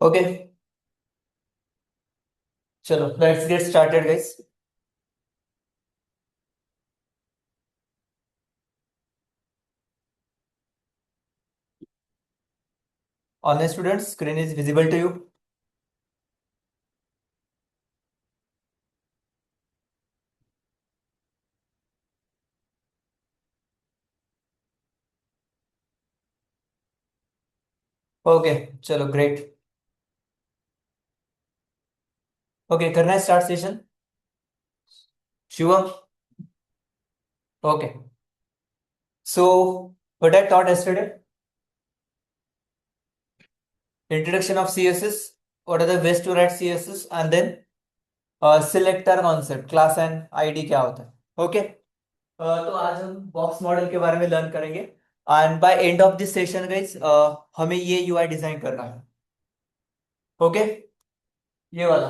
Okay, चलो let's get started guys. Online students, screen is visible to you. Okay, चलो great. Okay, करना है start session. Shivam. Okay, so what I taught yesterday, introduction of css, what are the ways to write css, and then selector concept, class and id क्या होता है। Okay, तो आज हम box model के बारे में लर्न करेंगे। And by end of this session guys, हमें ये यूआई डिजाइन करना है। ओके, ये वाला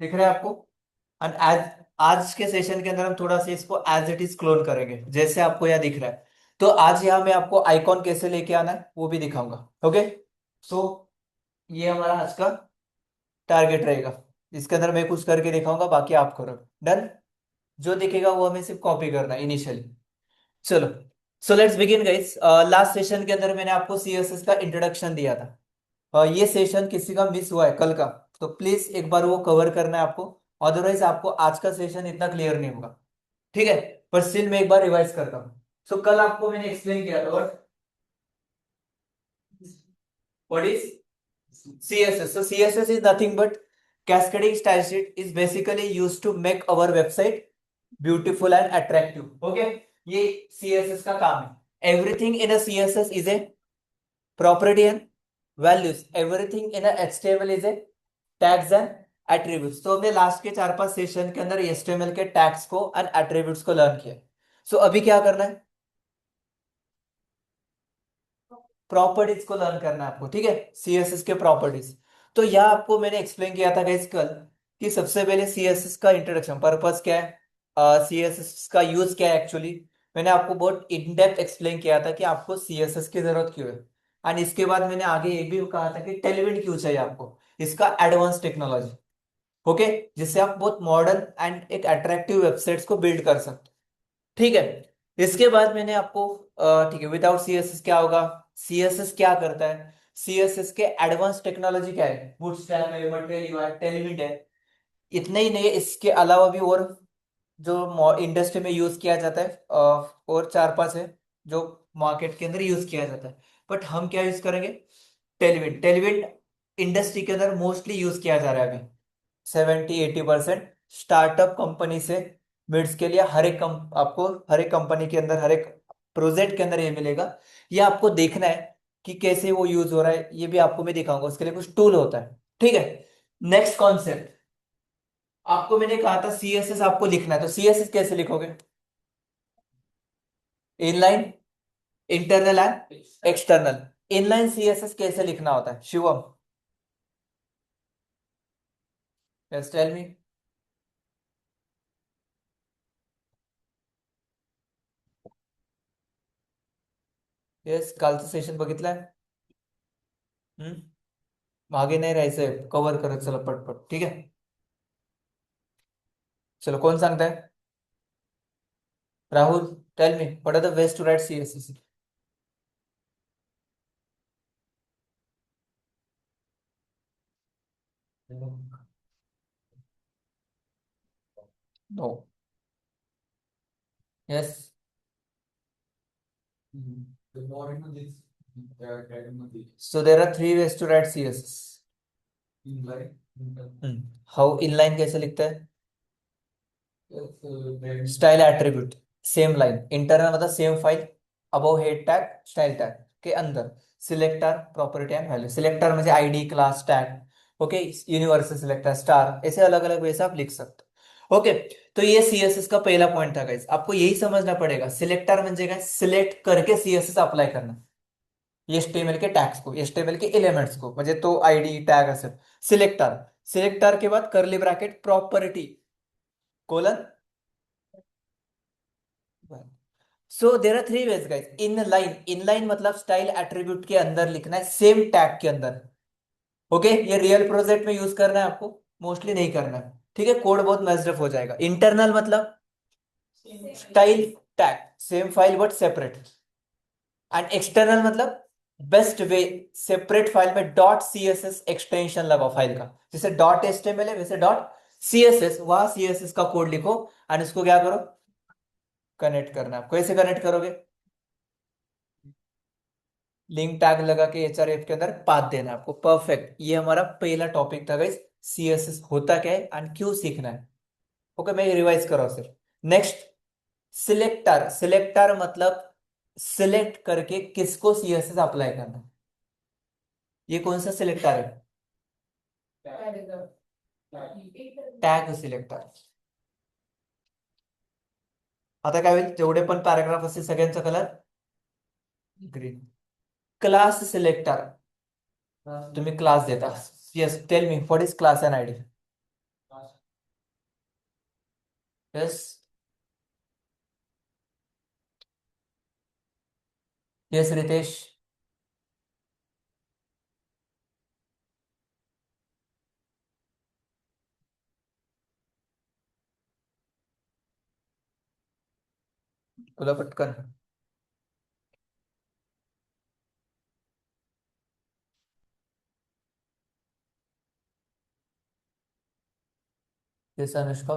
दिख रहा है आपको। एंड आज आज के सेशन के अंदर हम थोड़ा सा इसको एज इट इज क्लोन करेंगे, जैसे आपको यहाँ दिख रहा है। तो आज यहाँ मैं आपको आइकॉन कैसे लेके आना है वो भी दिखाऊंगा। ओके, सो ये हमारा आज का टारगेट रहेगा। इसके अंदर मैं कुछ करके दिखाऊंगा, बाकी आप करो। डन। जो दिखेगा वो हमें सिर्फ कॉपी करना है इनिशियली। चलो, so let's begin guys. Last session के अंदर मैंने आपको सीएसएस का इंट्रोडक्शन दिया था। ये सेशन किसी का मिस हुआ है कल का, तो प्लीज एक बार वो कवर करना है आपको। अदरवाइज आपको आज का सेशन इतना क्लियर नहीं होगा। ठीक है, पर स्टिल मैं एक बार रिवाइज करता हूँ। सो कल आपको मैंने एक्सप्लेन किया था what is CSS. So CSS is nothing but cascading style sheet is basically used to make our website beautiful and attractive. Okay, ये CSS का काम है। Everything in a CSS is a property and values. Everything in a HTML is a tags and attributes. तो हमने last के 4-5 session के अंदर HTML के टैग्स को एंड एट्रीब्यूट्स को लर्न किया। सो अभी क्या करना है, प्रॉपर्टीज को लर्न करना है आपको। ठीक है, सीएसएस के प्रॉपर्टीज। तो यह आपको मैंने एक्सप्लेन किया था गाइस कल, कि सबसे पहले सीएसएस का इंट्रोडक्शन, पर्पस क्या है, सीएसएस का यूज क्या है एक्चुअली। मैंने आपको बहुत इन डेप्थ एक्सप्लेन किया था कि आपको सीएसएस की जरूरत क्यों है। एंड इसके बाद मैंने आगे ये भी कहा था कि टेलविंड क्यों चाहिए आपको, इसका एडवांस टेक्नोलॉजी। ओके, जिससे आप बहुत मॉडर्न एंड एक अट्रैक्टिव वेबसाइट्स को बिल्ड कर सकते हो। ठीक है, इसके बाद मैंने आपको ठीक है, विदाउट सीएसएस क्या होगा, सीएसएस क्या करता है, सीएसएस के एडवांस टेक्नोलॉजी क्या है, बूटस्ट्रैप है, मटेरियल UI है, टेलविंड है। इतने ही नहीं, इसके अलावा भी और जो इंडस्ट्री में यूज किया जाता है, और 4-5 है जो मार्केट के अंदर यूज किया जाता है। बट हम क्या यूज करेंगे, टेलविंड। टेलविंड इंडस्ट्री के अंदर मोस्टली यूज किया जा रहा है अभी। 70-80% स्टार्टअप कंपनी से मिड्स के लिए आपको हर एक कंपनी के अंदर, हर एक प्रोजेक्ट के अंदर ये मिलेगा। ये आपको देखना है कि कैसे वो यूज हो रहा है, ये भी आपको मैं दिखाऊंगा। उसके लिए कुछ टूल होता है। ठीक है, नेक्स्ट कॉन्सेप्ट, आपको मैंने कहा था सीएसएस आपको लिखना है, तो सीएसएस कैसे लिखोगे, inline, internal and external. Inline CSS कैसे लिखना होता है Shivam, yes tell me. Yes, कालचं सेशन बघितलंय। हम्म, मागे नाही राहायचंय, कव्हर करत चला पटपट। ठीक आहे, चलो कोण सांगताय, Rahul. Tell me what are the ways to write CSS. No. Yes, so there are 3 ways to write CSS. How, inline कैसे लिखता है, style attribute, same line, internal मतलब same file, above head tag, style tag के अंदर selector, property and value. Selector म्हणजे ID, class, tag. Okay, universal selector, star, ऐसे अलग अलग वे से आप लिख सकते हो। ओके, तो ये सीएसएस का पहला पॉइंट था गाइस, आपको यही समझना पड़ेगा। सिलेक्टर म्हणजे काय, सिलेक्ट करके सीएसएस अप्लाई करना एचटीएमएल के टैग्स को, एचटीएमएल के एलिमेंट्स को, म्हणजे तो आईडी टैग असेल। सिलेक्टर, सिलेक्टर के बाद curly bracket, property colon. So there are 3 ways guys. Inline, inline मतलब स्टाइल एट्रीब्यूट के अंदर लिखना है, सेम टैग के अंदर। ओके, ये रियल प्रोजेक्ट में यूज करना है आपको, मोस्टली नहीं करना है। ठीक है, कोड बहुत मैस्ड हो जाएगा। इंटरनल मतलब style tag, same file but separate. And external मतलब बेस्ट वे, सेपरेट फाइल में dot C S S extension लगाओ फाइल का। जैसे dot H T M L है वैसे डॉट सी एस एस, वहां सी एस एस का कोड लिखो एंड उसको क्या करो, कनेक्ट करना है आपको। कैसे कनेक्ट करोगे, लिंक टैग लगा के एच आर एफ के अंदर पाथ देना है आपको। परफेक्ट, ये हमारा पहला टॉपिक था गाइस, सी एस एस होता क्या है एंड क्यों सीखना है। ओके, मैं रिवाइज कर रहा हूँ सिर्फ। Next, selector. सिलेक्टर मतलब सिलेक्ट करके किसको सी एस एस अप्लाई करना है। ये कौन सा सिलेक्टर है, टॅग सिलेक्टर। आता काय होईल, जेवढे पण पॅराग्राफ असतील सगळ्यांचा कलर ग्रीन। क्लास सिलेक्टर, तुम्ही क्लास देता। Yes, tell me what is class and ID. Yes, yes Ritesh. बोला पटकन। Yes Anushka.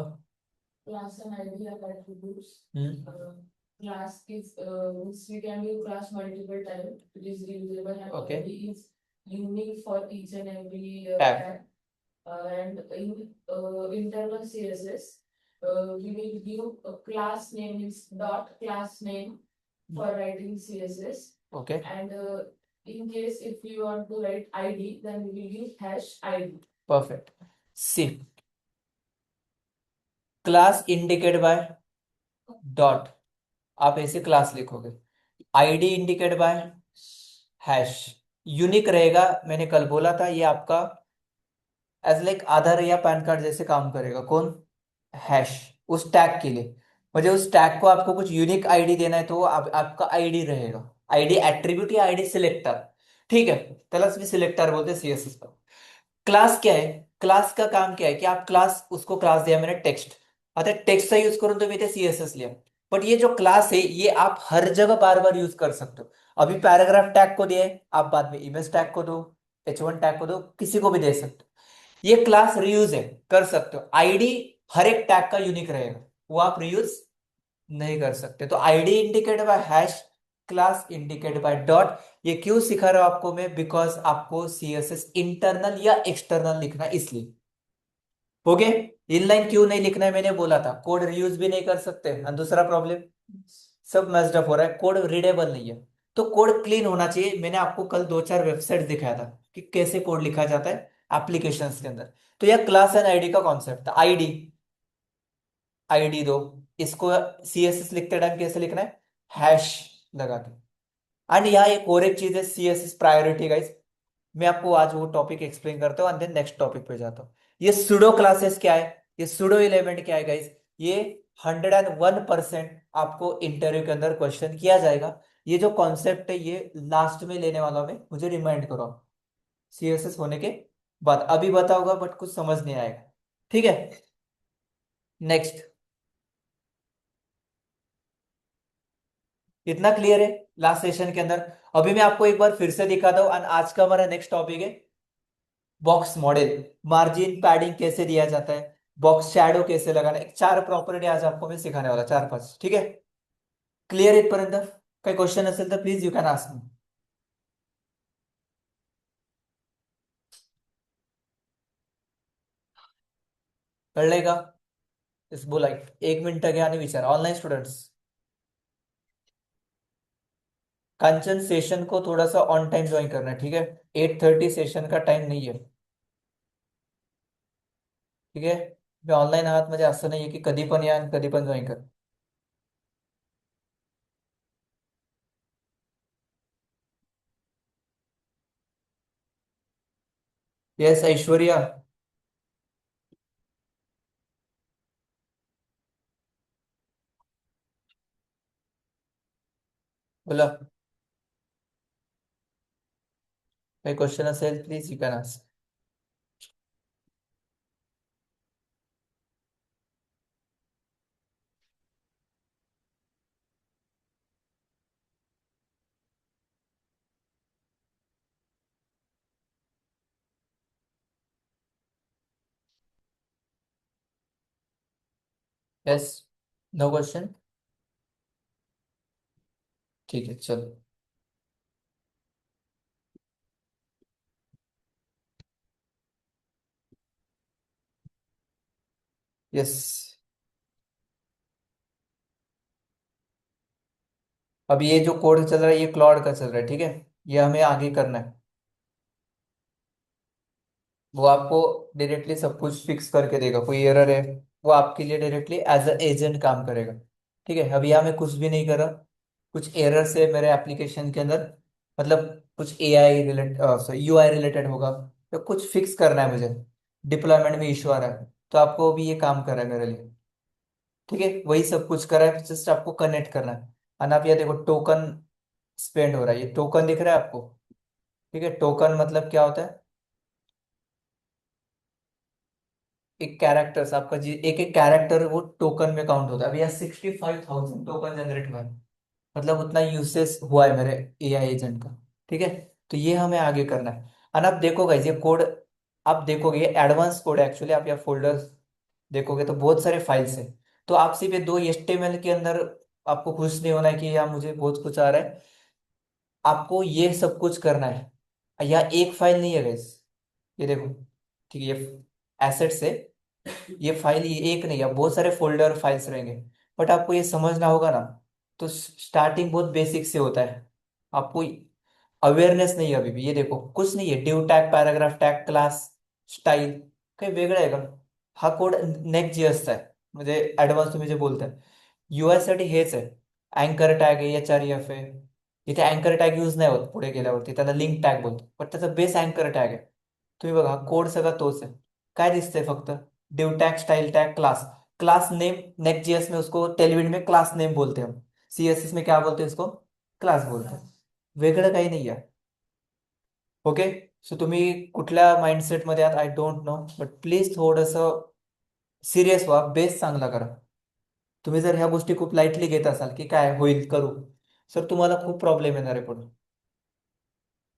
Class and ID are attributes. Hmm, Class is means we can do class multiple times. It is reusable and okay. ID is unique for each and every tag, tag. And in internal CSS, we will give a class name is dot class name for writing CSS. Okay. And in case if we want to write ID, then we will use hash ID. Perfect. See, class indicate by dot, आप ऐसे class लिखोगे। ID indicate by hash, unique रहेगा। मैंने कल बोला था ये आपका एज लाइक आधार या पैन कार्ड जैसे काम करेगा। कौन, हैश, उस टैग के लिए। मुझे उस टैग को आपको कुछ यूनिक आईडी देना है तो वो आपका आईडी रहेगा। आईडी एट्रीब्यूट या आईडी सिलेक्टर, ठीक है। त्यालाच मी सिलेक्टर बोलते सीएसएस पर। क्लास क्या है, क्लास का काम क्या है कि आप क्लास, उसको क्लास दिया मैंने टेक्स्ट। आता टेक्स्ट का यूज करूँ तो मैं सीएसएस लिया। बट ये जो क्लास है ये आप हर जगह बार बार यूज कर सकते हो। अभी पैराग्राफ टैग को दिया है, आप बाद में इमेज टैग को दो, H1 टैग को दो, किसी को भी दे सकते हो। ये क्लास रियूज है, कर सकते हो। आईडी हर एक टैग का यूनिक रहेगा, वो आप रियूज नहीं कर सकते। तो ID indicate by hash, class indicate by dot. ये क्यों सिखा रहा हूं आपको मैं, बिकॉज आपको सीएसएस इंटरनल या एक्सटर्नल लिखना है इसलिए। हो गए, इनलाइन क्यों नहीं लिखना है मैंने बोला था, कोड रियूज भी नहीं कर सकते। और दूसरा प्रॉब्लम, सब मैस्ड अप हो रहा है, कोड रीडेबल नहीं है। तो कोड क्लीन होना चाहिए। मैंने आपको कल दो चार वेबसाइट दिखाया था कि कैसे कोड लिखा जाता है एप्लीकेशंस के अंदर। तो यह क्लास एंड आईडी का कॉन्सेप्ट था। आईडी, आईडी दो, इसको सीएसएस लिखते टाइम कैसे लिखना है, हैश लगा के। एंड यहाँ एक और एक चीज है, सीएसएस प्रायोरिटी गाइस। मैं आपको आज वो टॉपिक एक्सप्लेन करता हूँ एंड देन नेक्स्ट टॉपिक पे जाता हूँ। ये सुडो क्लासेस क्या है, ये सुडो एलिमेंट क्या है गाइस, ये 101% आपको इंटरव्यू के अंदर क्वेश्चन किया जाएगा। ये जो कॉन्सेप्ट है ये लास्ट में लेने वाला मैं, मुझे रिमाइंड करो सीएसएस होने के बाद। अभी बताऊंगा बट कुछ समझ नहीं आएगा, ठीक है। नेक्स्ट, इतना क्लियर है लास्ट सेशन के अंदर। अभी मैं आपको एक बार फिर से दिखाता हूँ। आज का हमारा नेक्स्ट टॉपिक है बॉक्स मॉडल। मार्जिन पैडिंग कैसे दिया जाता है, बॉक्स शैडो कैसे लगाना है, चार प्रॉपर्टी आज आपको मैं सिखाने वाला, चार पाच, ठीक है। क्लियर इथपर्यंत, काही क्वेश्चन असेल तर please you can ask me. कळलंय का, इस बोला, एक मिनिट घ्या आणि विचारा ऑनलाइन स्टूडेंट्स। कांचन सेशन को थोड़ा सा ऑन टाइम ज्वाइन करना है, ठीक है। 8:30 सेशन का टाइम नाही आहे, ठीक आहे। मी ऑनलाईन आहात म्हणजे असं नाहीये की कधी पण या आणि कधी पण जॉईन कर। येस ऐश्वर्या, बोला। काही क्वेश्चन असेल please you can ask. Yes, no question. ठीक है चलो। यस, अब ये जो कोड चल रहा है ये क्लॉड का चल रहा है, ठीक है। ये हमें आगे करना है। वो आपको डायरेक्टली सब कुछ फिक्स करके देगा, कोई एरर है वो आपके लिए डायरेक्टली एज अ एजेंट काम करेगा। ठीक है, अभी यहाँ मैं कुछ भी नहीं कर रहा। कुछ एरर से मेरे एप्लीकेशन के अंदर, मतलब कुछ AI related, sorry UI related होगा, तो कुछ फिक्स करना है मुझे। डिप्लॉयमेंट में इशू आ रहा है, तो आपको भी ये काम कर रहा है मेरे लिए। ठीक है, वही सब कुछ कर रहा है, जस्ट आपको कनेक्ट करना है। और आप ये देखो टोकन स्पेंड हो रहा है, ये टोकन दिख रहा है आपको। ठीक है, टोकन मतलब क्या होता है? एक कैरेक्टर्स आपका जी, एक एक कैरेक्टर वो टोकन में काउंट होता है। अभी यहाँ 65,000 टोकन जनरेट हुआ है, मतलब उतना यूसेस हुआ है मेरे एआई एजेंट का। ठीक है, तो ये हमें आगे करना है। और आप देखो गाइस ये कोड, आप देखोगे ये एडवांस कोड है एक्चुअली। आप यहाँ फोल्डर्स देखोगे तो बहुत सारे फाइल्स हैं। तो आप सिर्फ ये दो HTML के अंदर आपको खुश नहीं होना है कि यहाँ मुझे बहुत कुछ आ रहा है। आपको ये सब कुछ करना है। यहाँ एक फाइल नहीं है गाइस, ये देखो। ठीक है, ये एसेट से ये फाइल ये एक नहीं है, बहुत सारे फोल्डर फाइल्स रहेंगे। बट आपको ये समझना होगा ना। तो स्टार्टिंग बहुत बेसिक से होता है। आपको अवेयरनेस नहीं है अभी भी। ये देखो कुछ नहीं है, div tag, paragraph tag, class, style, काही वेगळं आहे का? हा कोड नेक्स्ट जीएसचा आहे, म्हणजे ऍडव्हान्स तुम्ही जे बोलताय UI साठी हेच आहे। अँकर टॅग आहे, HREF आहे। इथे अँकर टॅग यूज नाही होत पुढे गेल्यावरती, त्याला लिंक टॅग बोलतो, पण त्याचा बेस अँकर टॅग आहे। तुम्ही बघा कोड सगळा तोच आहे। काय दिसतंय फक्त? Div tag, style tag, class. Class name next GS में उसको टेलविड में क्लास नेम बोलते हैं हम। CSS में क्या बोलते हैं इसको? क्लास बोलते हैं। वेगळं काही नाही आहे। ओके, सो तुम्ही कुठल्या माइंडसेट मध्ये आहात I don't know, but please थोडंसं सिरियस व्हा, बेस चांगला करा। तुम्ही जर ह्या गोष्टी खूप लाईटली घेत असाल की काय होईल करू, सर तुम्हाला खूप प्रॉब्लेम येणार आहे पुढे।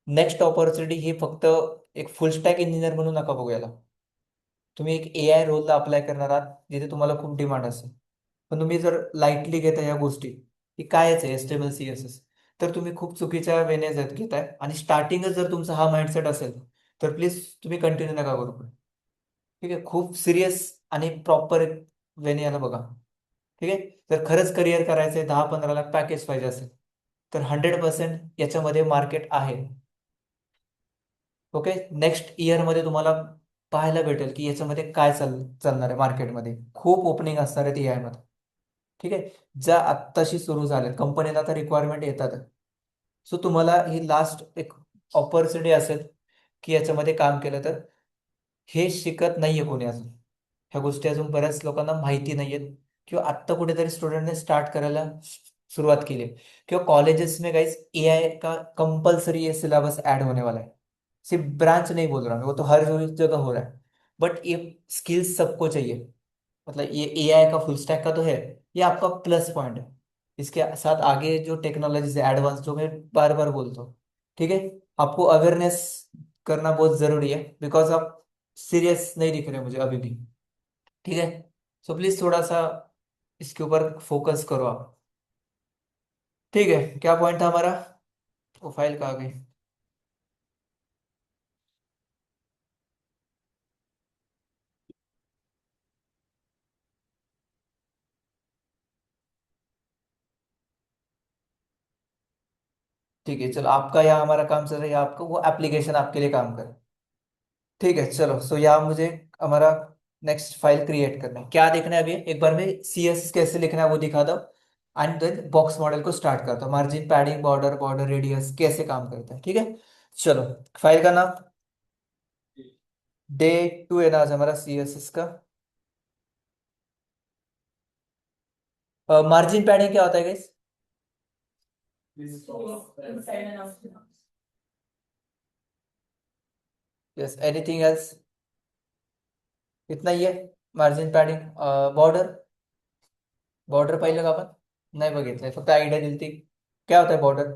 नेक्स्ट ऑपॉर्च्युनिटी ही फक्त एक फुल स्टॅक इंजिनियर म्हणून नका बघू याला। तुम्ही एक AI रोलला अप्लाय करणार आहात जिथे तुम्हाला खूप डिमांड असेल। पण तुम्ही जर लाईटली घेता या गोष्टी की कायच आहे HTML CSS, तर तुम्ही खूप चुकीच्या वेने घेताय। आणि स्टार्टिंगच जर तुमचा हा माइंडसेट असेल तर प्लीज तुम्ही कंटिन्यू नका करू पुढे। ठीक आहे, खूप सिरियस आणि प्रॉपर वेने याला बघा। ठीक आहे, जर खरंच करिअर करायचंय, 10-15 लाख पॅकेज पाहिजे असेल, तर 100% याच्यामध्ये मार्केट आहे। ओके, नेक्स्ट इयरमध्ये तुम्हाला पाहायला भेटेल की याच्यामध्ये काय चालणार आहे। मार्केटमध्ये खूप ओपनिंग असणार आहेत AI मध्ये। ठीक आहे, ज्या आत्ताशी सुरू झाल्या कंपनीला आता रिक्वायरमेंट येतात। सो तुम्हाला ही लास्ट एक ऑपॉर्च्युनिटी असेल की याच्यामध्ये काम केलं तर। हे शिकत नाहीये कोणी अजून, ह्या गोष्टी अजून बऱ्याच लोकांना माहिती नाहीयेत, किंवा आत्ता कुठेतरी स्टुडंटने स्टार्ट करायला सुरुवात केली आहे। किंवा कॉलेजेस में गाइस AI का कंपलसरी ये सिलेबस ऐड होने वाला है। सिर्फ ब्रांच नहीं बोल रहा मैं, वो तो हर जगह हो रहा है। बट ये स्किल्स सबको चाहिए। मतलब ये AI का फुल स्टैक का तो है, ये आपका प्लस पॉइंट है। इसके साथ आगे जो टेक्नोलॉजी है एडवांस, जो मैं बार बार बोलता हूँ। ठीक है, आपको अवेयरनेस करना बहुत जरूरी है, बिकॉज आप सीरियस नहीं दिख रहे मुझे अभी भी। ठीक है, सो प्लीज थोड़ा सा इसके ऊपर फोकस करो आप। ठीक है, क्या पॉइंट था हमारा? प्रोफाइल का आ गई। ठीक है चलो, आपका यहाँ हमारा काम चल रहा है, आपका वो एप्लीकेशन आपके लिए काम करे। ठीक है चलो, सो यहाँ मुझे हमारा नेक्स्ट फाइल क्रिएट करना है। क्या देखना है अभी? एक बार में CSS कैसे लिखना है वो दिखा दो। एंड देन बॉक्स मॉडल को स्टार्ट करता हूँ। Margin, padding, border, border radius कैसे काम करता है। ठीक है चलो, फाइल का नाम Day 2 है ना आज हमारा CSS का। मार्जिन पैडिंग क्या होता है guys? inside and outside. Yes, anything else? इतना ही है मार्जिन पैडिंग। बॉर्डर, बॉर्डर पाहिलं का आपण? नाही बघितलंय, फक्त आयडिया दिली ती। क्या होता है बॉर्डर?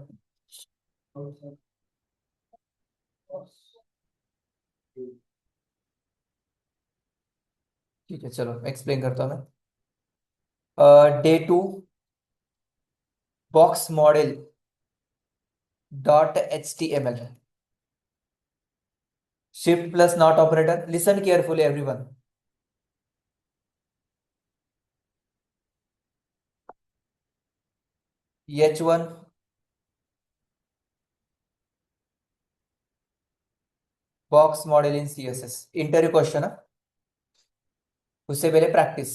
ठीक है चलो, एक्सप्लेन करता हूँ मैं। Day 2 box model .html. shift plus not operator. Listen carefully, everyone. H1 box model in CSS. Interview question है, उससे पहले प्रैक्टिस.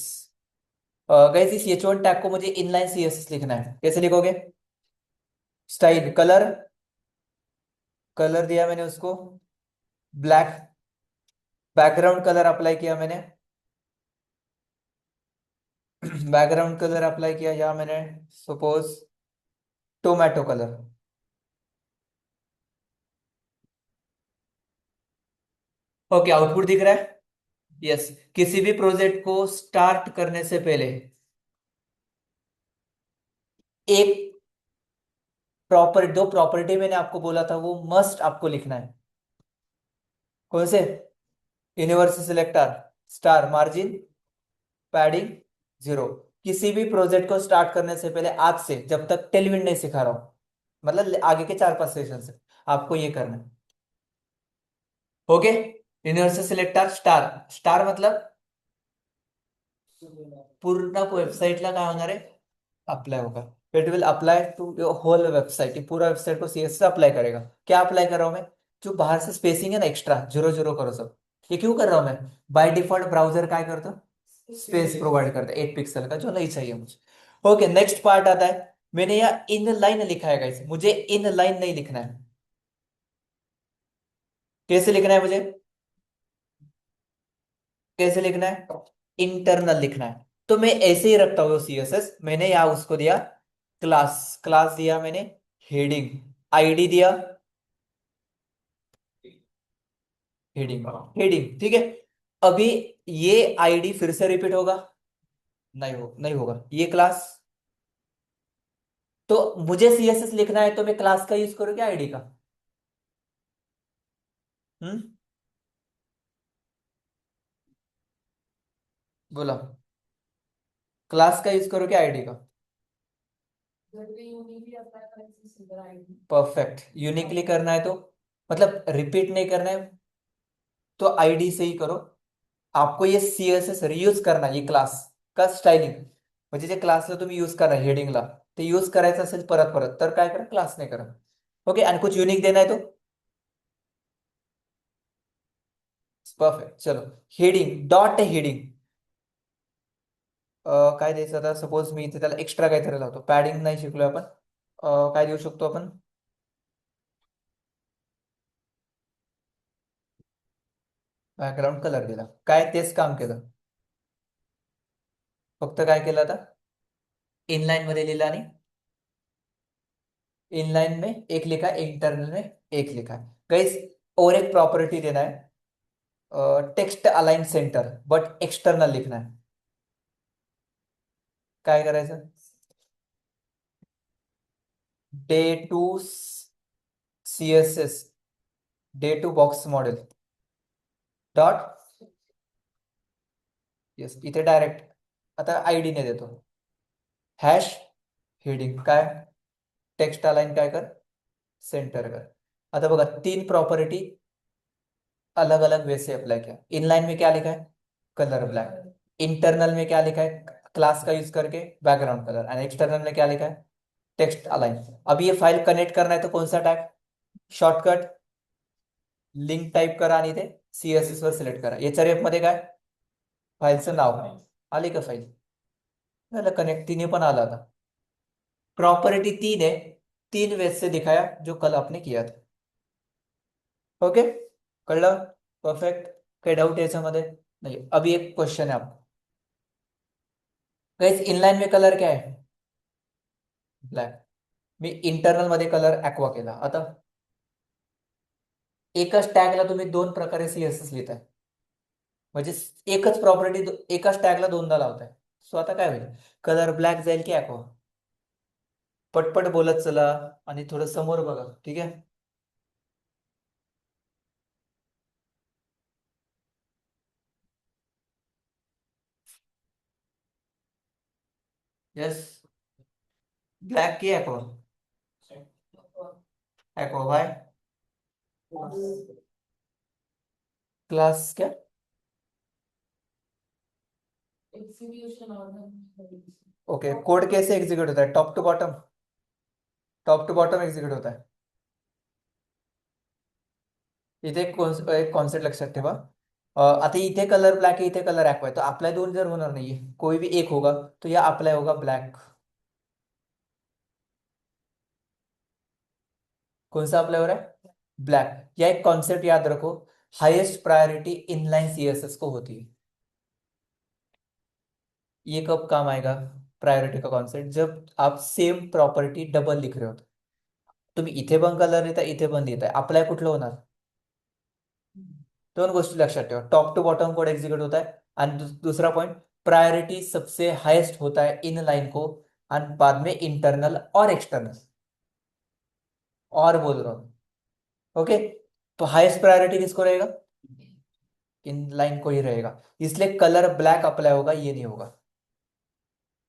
गाइस इस H1 टैग को मुझे इनलाइन CSS लिखना है. कैसे लिखोगे? स्टाइल कलर, कलर दिया मैंने उसको ब्लैक. बैकग्राउंड कलर अप्लाई किया मैंने. बैकग्राउंड कलर अप्लाई किया या मैंने suppose tomato colour. Okay, output दिख रहा है. यस. किसी भी प्रोजेक्ट को स्टार्ट करने से पहले एक दो प्रॉपर्टी मैंने आपको बोला था, वो मस्ट आपको लिखना है. कौन से? Universal selector, star margin, padding 0. किसी भी प्रोजेक्ट को स्टार्ट करने से पहले आज से, जब तक टेलविन नहीं सिखा रहा हूं, मतलब आगे के 4-5 सेशन से, आपको ये करना है. Okay. Universal selector star, star मतलब पूर्ण वेबसाईटला काय होणार आहे? अप्लाई होगा. It will apply to your whole website. ये पूरा वेबसाइट को CSS अप्लाई करेगा. क्या अप्लाई कर रहा हूं मैं? जो बाहर से स्पेसिंग है ना, एक्स्ट्रा 0-0 करो सब. ये क्यों कर रहा हूं मैं? बाय डिफॉल्ट ब्राउजर काय करतो? स्पेस प्रोवाइड करता है 8 पिक्सल का, जो नहीं चाहिए मुझे. ओके, नेक्स्ट पार्ट आता है. मैंने यहाँ इन लाइन लिखा है गाइस, मुझे इन लाइन नहीं लिखना है. कैसे लिखना है मुझे? कैसे लिखना है? इंटरनल लिखना है. तो मैं ऐसे ही रखता हूँ CSS. मैंने यहाँ उसको दिया क्लास, क्लास दिया मैंने हेडिंग, आईडी दिया हेडिंग, हेडिंग. ठीक है. अभी ये आईडी फिर से रिपीट होगा? नहीं होगा. ये क्लास. तो मुझे CSS लिखना है तो मैं क्लास का यूज करूँ क्या आईडी का? हम्म. बोला. क्लास का यूज करो क्या आईडी का? जब भी यूनिकली अप्लाई करायचं असेल तर ID. परफेक्ट. यूनिकली करना है तो मतलब रिपीट नहीं करना है, तो आईडी से ही करो. आपको ये CSS रियूज करना, ये क्लास का स्टायलिंग म्हणजे जे क्लासला तुम्ही यूज करा हेडिंगला, ते यूज करायचं असेल परत परत, तर काय करा? क्लास नाही करा. ओके. आणि कुछ युनिक देना है तो परफेक्ट. चलो, हेडिंग डॉट हेडिंग काय द्यायचं आता? सपोज मी इथे त्याला एक्स्ट्रा काहीतरी लावतो. पॅडिंग नाही शिकलोय आपण. काय देऊ शकतो आपण? बॅकग्राऊंड कलर दिला. काय तेच काम केलं, फक्त काय केलं आता? इनलाइन मध्ये लिहिलं आणि इनलाइन में एक लिखा, इंटरनल में एक लिखा. गाइस, और एक प्रॉपर्टी देना है. Text align centre, but external लिखना है. काय करायचं? Day 2 CSS, day 2 box model dot. Yes, इथे डायरेक्ट आता आयडी ने देतो. हॅश हेडिंग काय? टेक्स्ट अलाइन काय कर? सेंटर कर. आता बघा, 3 प्रॉपर्टी अलग अलग वे से अप्लाई किया. इनलाइन में क्या लिखा है? Colour black. इंटरनल में क्या लिखा है? क्लास का यूज करके बैकग्राउंड कलर. एंड एक्सटर्नल में क्या लिखा है? Text align. अब ये फाइल कनेक्ट करना है तो कौन सा टैग? शॉर्टकट लिंक टाईप करा आणि ते CSS वर सिलेक्ट करा. याच्या रेप मध्ये काय? फाईलचं नाव आली का फाईल? झालं कनेक्ट. तिने पण आला आता. प्रॉपर्टी 3 है, 3 वेज से दिखाया जो कल आपने किया था. ओके, कळलं? परफेक्ट. काही डाऊट याच्यामध्ये? नाही. अभी एक क्वेश्चन है आपको. गाइस, इनलाइन में कलर क्या है? ब्लॅक. मी इंटरनल मध्ये कलर ऍक्वा केला. आता एकाच टॅगला तुम्ही 2 प्रकारे CSS लिहिताय, म्हणजे एकच प्रॉपर्टी एकाच टॅगला 2दा लावताय. सो आता काय होईल? कलर ब्लॅक जाईल की ऍक्वा? पटपट बोलत चला आणि थोडं समोर बघा. ठीक आहे. यस, ब्लैक की एक्वा, एक्वा भाई। क्लास क्या? Execution order. ओके, कोड कैसे एग्जीक्यूट होता है? Top to bottom, top to bottom execute होता है। इथे एक कॉन्सेप्ट लक्षात ठेवा. आता इथे कलर ब्लॅक आहे, इथे कलर ॲक्वा आहे, तर अप्लाय दोन जर होणार नाहीये, कोई भी एक होगा, तो या अप्लाई होगा ब्लैक. कौन सा अप्लाई हो रहा है? ब्लैक. या एक कॉन्सेप्ट याद रखो, हाईएस्ट प्रायोरिटी इनलाइन सीएसएस को होती है. ये कब काम आएगा प्रायोरिटी का कॉन्सेप्ट? जब आप सेम प्रॉपर्टी डबल लिख रहे हो. तुम्ही इथे पण कलर लिहिता, इथे पण लिहिताय, अप्लाय कुठलं होणार? दोन गोष्टी लक्षात ठेवा, top to bottom code execute होता है, आणि दूसरा पॉइंट, प्रायोरिटी सबसे हाईएस्ट होता है इन लाइन को, और बाद में इंटरनल और एक्सटर्नल, और बोल रहा हूँ. ओके, तो हाईएस्ट प्रायोरिटी किसको रहेगा? इन लाइन को ही रहेगा. इसलिए कलर ब्लॅक अप्लाय होगा, ये नहीं होगा.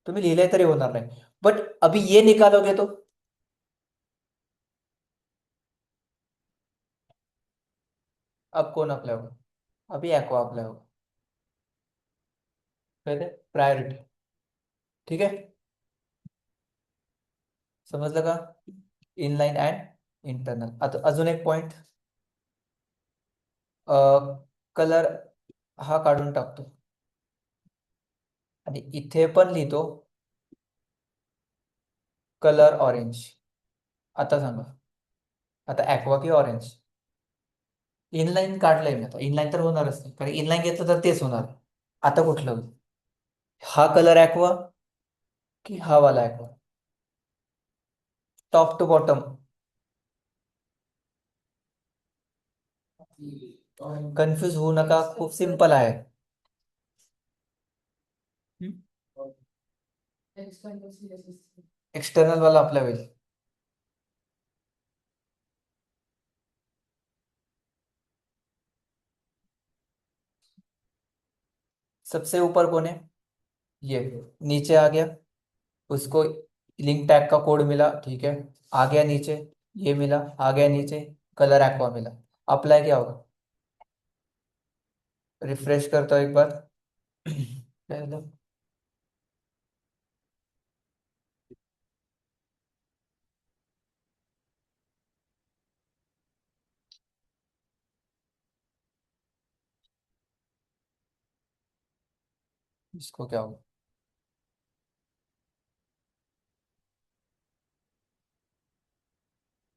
तुम्ही लिहिलंय तरी होणार नाही. बट अभी ये निकालोगे तो, अब कौन अप्लाई होगा? अभी एक्वा अप्लाई होगा. पहले प्रायोरिटी. ठीक है, समजलं का? Inline and internal. आता अजून एक पॉइंट, कलर हा काढून टाकतो, आणि इथे पण लिहितो कलर ऑरेंज. आता सांगा, आता ॲक्वा की ऑरेंज? इनलाइन काढलंय मी, आता इनलाइन तर होणारच नाही, कारण इनलाइन घेतलं तर तेच होणार. आता कुठलं होईल? हा कलर ॲक्वा की हा वाला aqua? Top to bottom. Confuse होऊ नका, खूप सिंपल आहे. एक्सटर्नल वाला अप्लाय होईल. सबसे ऊपर कौन है? ये. नीचे आ गया, उसको लिंक टैग का कोड मिला, ठीक है. आ गया नीचे, ये मिला, आ गया नीचे, कलर एक्वा मिला. अप्लाई क्या होगा? रिफ्रेश करता हूं एक बार. पहले इसको क्या होगा?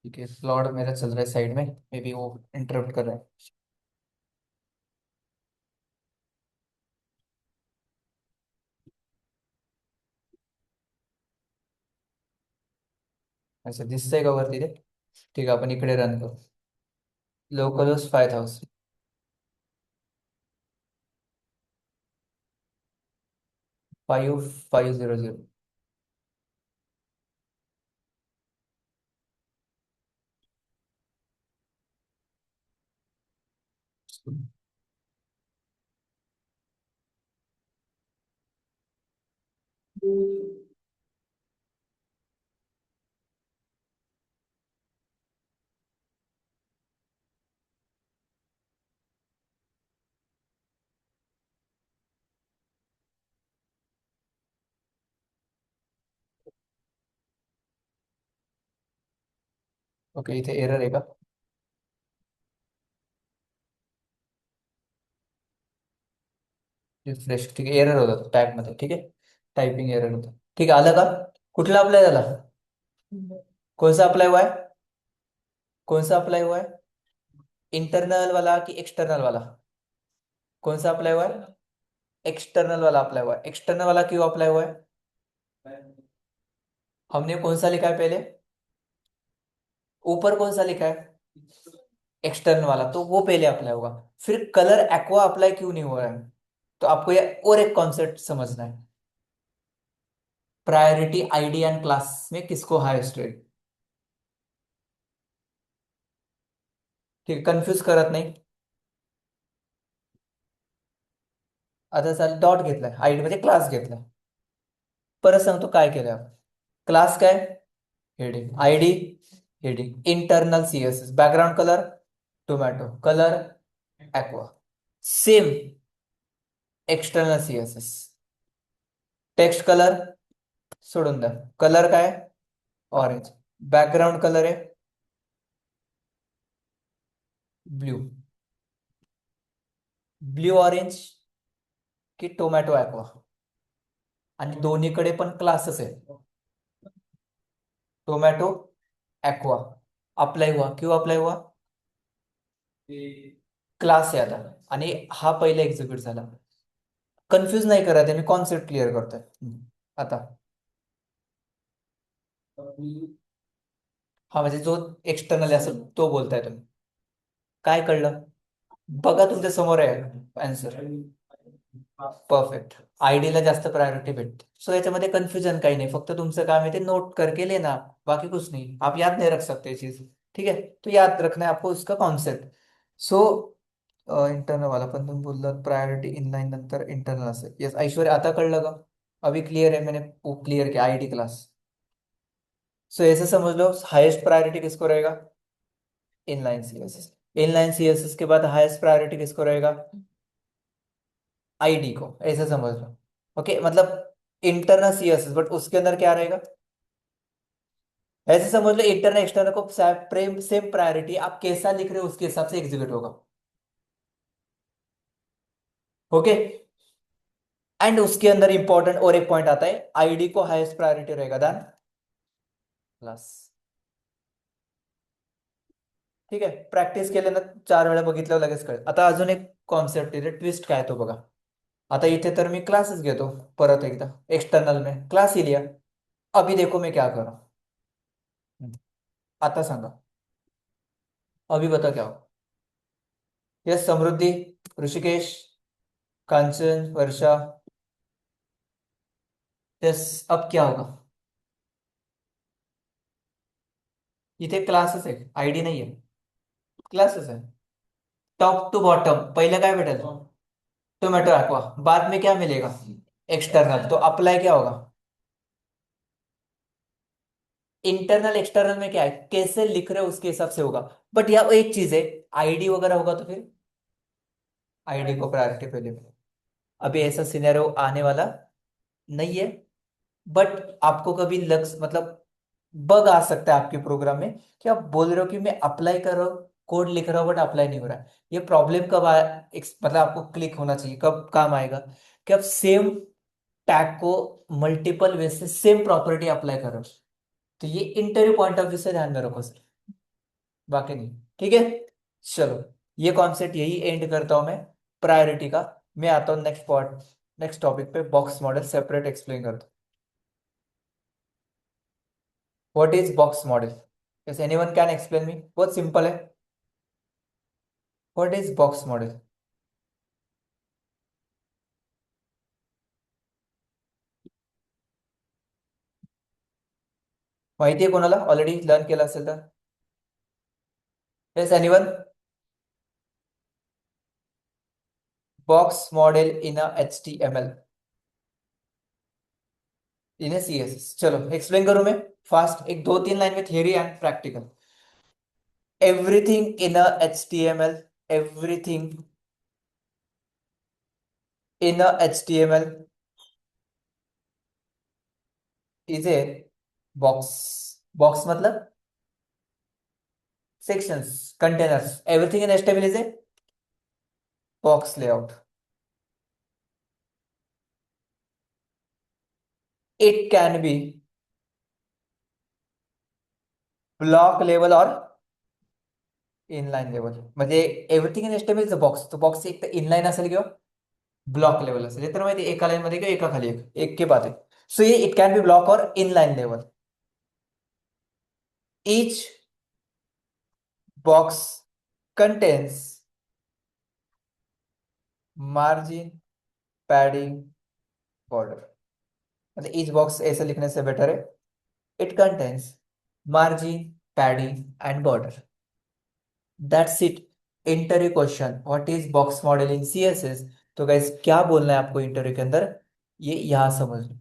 ठीक है, फ्लॉड मेरा चल रहा है साइड में, मे बी वो इंटरप्ट कर रहा है. अच्छा, दिसतंय का वरती ते? ठीक आहे, आपण इकडे रन करू. लोकल 5000. 5500. ओके, इथे एरर आहे का? रिफ्रेश, ठीक आहे, एरर होता टॅग मध्ये, ठीक आहे. टायपिंग एरर होता. ठीक आहे, आलं का? कुठला अप्लाय झाला? कौन सा अप्लाई हुआ है? कौन सा अप्लाई हुआ है? इंटरनल वाला कि एक्सटर्नल वाला? कौन सा अप्लाई हुआ है? एक्सटर्नल वाला अप्लाई हुआ है. एक्सटर्नल वाला क्यों अप्लाई हुआ है? हमने कौन सा लिखा है पहले? ऊपर कौन सा लिखा है? एक्सटर्नल वाला, तो वो पहले अप्लाई होगा. फिर कलर एक्वा अप्लाई क्यों नहीं हो रहा है? तो आपको ये और एक कॉन्सेप्ट समझना है, प्रायोरिटी आईडी एंड क्लास में किसको हाईएस्ट रेट. ठीक, कन्फ्यूज करत नाही. आता चालेल, डॉट घेतलाय आयडी मध्ये, क्लास घेतलाय. परत सांगतो काय केलं. क्लास काय, heading, ID heading, internal CSS, background colour tomato, colour aqua, same external CSS, text colour सोडून द्या, कलर काय ऑरेंज, बॅकग्राऊंड कलर आहे ब्ल्यू, ब्ल्यू ऑरेंज की टोमॅटो aqua, आणि दोन्हीकडे पण क्लासेस आहे, टोमॅटो aqua, अप्लाय हुआ, क्यों अप्लाय हुआ, क्लास आहे आता, आणि हा पहिले एक्झिक्यूट झाला. कन्फ्युज नाही करत आहे मी, कॉन्सेप्ट क्लिअर करतोय. आता हा म्हणजे जो एक्सटर्नल असेल तो बोलताय तुम्ही, काय कळलं, बघा तुमच्या समोर आहे आन्सर. परफेक्ट. आयडीला जास्त प्रायोरिटी भेटते, सो याच्यामध्ये कन्फ्युजन काही नहीं, फक्त तुमचं काम है ते नोट करके लेना, बाकी कुछ नहीं, आप याद नहीं रख सकते ये चीज, ठीक है, तो याद रखना है आपको इसका कॉन्सेप्ट. सो इंटरनल वाला पण तुम्ही बोललात प्रायोरिटी इनलाइन नंतर इंटरनल असेल, यस ऐश्वर्या आता कळलं का, अभी क्लियर है, मैंने क्लियर किया आईडी क्लास. सो ऐसे समझ लो हाईएस्ट प्रायोरिटी किसको रहेगा, इनलाइन सीएसएस, इनलाइन सीएसएस के बाद हाईएस्ट प्रायोरिटी किसको रहेगा, आईडी को, ऐसे समझ लो. ओके मतलब इंटरनल सीएसएस बट उसके अंदर क्या रहेगा, ऐसे समझ लो इंटरनल एक्सटर्नल को प्रेम सेम प्रायोरिटी, आप कैसा लिख रहे हो उसके हिसाब से एग्जीक्यूट होगा. ओके. एंड उसके अंदर इंपॉर्टेंट और एक पॉइंट आता है, आईडी को हाईएस्ट प्रायोरिटी रहेगा देन क्लास. ठीक आहे, प्रॅक्टिस केल्यानं 4 वेळा बघितल्यावर लगेच कळेल. आता अजून एक कॉन्सेप्ट इथे ट्विस्ट काय तो बघा. आता इथे तर मी क्लासेस घेतो, परत एकदा एक्सटर्नल में क्लास ही लिया. अभी देखो मैं क्या करूं. आता सांगा, अभी बता क्या हो. यस समृद्धि, ऋषिकेश, कांचन, वर्षा, यस अब क्या होगा. इथे क्लासेस आहे, आयडी नाही आहे, क्लासेस आहे. टॉप टू बॉटम पहले काय भेटेल, टोमॅटो aqua, बाद में क्या मिलेगा, एक्सटर्नल, तो अप्लाई क्या होगा. इंटरनल एक्सटर्नल में क्या है, कैसे लिख रहे हो उसके हिसाब से होगा. बट यहाँ एक चीज है, आईडी वगैरह होगा तो फिर आईडी को प्रायोरिटी पहले मिलेगा. अभी ऐसा सिनेरियो आने वाला नहीं है, बट आपको कभी लग मतलब बग आ सकता है आपके प्रोग्राम में, कि आप बोल रहे हो कि मैं अप्लाई कर रहा हूँ, कोड लिख रहा हूँ बट अप्लाई नहीं हो रहा है. ये प्रॉब्लम कब मतलब आपको क्लिक होना चाहिए, कब काम आएगा, कि आप सेम टैग को मल्टीपल वे से सेम प्रॉपर्टी अप्लाई करो. तो ये इंटरव्यू पॉइंट ऑफ व्यू से ध्यान में रखो सर, बाकी नहीं, ठीक है. चलो, ये कॉन्सेप्ट यही एंड करता हूं मैं प्रायोरिटी का. मैं आता हूँ नेक्स्ट पॉइंट, नेक्स्ट टॉपिक पे, बॉक्स मॉडल सेपरेट एक्सप्लेन करता हूँ. What is box model, yes anyone can explain me, बहुत सिंपल है. व्हाट इज बॉक्स मॉडल, माहिती आहे कोणाला, ऑलरेडी लर्न केलं असेल तर, यस एनीवन. बॉक्स मॉडल इन अ HTML, इन CSS, चलो एक्सप्लेन करूं मैं फास्ट, एक 2-3 लाइन में theory and practical. Everything in a HTML, everything in a HTML is a box. Box मतलब sections, containers, everything in HTML is a box layout. It can be block level or inline level. म्हणजे everything in HTML is a box, तो box एक तर inline असेल किंवा block level असेल, हे तर माहिती एका लाईन मध्ये किंवा एका खाली एक के बाद आहे. सो ये इट कॅन बी ब्लॉक और inline level. each box contains margin, padding, border. मतलब each box ऐसे लिखने से बेटर है, it contains margin, padding and border. That's it. Interview question, what is box model in CSS. तो guys क्या बोलना है आपको इंटरव्यू के अंदर, ये यहां समझ लो.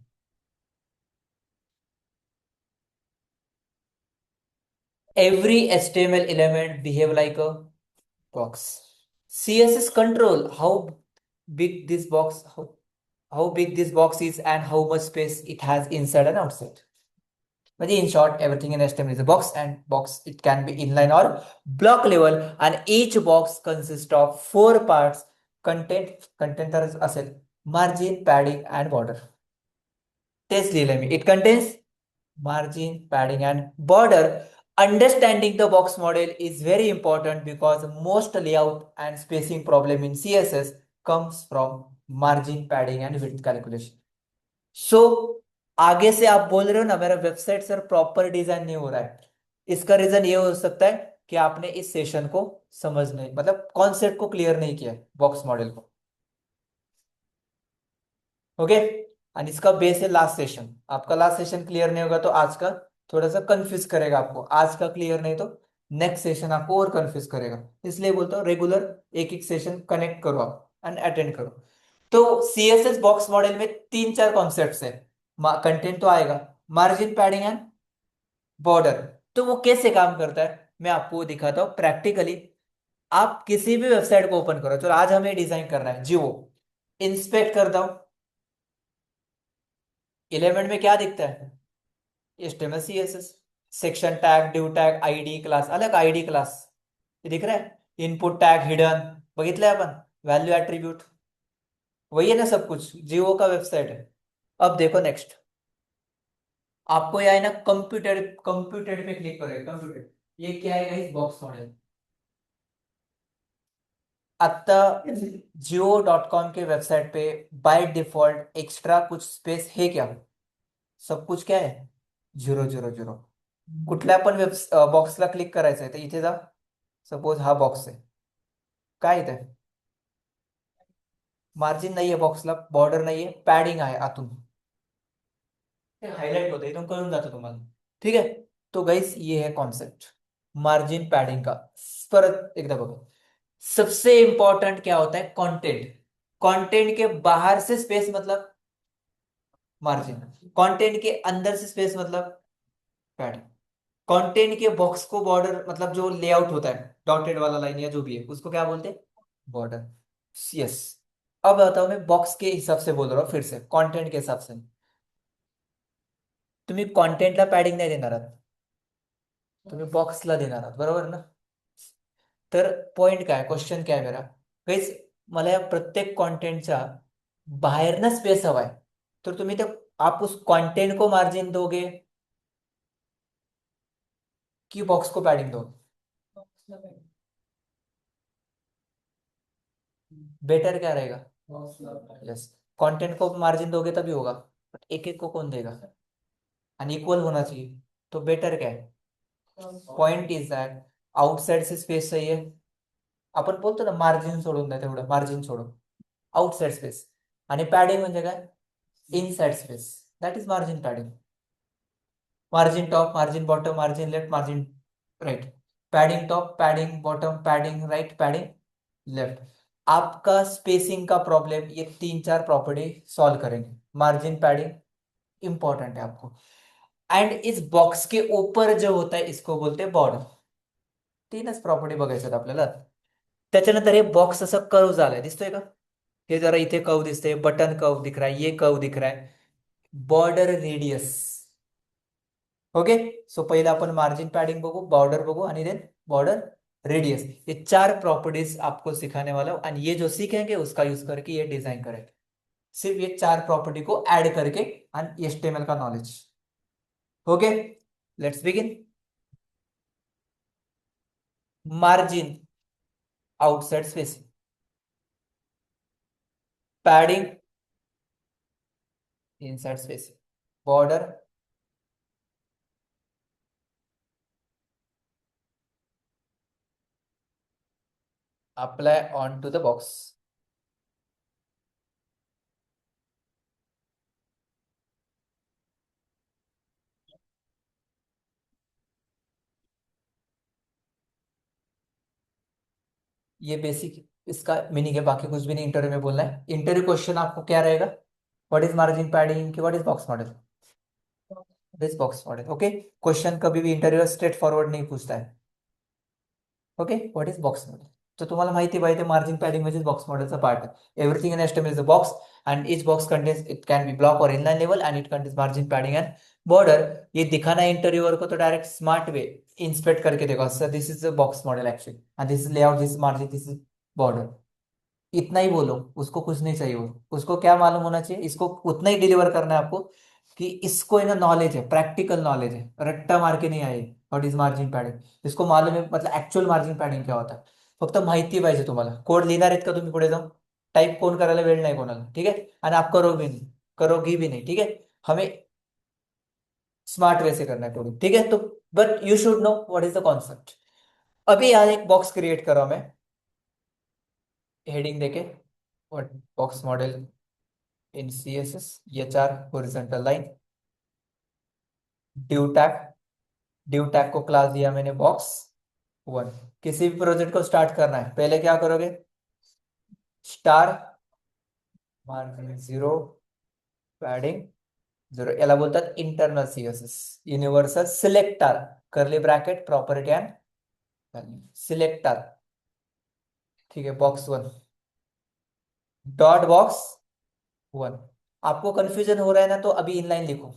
every HTML element behave like a box. CSS control big this box how big this box is and how much space it has inside and outside. But in short, everything in HTML is a box, and box it can be inline or block level, and each box consists of four parts: content तर असेल, margin, padding and border. तेच लिहिलंय मी. It contains margin, padding and border. Understanding the box model is very important because most layout and spacing problem in CSS comes from margin, padding and width calculation. सो आगे से आप बोल रहे हो ना मेरा वेबसाइट सर प्रॉपर डिजाइन नहीं हो रहा है, इसका रीजन ये हो सकता है कि आपने इस सेशन को समझ नहीं, मतलब कॉन्सेप्ट को क्लियर नहीं किया बॉक्स मॉडल को. ओके. एंड इसका बेस है लास्ट सेशन. आपका लास्ट सेशन क्लियर नहीं होगा तो आज का थोड़ा सा कंफ्यूज करेगा आपको, आज का क्लियर नहीं तो नेक्स्ट सेशन आपको और कंफ्यूज करेगा. इसलिए बोलता हूँ रेगुलर एक एक सेशन कनेक्ट करो आप एंड अटेंड करो. तो सीएसएस बॉक्स मॉडल में तीन चार कॉन्सेप्ट्स है. कंटेंट तो आएगा, मार्जिन, पैडिंग एंड बॉर्डर. तो वो कैसे काम करता है मैं आपको दिखाता हूँ प्रैक्टिकली. आप किसी भी वेबसाइट को ओपन करो, चलो आज हमें डिजाइन करना है जियो. इंस्पेक्ट करता हूँ, एलिमेंट में क्या दिखता है? HTML CSS, section tag, div tag, ID class, अलग आयडी क्लास ये दिख रहा है. इनपुट टॅग हिडन बघितलंय आपण, व्हॅल्यू ऍट्रिब्यूट वही है ना सब कुछ, जियो का वेबसाइट है. अब देखो नेक्स्ट, आपको यह है ना कंप्यूटर कंप्यूटर पे क्लिक करो. कंप्यूटर ये क्या है इस बॉक्स मॉडल. आता जियो.com के वेबसाइट पे बाय डिफॉल्ट एक्स्ट्रा कुछ स्पेस है क्या? सब कुछ क्या है? 000. कुठल्या पण वेब बॉक्सला क्लिक करायचं आहे तर इथे जा. सपोज हा बॉक्स आहे, काय इथे मार्जिन नाहीये बॉक्सला, बॉर्डर नाहीये, पॅडिंग आहे आतून, ते हायलाइट होतं इथून कळून जातं तुम्हाला. ठीक आहे. तो गाइस ये है कॉन्सेप्ट मार्जिन पैडिंग का. परत एकदा बघा. सबसे इंपॉर्टेंट क्या होता है? कंटेंट. कंटेंट के बाहर से स्पेस मतलब मार्जिन, कंटेंट के अंदर से स्पेस मतलब पैडिंग. कंटेंट के बॉक्स को बॉर्डर मतलब जो लेआउट होता है डॉटेड वाला लाइन या जो भी है उसको क्या बोलते हैं? बॉर्डर. यस. अब बताओ, मैं बॉक्स के हिसाब से बोल रहा हूँ फिर से, कंटेंट के हिसाब से. तुम्ही कॉन्टेंटला पॅडिंग नाही देणार आहात, तुम्ही बॉक्सला देणार आहात, बरोबर ना? तर पॉइंट काय, क्वेश्चन काय मेरा गाइस, मला या प्रत्येक कॉन्टेंटच्या बाहेरनं स्पेस हवाय. तर तुम्ही ते आप उस कंटेंट को मार्जिन दोगे कि बॉक्स को पैडिंग दोगे? बेटर क्या रहेगा? यस. कंटेंट को मार्जिन दोगे तभी होगा, बट एक एक को कौन देगा? अनइक्वल होना चाहिए. तो बेटर क्या है? पॉइंट इज दॅट आउटसाइड से स्पेस चाहिए. आपण बोलतो ना मार्जिन सोडून द्या, तेवढं मार्जिन सोडून आउटसाइड स्पेस. आणि पॅडिंग म्हणजे काय? Inside space. That is margin padding. Margin top, margin bottom, margin left, margin right. Padding top, padding bottom, padding right, padding left. आपका स्पेसिंग का प्रॉब्लम ये तीन चार प्रॉपर्टी सॉल्व करेंगे. मार्जिन, पैडिंग इंपॉर्टेंट है आपको. एंड इस बॉक्स के ऊपर जो होता है इसको बोलते हैं बॉर्डर. तीनच प्रॉपर्टी बघायच्या आहेत आपल्याला. त्याच्यानंतर हे बॉक्स असं कर्व झालंय, दिसतोय का? हे जरा इथे कर्व दिसतंय, बटन कर्व दिख रहा है, ये कर्व दिख रहा है. Border radius. ओके. सो पहले अपन मार्जिन पैडिंग बघू, बॉर्डर बघू आणि देन बॉर्डर रेडियस. ये चार प्रॉपर्टीज आपको सिखाने वाला हूं एंड ये जो सीखेंगे उसका यूज करके ये डिजाइन करेंगे. सिर्फ ये चार प्रॉपर्टी को ऐड करके एंड HTML का knowledge. Okay. Let's begin. Margin outside space, padding inside space, border apply on to the box. ये बेसिक इसका मीनिंग है, बाकी कुछ भी नहीं इंटरव्यू में बोलना है. इंटरव्यू क्वेश्चन आपको क्या रहेगा? What is margin padding, what is box model. This box model, okay. Question कभी भी इंटरव्यू स्ट्रेट फॉरवर्ड नहीं पूछता है। Okay, what is box model? तर तुम्हाला माहिती पाहिजे मार्जिन पॅडिंग म्हणजे बॉक्स मॉडेलचा पार्ट आहे. Everything in HTML is a box and each box contains, it can be block or inline level and it contains margin padding and border. ये दिखाना है इंटरव्यूअर को तो डायरेक्ट स्मार्ट वे इंस्पेक्ट करके देखो, sir this is a box model actually and this is layout, this is margin, this is border. इतना ही बोलो, उसको कुछ नहीं चाहिए, वो उसको क्या मालूम होना चाहिए, इसको उतना ही डिलीवर करना है आपको कि इसको है ना नॉलेज है, प्रैक्टिकल नॉलेज है, रट्टा मार के नहीं आए व्हाट इज मार्जिन पॅडिंग। इसको मालूम आहे मतलब ऍक्च्युअल मार्जिन पॅडिंग क्या होता है। फक्त माहिती पाहिजे तुम्हाला, कोड लिहिणार आहेत का तुम्ही पुढे जाऊन? टाईप कोण करायला वेळ नाही कोणाला, ठीक आहे, आणि आप करो भी नहीं, करोगी भी नहीं, ठीक है। हमें स्मार्ट वे से करना है कोडिंग, ठीक है। तो but you should know what is the concept. अभी यहाँ एक बॉक्स क्रिएट करा मैं, हेडिंग देके, what box model in CSS, ये 4 horizontal line, due tag, due tag को क्लास दिया मैंने बॉक्स 1। किसी भी प्रोजेक्ट को स्टार्ट करना है पहले क्या करोगे, स्टार, मार्जिन 0, पैडिंग 0, याला बोलतात internal CSS, universal selector, curly bracket, property and selector, ठीक है, बॉक्स 1, डॉट बॉक्स 1। आपको कंफ्यूजन हो रहा है ना, तो अभी इनलाइन लिखो,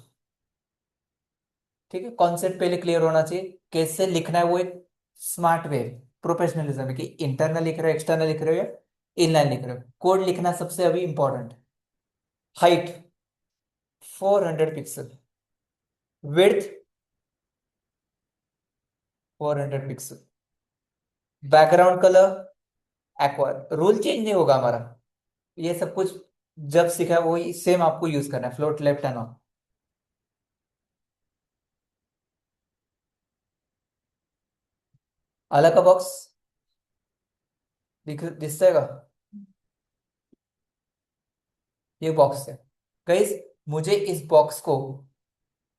ठीक है। कॉन्सेप्ट पहले क्लियर होना चाहिए, कैसे लिखना है वो एक स्मार्ट वे, प्रोफेशनलिज्म है कि इंटरनल लिख रहे हो, एक्सटर्नल लिख रहे हो या इनलाइन लिख रहे हो। कोड लिखना सबसे अभी important. Height 400 pixel, width 400 pixel, background colour aqua, rule change नहीं होगा हमारा, ये सब कुछ जब सीखा है वही सेम आपको यूज करना है, फ्लोट लेफ्ट एंड ऑन। अलग का बॉक्स दिसतेगा, ये बॉक्स है गाइस। मुझे इस बॉक्स को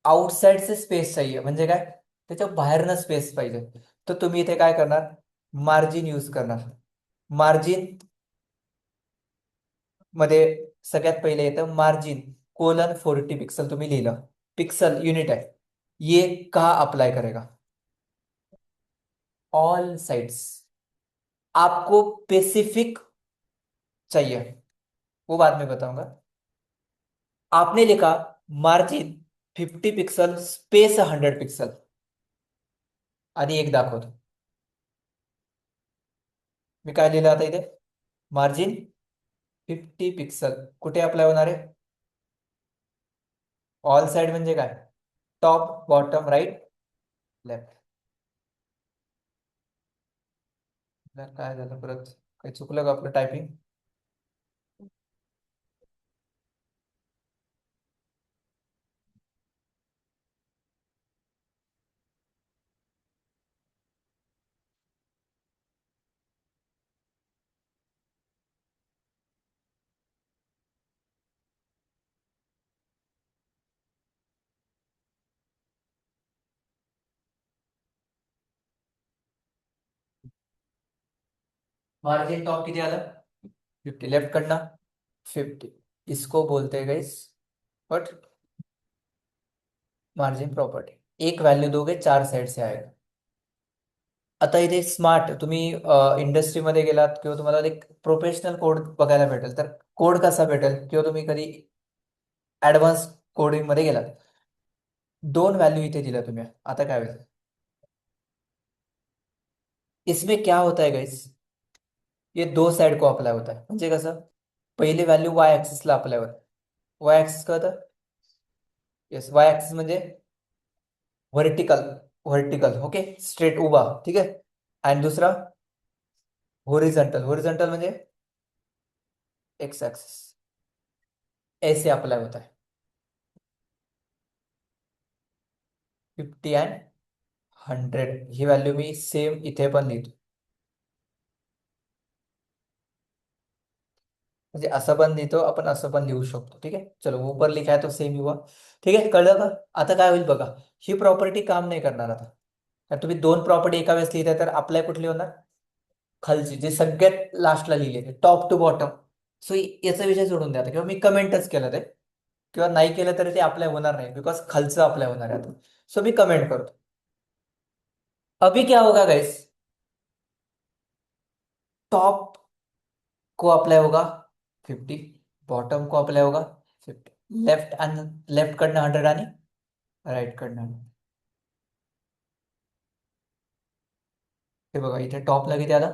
आउटसाइड से स्पेस चाहिए, म्हणजे काय, त्याच्या बाहेरनं स्पेस पाहिजे, तर तुम्ही इथे काय करणार, मार्जिन यूज करणार। मार्जिन मध्ये सगळ्यात पहिले येतं मार्जिन :40 पिक्सल, तुम्ही लिहिलं, पिक्सल युनिट आहे, ये कहा अप्लाई करेगा, ऑल साइड्स। आपको स्पेसिफिक चाहिए, वो बाद में बताऊंगा। आपने लिखा मार्जिन 50 पिक्सल स्पेस 100 पिक्सल, आणि एक दाखवतो मी काय लिहिलं आता इथे, मार्जिन 50 पिक्सल कुठे अप्लाय होणार आहे, ऑल साइड म्हणजे काय, टॉप बॉटम राईट लेफ्ट। काय झालं परत, काही चुकलं का आपलं टायपिंग? मार्जिन टॉप किती आलं, 50, लेफ्ट कडनं 50, इसको बोलते हैं गाइस बट मार्जिन प्रॉपर्टी। एक व्हॅल्यू दोगे 4 साइड से आएगा। आता इथे स्मार्ट, तुम्ही इंडस्ट्रीमध्ये गेलात किंवा तुम्हाला एक प्रोफेशनल कोड बघायला भेटेल, तर कोड कसा भेटेल, किंवा तुम्ही कधी ऍडव्हान्स कोडिंग मध्ये गेलात, 2 व्हॅल्यू इथे दिल्या तुम्ही, आता काय होईल, इसमें क्या होता है गाइस, ये दो साइड को अप्लाय होता है, म्हणजे कसं, पहिले व्हॅल्यू वाय ऍक्सिसला अप्लाय होतं, वाय ऍक्सिस काय होतं, येस वाय ऍक्सिस म्हणजे व्हर्टिकल, व्हर्टिकल ओके, स्ट्रेट उभा, ठीक आहे, आणि दुसरा होरिझॉन्टल, होरिझॉन्टल म्हणजे एक्स ऍक्सिस, ऐसे अप्लाय होता है, 50 and 100, he value me same इथे पण लिहितो, म्हणजे असं पण लिहितो आपण, असं पण लिहू शकतो, ठीक आहे। चलो ऊपर लिखा है तो सेम ही हुआ, ठीक आहे, कळलं का? आता काय होईल बघा, ही प्रॉपर्टी काम नाही करणार आता, कारण तुम्ही 2 प्रॉपर्टी एका वेळेस लिहिताय, तर अप्लाय कुठली होणार, खालची, जे सगळ्यात लास्टला लिहिले टॉप टू बॉटम। सो याचा विषय सोडून द्या आता, किंवा मी कमेंटच केलं ते, किंवा नाही केलं तरी ते अप्लाय होणार नाही, बिकॉज खालचं अप्लाय होणार आहे आता. सो मी कमेंट करतो. अभी क्या होगा गाइस, टॉप को अप्लाई होगा 50, बॉटम को अप्लाई होगा 50, लेफ्ट आणि लेफ्ट कडनं 100 आणि राईट कडनं 100. हे बघा इथे टॉपला किती आला,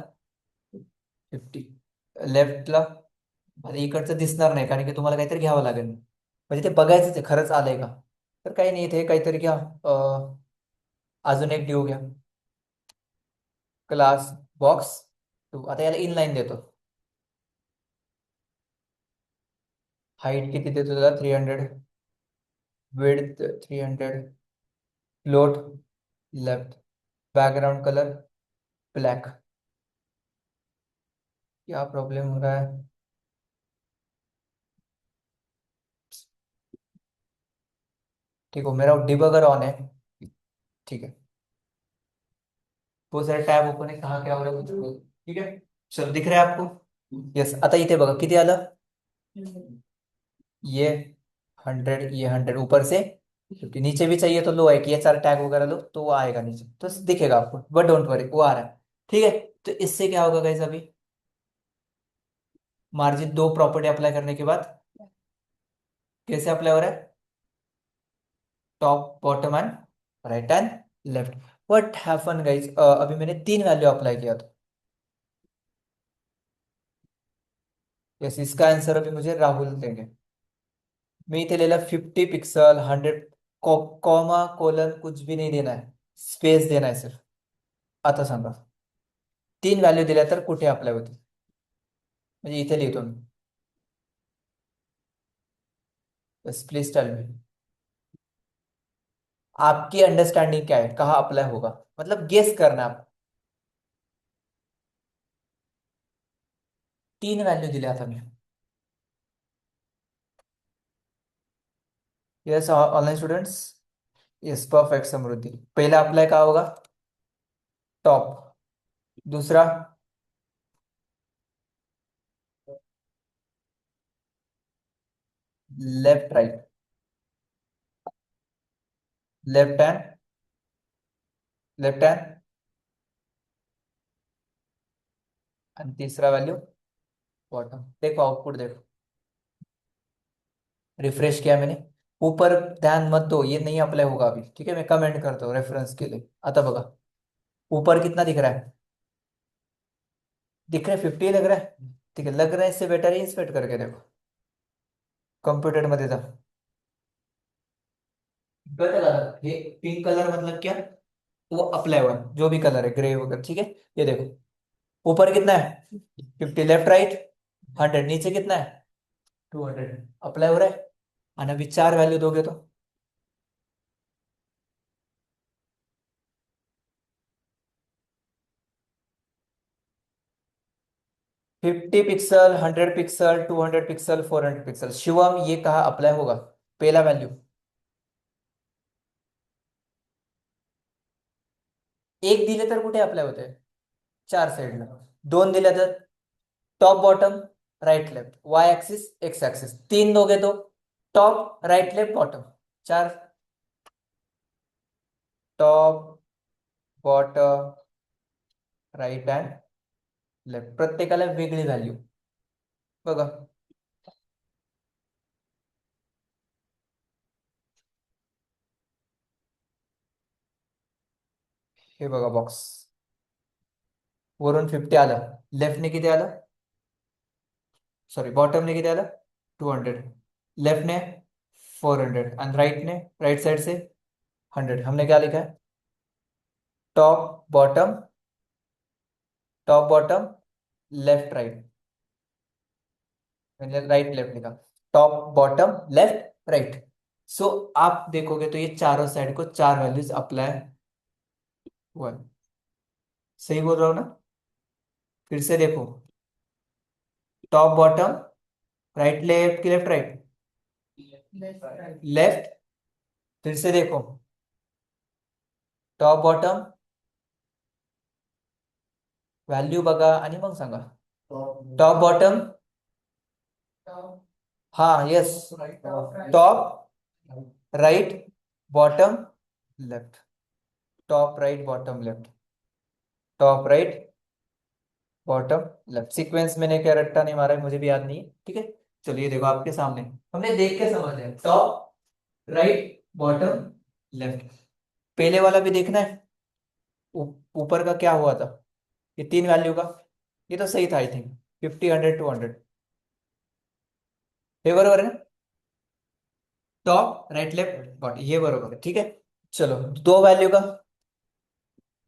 50. लेफ्टला आता इकडचं दिसणार नाही, कारण की तुम्हाला काहीतरी घ्यावं लागेल, म्हणजे ते बघायचंच आहे खरंच आलंय का. तर काही नाही, इथे काहीतरी घ्या. अजून एक ड्यू घ्या, क्लास बॉक्स 2. आता याला इनलाईन देतो. हाईट किती देतो त्याला, 300. Width 300. Float left. Background colour black. क्या प्रॉब्लम हो रहा है? ठीक हो, मेरा डिबगर ऑन है. ठीक है, बहुत सारे टॅब ओपन आहे, कहा क्या हो रहा है कुछ बोल. ठीक है, चलो दिख रहा है आपको. यस, आता इथे बघा किती आलं. ये 100, ये 100 ऊपर से 50. नीचे भी चाहिए तो लो है कि ये चार टैग वगैरह लो तो वो आएगा नीचे, तो दिखेगा आपको, बट डोंट वरी वो आ रहा है. ठीक है, तो इससे क्या होगा गाइस, अभी मार्जिन दो प्रॉपर्टी अप्लाई करने के बाद कैसे अप्लाई हो रहा है, top bottom and right and left. What happen guys, अभी मैंने 3 वैल्यू अप्लाई किया था. यस, इसका आंसर अभी मुझे राहुल देंगे. मी इथे लिहिला 50 पिक्सल 100, कॉमा कोलन कुछ भी नहीं देना है, स्पेस देना है सिर्फ. आता सांगा, 3 व्हॅल्यू दिल्या तर कुठे अप्लाय होते, म्हणजे इथे लिहितो मी. बस प्लीज टेल मी, आपकी अंडरस्टँडिंग क्या है, कहाँ अप्लाई होगा, मतलब गेस करना आप. 3 व्हॅल्यू दिल्या था मी. Yes online students. Yes perfect Samruddhi. पहला अप्लाई कहाँ होगा, टॉप. दूसरा left right, left hand, left hand. आणि तीसरा वैल्यू बॉटम. देखो आउटपुट देखो, रिफ्रेश किया मैंने. ऊपर ध्यान मत दो, ये नहीं अप्लाई होगा अभी, ठीक है, मैं कमेंट करता हूँ रेफरेंस के लिए. आता बघा ऊपर कितना दिख रहा है, दिख रहा है 50 लग रहा है. ठीक है, लग रहा है, इससे बेटर इंस्पेक्ट करके देखो, कम्प्युटर मध्ये जा. कळतं का, हे पिंक कलर मतलब क्या, वो अप्लाई हुआ है, जो भी कलर है ग्रे वगैरह. ठीक है, ये देखो ऊपर कितना है 50, लेफ्ट राइट 100, नीचे कितना है 200, अप्लाई हो रहा है. और अभी 4 वैल्यू दोगे तो 50 pixel, 100 pixel, 200 pixel, 400 pixel. Shivam ये कहा अप्लाई होगा, पहला वैल्यू. एक दिले तर कुठे अप्लाय होते, 4 साईडला. 2 दिले तर टॉप बॉटम राइट लेफ्ट, वाय ऍक्सिस एक्स ऍक्सिस. 3 दोगे तो top right left bottom. 4, top bottom right and left, प्रत्येकाला वेगळी व्हॅल्यू. बघा हे बघा बॉक्स, वरून 50 आलं, लेफ्टने किती आलं, सॉरी बॉटमने किती आलं 200, लेफ्टने 400 आणि राइटने, राइट साइड से 100. हमने क्या लिखा है, top bottom, top bottom left right, मैंने राइट लेफ्ट लिखा, टॉप बॉटम लेफ्ट राइट. सो आप देखोगे तो ये चारों साइड को 4 वैल्यूज अप्लाई हुआ है. सही बोल रहा हूँ ना, फिर से देखो, टॉप बॉटम राइट लेफ्ट की लेफ्ट राइट, लेफ्ट. फिर से देखो, टॉप बॉटम व्हॅल्यू बघा आणि मग सांगा. टॉप बॉटम हाँ yes, top right. Top right bottom left, top right bottom left, top right bottom left. Sequence मैंने क्या रट्टा नहीं मारा है, मुझे भी याद नहीं है, ठीक है। चलिए देखो आपके सामने, हमने देख के समझ लिया, टॉप राइट बॉटम लेफ्ट। पहले वाला भी देखना है, ऊपर का क्या हुआ था, ये तीन वैल्यू का, ये तो सही था आई थिंक, 50 100 200, ये बरोबर है ना, टॉप राइट लेफ्ट बॉटम, ये बरोबर है, ठीक है। चलो दो वैल्यू का,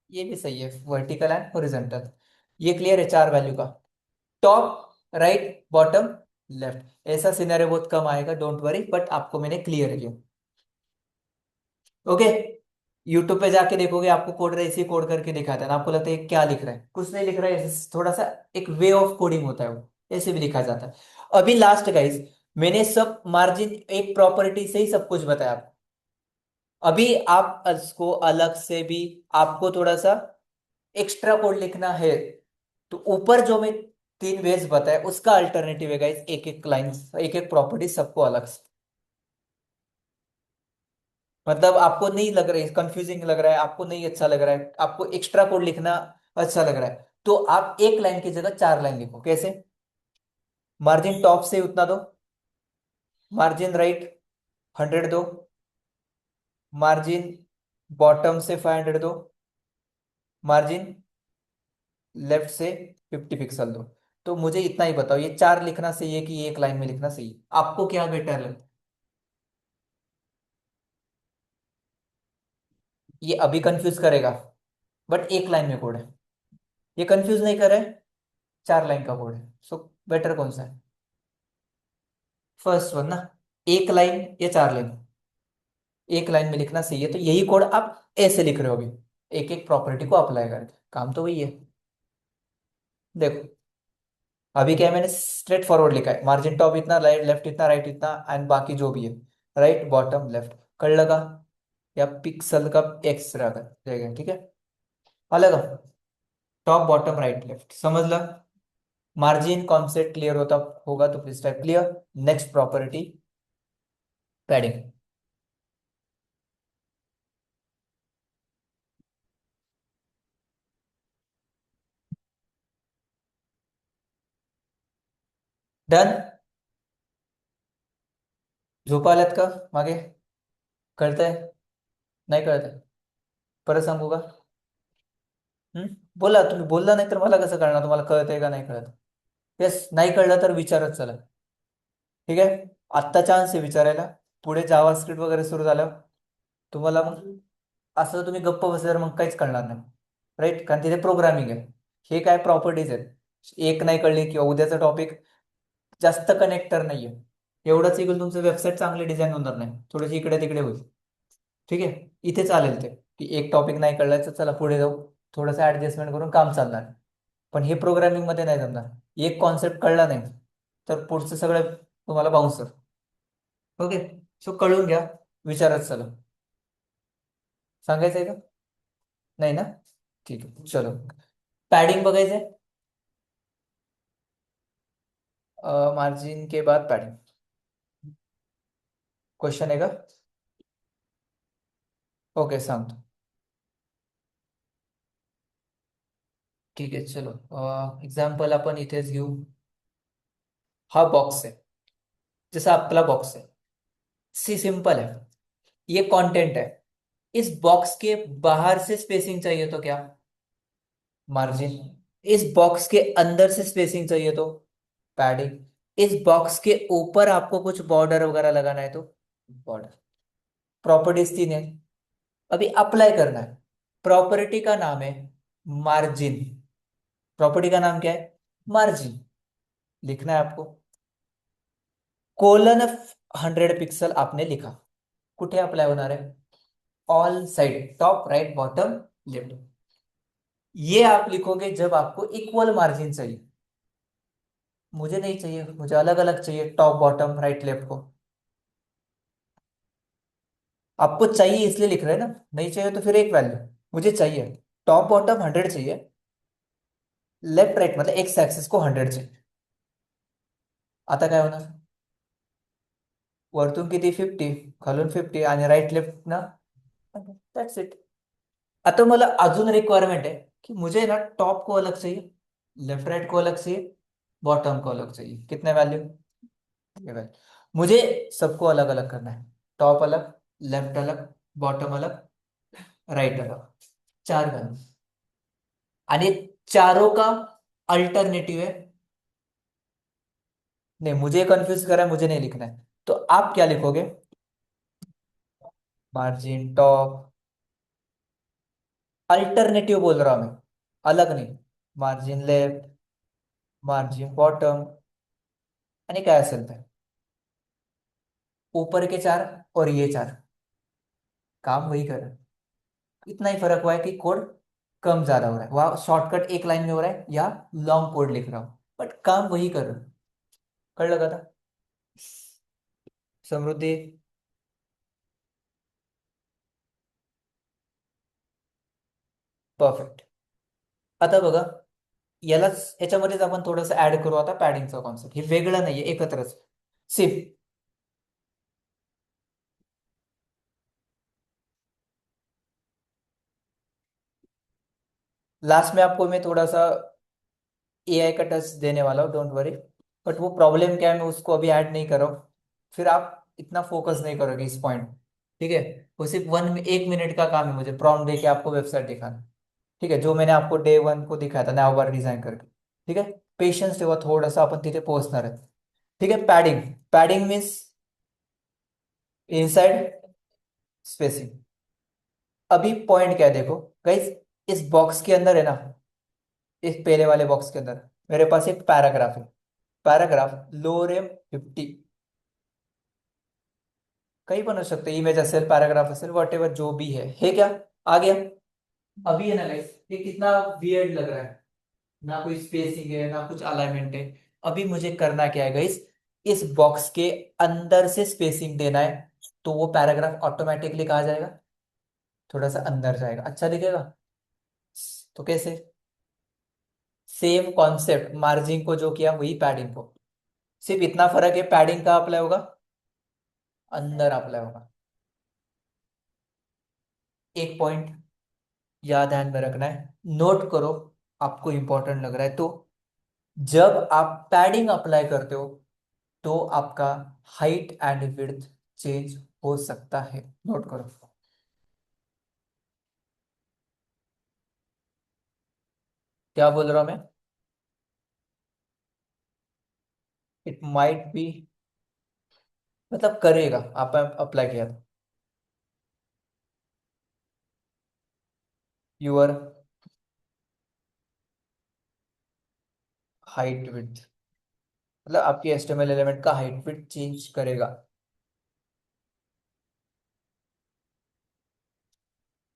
ये भी सही है, वर्टिकल एंड हॉरिजॉन्टल, ये क्लियर है, चार वैल्यू का, टॉप राइट बॉटम लेफ्ट। ऐसा सिनेरियो बहुत कम आएगा, डोंट वरी, बट आपको मैंने क्लियर किया, ओके। यूट्यूब पे जाके देखोगे, आपको कोड ऐसे ही कोड करके दिखाता है ना, आपको लगता है ये क्या लिख रहा है, कुछ नहीं लिख रहा है, थोड़ा सा एक वे ऑफ कोडिंग होता है वो, ऐसे भी लिखा जाता है। अभी लास्ट गाइस, मैंने सब मार्जिन एक प्रॉपर्टी से ही सब कुछ बताया आपको। अभी आप इसको अलग से भी, आपको थोड़ा सा एक्स्ट्रा कोड लिखना है, तो ऊपर जो मैं तीन वेज बताया उसका अल्टरनेटिव है गाइस, एक एक लाइन, एक एक प्रॉपर्टी सबको अलग से। मतलब आपको नहीं लग रहा है कंफ्यूजिंग लग रहा है, आपको नहीं अच्छा लग रहा है, आपको एक्स्ट्रा कोड लिखना अच्छा लग रहा है, तो आप एक लाइन की जगह चार लाइन लिखो, कैसे? मार्जिन टॉप से उतना दो, मार्जिन राइट 100 दो, मार्जिन बॉटम से 500 दो, मार्जिन लेफ्ट से 50 पिक्सल दो। तो मुझे इतना ही बताओ, ये चार लिखना सही है कि ये एक लाइन में लिखना सही है, आपको क्या बेटर लगता है? ये अभी कंफ्यूज करेगा, बट एक लाइन में कोड है, ये कंफ्यूज नहीं करे, चार लाइन का कोड है, सो बेटर कौन सा है? फर्स्ट वन ना, एक लाइन या चार लाइन, एक लाइन में लिखना सही है, तो यही कोड आप ऐसे लिख रहे हो अभी, एक एक प्रॉपर्टी को अप्लाई करके, काम तो वही है। देखो अभी क्या है, मैंने स्ट्रेट फॉरवर्ड लिखा है, मार्जिन टॉप इतना, राइट लेफ्ट इतना, राइट इतना, एंड बाकी जो भी है, राइट बॉटम लेफ्ट कर लगा, या पिक्सल का एक्स्ट्रा कर देगा, ठीक है, अलग, टॉप बॉटम राइट लेफ्ट समझ ला। मार्जिन कॉन्सेप्ट क्लियर होता होगा तो please type clear. Next property, padding. Done, झोपा आल्यात का मागे? कळतंय? नाही कळतंय? परत सांगू का? बोला, तुम्ही बोलला नाही तर मला कसं कळणार तुम्हाला कळतंय का नाही कळत? येस, नाही कळलं तर विचारत चला, ठीक आहे। आत्ता चान्स आहे विचारायला, पुढे जावा स्क्रिप्ट वगैरे सुरू झालं तुम्हाला मग, असं तुम्ही गप्प बसल्यावर मग काहीच कळणार नाही, राईट, कारण तिथे प्रोग्रामिंग आहे, हे काय प्रॉपर्टीज आहेत, एक नाही कळली किंवा उद्याचा टॉपिक जास्त कनेक्टर नाहीये, एवढंच इकडे तुमचं वेबसाईट चांगली डिझाईन होणार नाही, थोडीशी इकडे तिकडे होईल, ठीक आहे। इथे चालेल ते, की एक टॉपिक नाही कळलाय तर चला पुढे जाऊ, थोडंसं ऍडजस्टमेंट करून काम चालणार, पण हे प्रोग्रामिंग मध्ये नाही जमणार, एक कॉन्सेप्ट कळला नाही तर पुढचं सगळं तुम्हाला बाउन्सर, ओके। सो कळून घ्या, विचारत चला, सांगायचंय का? नाही ना, ठीक आहे चलो। पॅडिंग बघायचंय, मार्जिन के बाद पॅडिंग, क्वेश्चन आहे का? ओके सांगतो, ठीक आहे चलो। एक्झाम्पल आपण इथेच घेऊ, हा बॉक्स आहे, जैसा आपला बॉक्स है, सी सिंपल है, ये कंटेंट है, इस बॉक्स के बाहर से स्पेसिंग चाहिए तो क्या? मार्जिन। इस बॉक्स के अंदर से स्पेसिंग चाहिए तो पैडिंग। इस बॉक्स के ऊपर आपको कुछ बॉर्डर वगैरह लगाना है तो बॉर्डर। प्रॉपर्टीज तीन है, अभी अप्लाई करना है। प्रॉपर्टी का नाम है मार्जिन, प्रॉपर्टी का नाम क्या है? मार्जिन, लिखना है आपको, कोलन 100 पिक्सल आपने लिखा, कुठे अप्लाई होणार आहे? All side, top right bottom left, ये आप लिखोगे जब आपको इक्वल मार्जिन चाहिए, मुझे नहीं चाहिए, मुझे अलग अलग चाहिए, टॉप बॉटम राइट लेफ्ट को, आपको चाहिए इसलिए लिख रहे हैं ना, नहीं चाहिए तो फिर एक वैल्यू, मुझे चाहिए टॉप बॉटम 100 चाहिए, लेफ्ट राइट मतलब एक्स एक्सिस को 100 चाहिए, आता काय होणार? वरतून किती 50, खालून 50 आणि राईट लेफ्ट ना, दॅट्स इट. आता मला अजून रिक्वायरमेंट है कि मुझे ना टॉप को अलग चाहिए, लेफ्ट राइट को अलग चाहिए, बॉटम को अलग चाहिए, कितने वैल्यू, ये वैल्यू मुझे सबको अलग अलग करना है। टॉप अलग, लेफ्ट अलग, बॉटम अलग, राइट अलग, चार वैल्यू। आणि चारों का अल्टरनेटिव है। नहीं, मुझे कंफ्यूज करा है, मुझे नहीं लिखना है, तो आप क्या लिखोगे? मार्जिन टॉप, अल्टरनेटिव बोल रहा हूं मैं, अलग नहीं। मार्जिन लेफ्ट, मार्जिन बॉटम, आणि काय असेल ते ऊपर के चार और ये चार, काम वही कर रहा है। इतना ही फर्क हुआ है कि कोड कम ज्यादा हो रहा है, वहां शॉर्टकट एक लाइन में हो रहा है, या लॉन्ग कोड लिख रहा हूँ, बट काम वही कर रहा हूँ। कर लगा था समृद्धी? परफेक्ट. आता बघा, यालाच याच्यामध्येच आपण थोडंसं ऍड करू आता पॅडिंगचा कॉन्सेप्ट, हे वेगळं नाहीये, एकत्रच. सिप, लास्ट में आपको मैं थोड़ा सा एआई का टच देने वाला हूँ, डोंट वरी। बट वो प्रॉब्लम क्या है, मैं उसको अभी ऐड नहीं कर रहा हूँ, फिर आप इतना फोकस नहीं करोगे इस पॉइंट। ठीक है, वो सिर्फ 1 मिनट का काम है मुझे प्रॉम्प्ट दे के आपको वेबसाइट दिखाना। ठीक है, जो मैंने आपको डे 1 को दिखाया था नावबार डिझाईन करके। ठीक आहे, पेशन्स ठेवा थोडंसं, आपण तिथे पोहोचणार आहे. ठीक आहे, padding. Padding means inside spacing. अभी पॉइंट क्या है देखो गाइस, इस बॉक्स के अंदर है ना, इस पहले वाले बॉक्स के अंदर मेरे पास एक पैराग्राफ है। पैराग्राफ लोअर एम 50, काही पण असू शकते, इमेज असेल, पैराग्राफ असेल, वॉट एवर जो भी है क्या, आ गया? अभी है ना गाइस, ये कितना वियर्ड लग रहा है, ना कोई स्पेसिंग है ना कुछ अलाइनमेंट है। अभी मुझे करना क्या है गाइस, इस बॉक्स के अंदर से स्पेसिंग देना है, तो वो पैराग्राफ ऑटोमेटिकली कहा जाएगा, थोड़ा सा अंदर जाएगा, अच्छा दिखेगा। तो कैसे? सेम कॉन्सेप्ट मार्जिन को जो किया वही पैडिंग को, सिर्फ इतना फर्क है, पैडिंग का अप्लाई होगा, अंदर अप्लाई होगा। एक पॉइंट याद ध्यान में रखना है, नोट करो, आपको इंपॉर्टेंट लग रहा है तो, जब आप पैडिंग अप्लाई करते हो तो आपका हाइट एंड विड्थ चेंज हो सकता है, नोट करो। क्या बोल रहा हूं मैं? इट माइट बी, मतलब करेगा, आप अप्लाई किया था यूर हाइट विड्थ, मतलब आपकी एचटीएमएल एलिमेंट का हाइट विड्थ चेंज करेगा।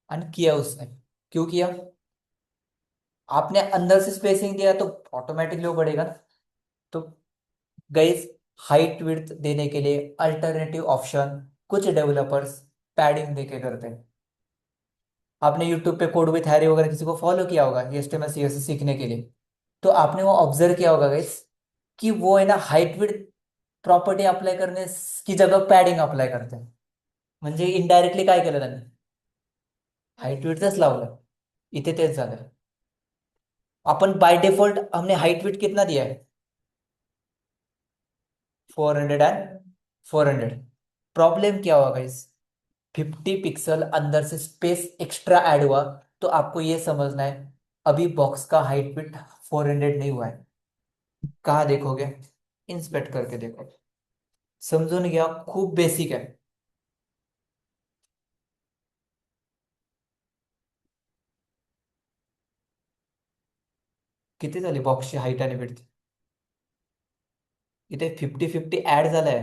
एंड किया उसने, क्यों किया? आपने अंदर से स्पेसिंग दिया तो ऑटोमेटिकली वो बढ़ेगा ना। तो गाइस, हाइट विड्थ देने के लिए अल्टरनेटिव ऑप्शन कुछ डेवलपर्स पैडिंग देके करते हैं। आपने यूट्यूब पे कोड विथ हैरी वगैरह किसी को फॉलो किया होगा ये HTML CSS सीखने के लिए, तो आपने वो ऑब्जर्व किया होगा गाइस, कि वो है ना हाइट विड्थ प्रॉपर्टी अप्लाय करने की जगह पैडिंग अप्लाय करते हैं, म्हणजे इनडायरेक्टली काय केलं त्यांनी, हाइट विड्थच लावलं, इथे तेच झालं। अपन बाय डिफॉल्ट हमने हाइट विड्थ कितना दिया है, 400 एंड 400। प्रॉब्लम क्या होगा इस 50 पिक्सल अंदर से स्पेस एक्स्ट्रा ऐड हुआ, तो आपको ये समझना है, अभी बॉक्स का हाइट विड्थ 400 नहीं हुआ है। कहाँ देखोगे? इंस्पेक्ट करके देखो, समजून घ्या, खूप बेसिक आहे। किती झाली बॉक्सची हाईट आणि विड्थ? इथे 50-50 ऍड झालाय,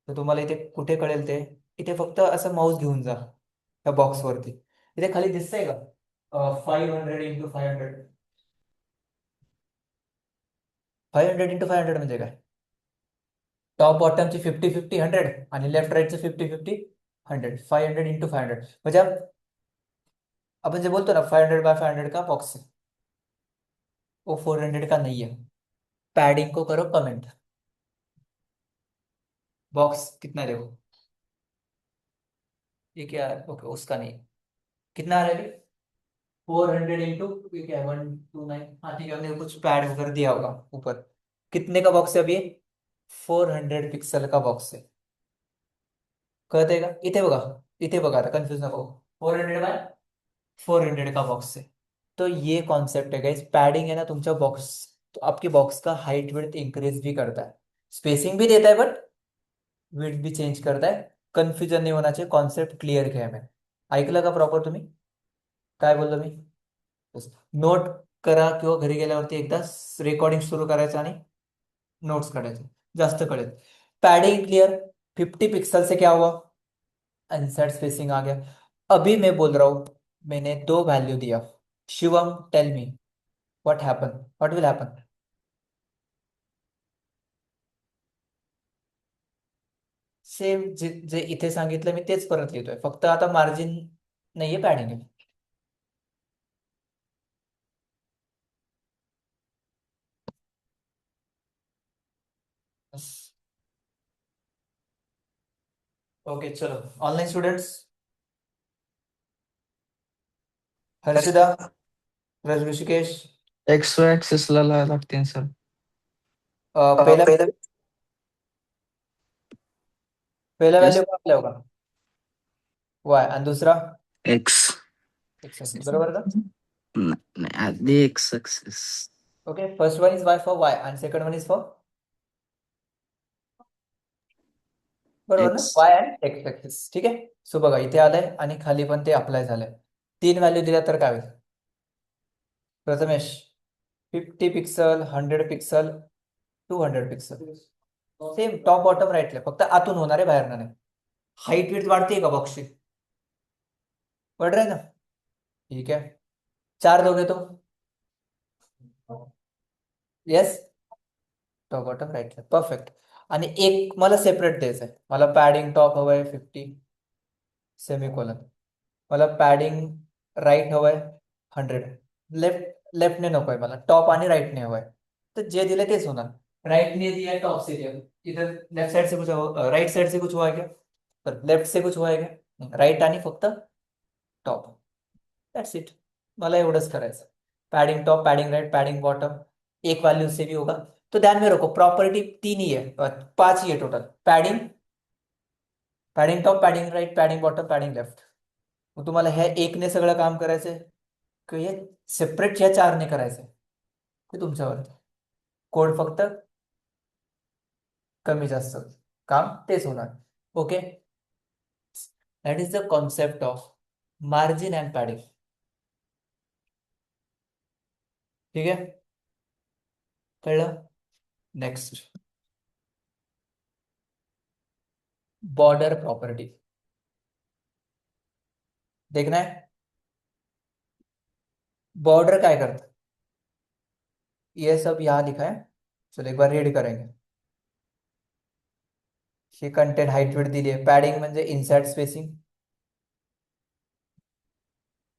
तर तुम्हाला इथे कुठे कळेल ते, इथे फक्त असं माऊस घेऊन जा त्या बॉक्सवरती, इथे खाली दिसतंय का 500 × 500? 500 × 500 म्हणजे काय? टॉप बॉटमची 50-50 100 आणि लेफ्ट राईटचे 50-50 100, 500 × 500 म्हणजे आपण जे बोलतो ना 500 × 500 का बॉक्स है, वो 400 का नहीं है। पैडिंग को करो कमेंट, बॉक्स कितना है देखो, ये क्या है, ओके उसका नहीं, कितना आ रहा है, 400 इंटू, ये क्या है 129, हाँ ठीक है, हमने कुछ पैड वगैरह दिया होगा ऊपर। कितने का बॉक्स है अभी ये, 400 पिक्सल का बॉक्स है, कळतंय का, इथे बघा आता कन्फ्युज नको, 400 का बॉक्स है। तो ये कॉन्सेप्ट है गाइस, पैडिंग है ना तुमचा बॉक्स, तो आपके बॉक्स का हाइट विड्थ इंक्रीज भी करता है, स्पेसिंग भी देता है, बट विड्थ भी चेंज करता है। कन्फ्युजन नाही होण्याचे, कॉन्सेप्ट क्लिअर घ्या मी, ऐकलं का प्रॉपर तुम्ही, काय बोललो मी, नोट करा किंवा घरी गेल्यावरती एकदा रेकॉर्डिंग सुरू करायचं आणि नोट्स काढायचे, जास्त कळेल। पैडिंग क्लियर, 50 पिक्सल से क्या हुआ, इनसाइड स्पेसिंग आ गया। अभी मैं बोल रहा हूं, मैंने दो वैल्यू दिया, Shivam tell me what happen, what will happen. Same जे जे इथे सांगितलं मी तेच परत लिहितोय, फक्त आता मार्जिन नाहीये, पॅडिंग आहे। ओके चलो, online students, Harshida, Hrishikesh, X axis ला लागते सर. पहिला पहिले पहिला यस व्हॅल्यू काय आपल्या होगा, वाय, आणि दुसरा एक्स. एक्स ऍक्सिस, बरोबर का? नाही आधी X axis. Okay, first one is Y for Y आणि सेकंड वन इज फॉर, बरोबर ना, X Y and X axis, ठीक आहे। सो बघा इथे आलंय आणि खाली पण ते अप्लाय झालंय, तीन व्हॅल्यू दिल्या तर काय होईल, Prathamesh, 50 pixel, 100 pixel, 200 pixel, same top bottom राईटला, फक्त आतून होणार आहे, बाहेरनं नाही। हाईट विड्थ वाढते का बॉक्सची, बढ़ रहा है ना, ठीक है, चार दोगे तो, यस, टॉप बॉटम राईटला, परफेक्ट। आणि एक मला सेपरेट द्यायचं आहे, मला पॅडिंग टॉप हवंय 50 सेमीकोलन, मला पॅडिंग राईट हवंय 100, लेफ्टने नकोय मला, टॉप आणि राईटने हवंय, तर जे दिले तेच होणार, राइट ने दिया टॉप से दिया, इधर लेफ्ट साइड से कुछ राइट साइड से कुछ हुआ है क्या, तर लेफ्ट से कुछ हुआ है क्या, राईट आणि फक्त टॉप, दॅट्स इट, मला एवढंच करायचं, padding top, padding right, padding bottom, एक वैल्यू से भी होगा। तो ध्यान में रखो प्रॉपर्टी तीन ही है, पांच ही है total, padding, padding top, padding right, padding bottom, padding left. मग तुम्हाला ह्या एकने सगळं काम करायचंय की हे सेपरेट ह्या चारने करायचंय, ते तुमच्यावरती, कोड फक्त कमी जास्त काम तेच होणार, okay. That is the concept of margin and padding, ठीक है, कळलं। नेक्स्ट, बॉर्डर प्रॉपर्टी देखना है, बॉर्डर काय करता, ये सब यहां लिखा है, चलो एक बार रीड करेंगे। ही कंटेंट हाईट विड्थ दिली आहे, पॅडिंग म्हणजे inside spacing,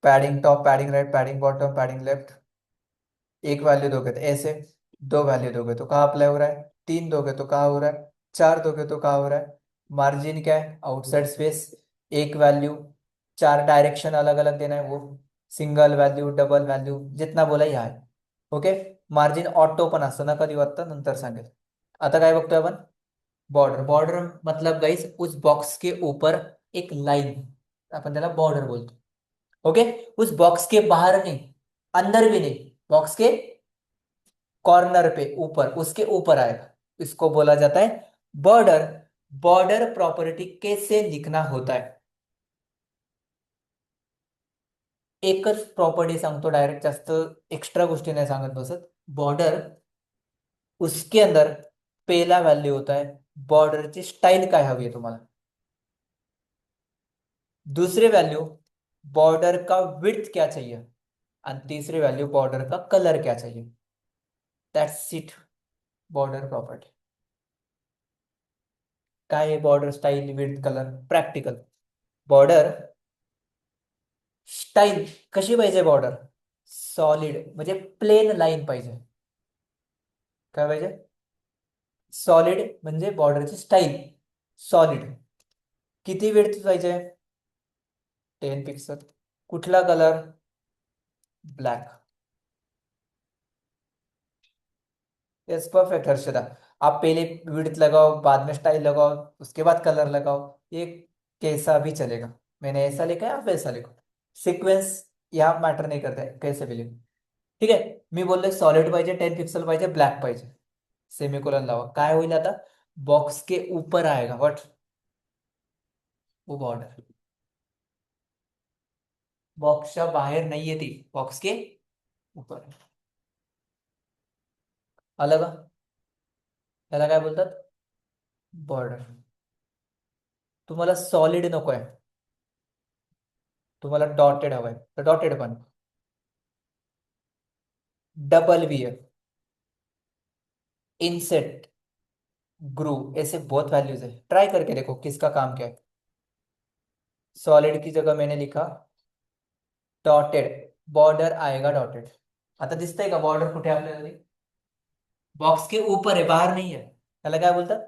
padding top, padding right, padding bottom, padding left, एक वैल्यू दोगे तो ऐसे, दो वैल्यू दोगे तो कहाँ अप्लाई हो रहा है, तीन दोगे तो कहाँ हो रहा है, चार दोगे तो कहाँ हो रहा है, मार्जिन क्या है, आउटसाइड स्पेस, एक वैल्यू, चार डायरेक्शन अलग अलग देना है वो, सिंगल वैल्यू, डबल वैल्यू, जितना बोला यहाँ आहे, ओके। मार्जिन ऑटो पण असतं ना, कधी वाटतं नंतर सांगेल। आता काय बघतोय आपण, बॉर्डर, बॉर्डर मतलब गाइस उस बॉक्स के ऊपर एक लाइन, अपन त्याला बॉर्डर बोलतो, ओके। उस बॉक्स के बाहर नहीं, अंदर भी नहीं, बॉक्स के कॉर्नर पे ऊपर, उसके ऊपर आएगा, इसको बोला जाता है बॉर्डर। बॉर्डर प्रॉपर्टी कैसे लिखना होता है, एकच प्रॉपर्टी सांगतो डायरेक्ट, जास्त एक्स्ट्रा गोष्टी नाही सांगत बसत। बॉर्डर, उसके अंदर पहला वैल्यू होता है बॉर्डरची स्टाईल काय हवी आहे तुम्हाला, दूसरी वैल्यू बॉर्डर का विड्थ क्या चाहिए, और तीसरी वैल्यू बॉर्डर का कलर क्या चाहिए, दैट्स इट, बॉर्डर प्रॉपर्टी काय आहे, border style, width, colour, practical. Border style कशी पाहिजे, बॉर्डर सॉलिड म्हणजे प्लेन लाईन पाहिजे, काय पाहिजे, सॉलिड म्हणजे बॉर्डरची स्टाईल, सॉलिड किती विड्थ पाहिजे? 10 पिक्सल. कुठला colour? Black. Yes perfect Harshada. आप पहले विड्थ लगाओ, बाद में स्टाइल लगाओ, उसके बाद कलर लगाओ, ये कैसा भी चलेगा. मैंने ऐसा लिखा है, आप वैसा लिखो. सिक्वेन्स यहाँ मॅटर नाही करते, कैसे भी लिखो. ठीक आहे. मी बोललोय सॉलिड पाहिजे, 10 पिक्सल पाहिजे, ब्लॅक पाहिजे. सेमीकोलन लावा. काय होईल आता? बॉक्स के ऊपर आएगा व्हाट? वो बॉर्डर बॉक्सच्या बाहेर नाही येते, बॉक्स के ऊपर. आलं का? त्याला काय बोलतात? बॉर्डर. तुम्हाला सॉलिड नको आहे, तुम्हाला डॉटेड हवंय, तर डॉटेड पण. डबल बी है, इनसेट, ग्रू, ऐसे बहुत वैल्यूज है. ट्राई करके देखो किसका काम क्या है. सॉलिड की जगह मैंने लिखा डॉटेड. बॉर्डर आएगा डॉटेड. आता दिसतंय का बॉर्डर कुठे आहे आपल्याला? बॉक्स के ऊपर आहे, बाहेर नाही आहे. त्याला काय बोलतात?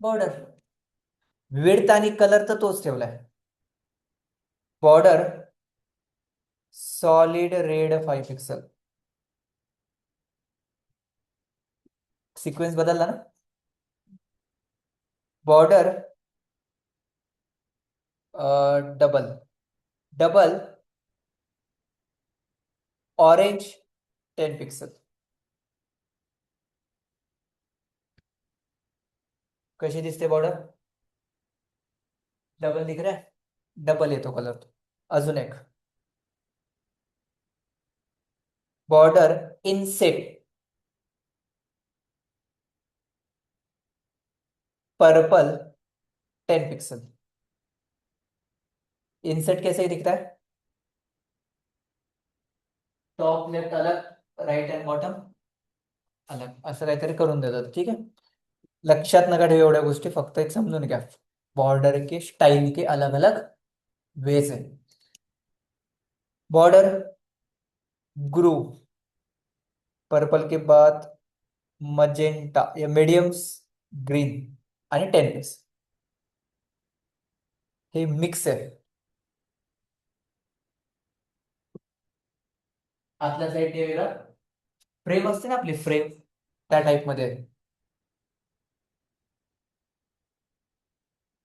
बॉर्डर. विड्थ आणि कलर तर तोच ठेवलाय. Border solid red 5 pixel. Sequence बदलला ना? Border double. Double orange 10 pixel. कशी दिसते बॉर्डर? डबल दिख रहा है? डबल येतो कलर तो. अजून एक. Border inset purple 10 pixel. Inset कैसे दिखता है? टॉप लेफ्ट अलग, राईट अँड बॉटम अलग, असं काहीतरी करून देतात. ठीक आहे. लक्षात नका ठेवू एवढ्या गोष्टी, फक्त एक समजून घ्या. बॉर्डर के स्टाइल के अलग अलग वेज है. बॉर्डर ग्रू, पर्पल के बाद मजेंटा या मीडियम्स ग्रीन आणि 10 पीस. हे मिक्स आहे. आतल्या साईडने वेगळा फ्रेम असते ना आपली फ्रेम, त्या टाइप मध्ये आहे.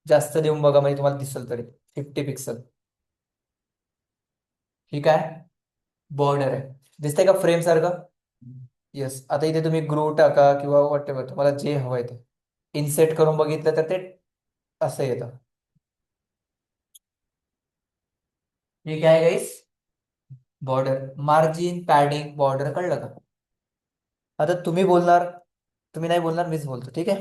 जास्त देऊन बघा म्हणजे तुम्हाला दिसेल तरी. 50 पिक्सल. ही काय? बॉर्डर आहे. दिसतंय का फ्रेम सारखं? येस. आता इथे तुम्ही ग्रू टाका किंवा वॉट एव्हर तुम्हाला जे हवंय ते इनसेट करून बघितलं तर ते असं येतं. हे काय guys? Border. Margin, padding, border कळलं का? आता तुम्ही बोलणार, तुम्ही नाही बोलणार, मीच बोलतो. ठीक है.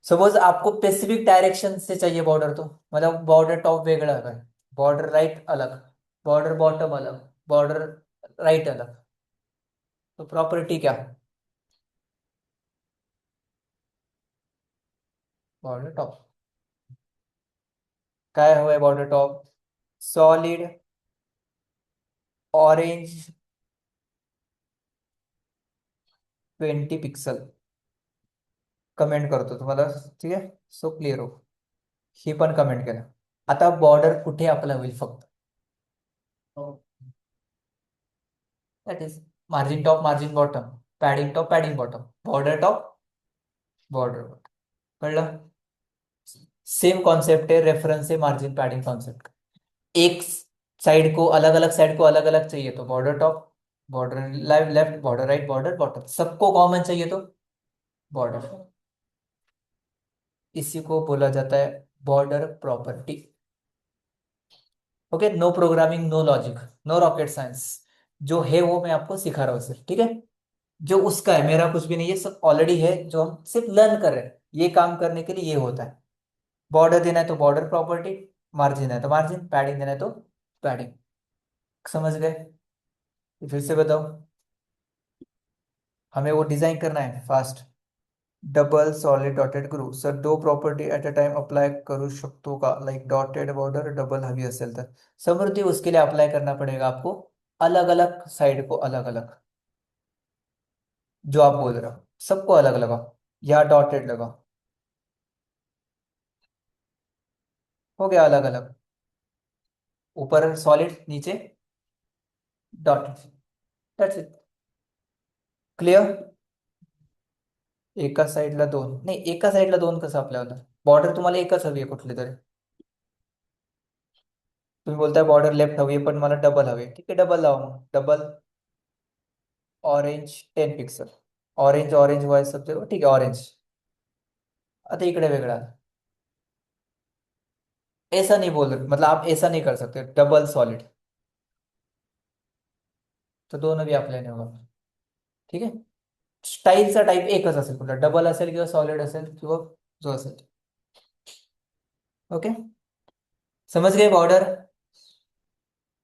सपोज आपको स्पेसिफिक डायरेक्शन से चाहिए बॉर्डर, तो मतलब बॉर्डर टॉप वेगळा है, बॉर्डर राइट अलग, बॉर्डर बॉटम अलग, बॉर्डर राइट अलग, तो प्रॉपर्टी क्या? Border top. काय हवंय border top? Solid orange 20 pixel. Comment करतो तुम्हाला. ठीक आहे, सो क्लिअर हो. ही पण कमेंट केलं. आता बॉर्डर कुठे अप्लाय होईल फक्त? That is margin top, margin bottom, padding top, padding bottom, border top, border bottom. कळलं? सेम कॉन्सेप्ट है, रेफरेंस है मार्जिन पैडिंग कॉन्सेप्ट. एक साइड को अलग अलग, साइड को अलग अलग चाहिए तो border top, border left, border right, border bottom. सबको कॉमन चाहिए तो बॉर्डर. इसी को बोला जाता है border property. Okay. No programming, no logic, no rocket science. जो है वो मैं आपको सिखा रहा हूँ सिर्फ. ठीक है. जो उसका है, मेरा कुछ भी नहीं है, सब ऑलरेडी है, जो हम सिर्फ लर्न कर रहे हैं. ये काम करने के लिए ये होता है. बॉर्डर देना है तो बॉर्डर प्रॉपर्टी, मार्जिन है तो मार्जिन, पैडिंग देना है तो पैडिंग. समझ गए? तो फिर से बताओ. हमें वो डिजाइन करना है फास्ट. डबल सॉलिड डॉटेड ग्रू. सर दो property at a time apply करू शकतो का? लाइक डॉटेड बॉर्डर डबल हवी असेल तर. समृद्धी, उसके लिए अप्लाई करना पड़ेगा आपको अलग अलग साइड को अलग अलग. जो आप बोल रहे हो सबको अलग लगाओ या डॉटेड लगाओ. हो गया अलग अलग, ऊपर सॉलिड नीचे डॉट, दैट्स इट, क्लियर. एका साईडला दोन नाही, एका साईडला दोन कसं अप्लाय होतं? बॉर्डर तुम्हाला एकच हवी आहे कुठली तरी. तुम्ही बोलताय बॉर्डर लेफ्ट हवी आहे पण मला डबल हवी आहे, ठीक आहे डबल लावा मग, double orange 10 pixel, orange orange why subject, ठीक आहे ऑरेंज. आता इकडे वेगळा, ऐसा नहीं बोल रहे, मतलब आप ऐसा नहीं कर सकते डबल सॉलिड, तो दोनों भी अप्लाई नहीं होगा, ठीक आहे. स्टाईलचा टाईप एकच असेल, कुठला डबल असेल किंवा सॉलिड असेल किंवा जो असेल. ओके, समज गए बॉर्डर.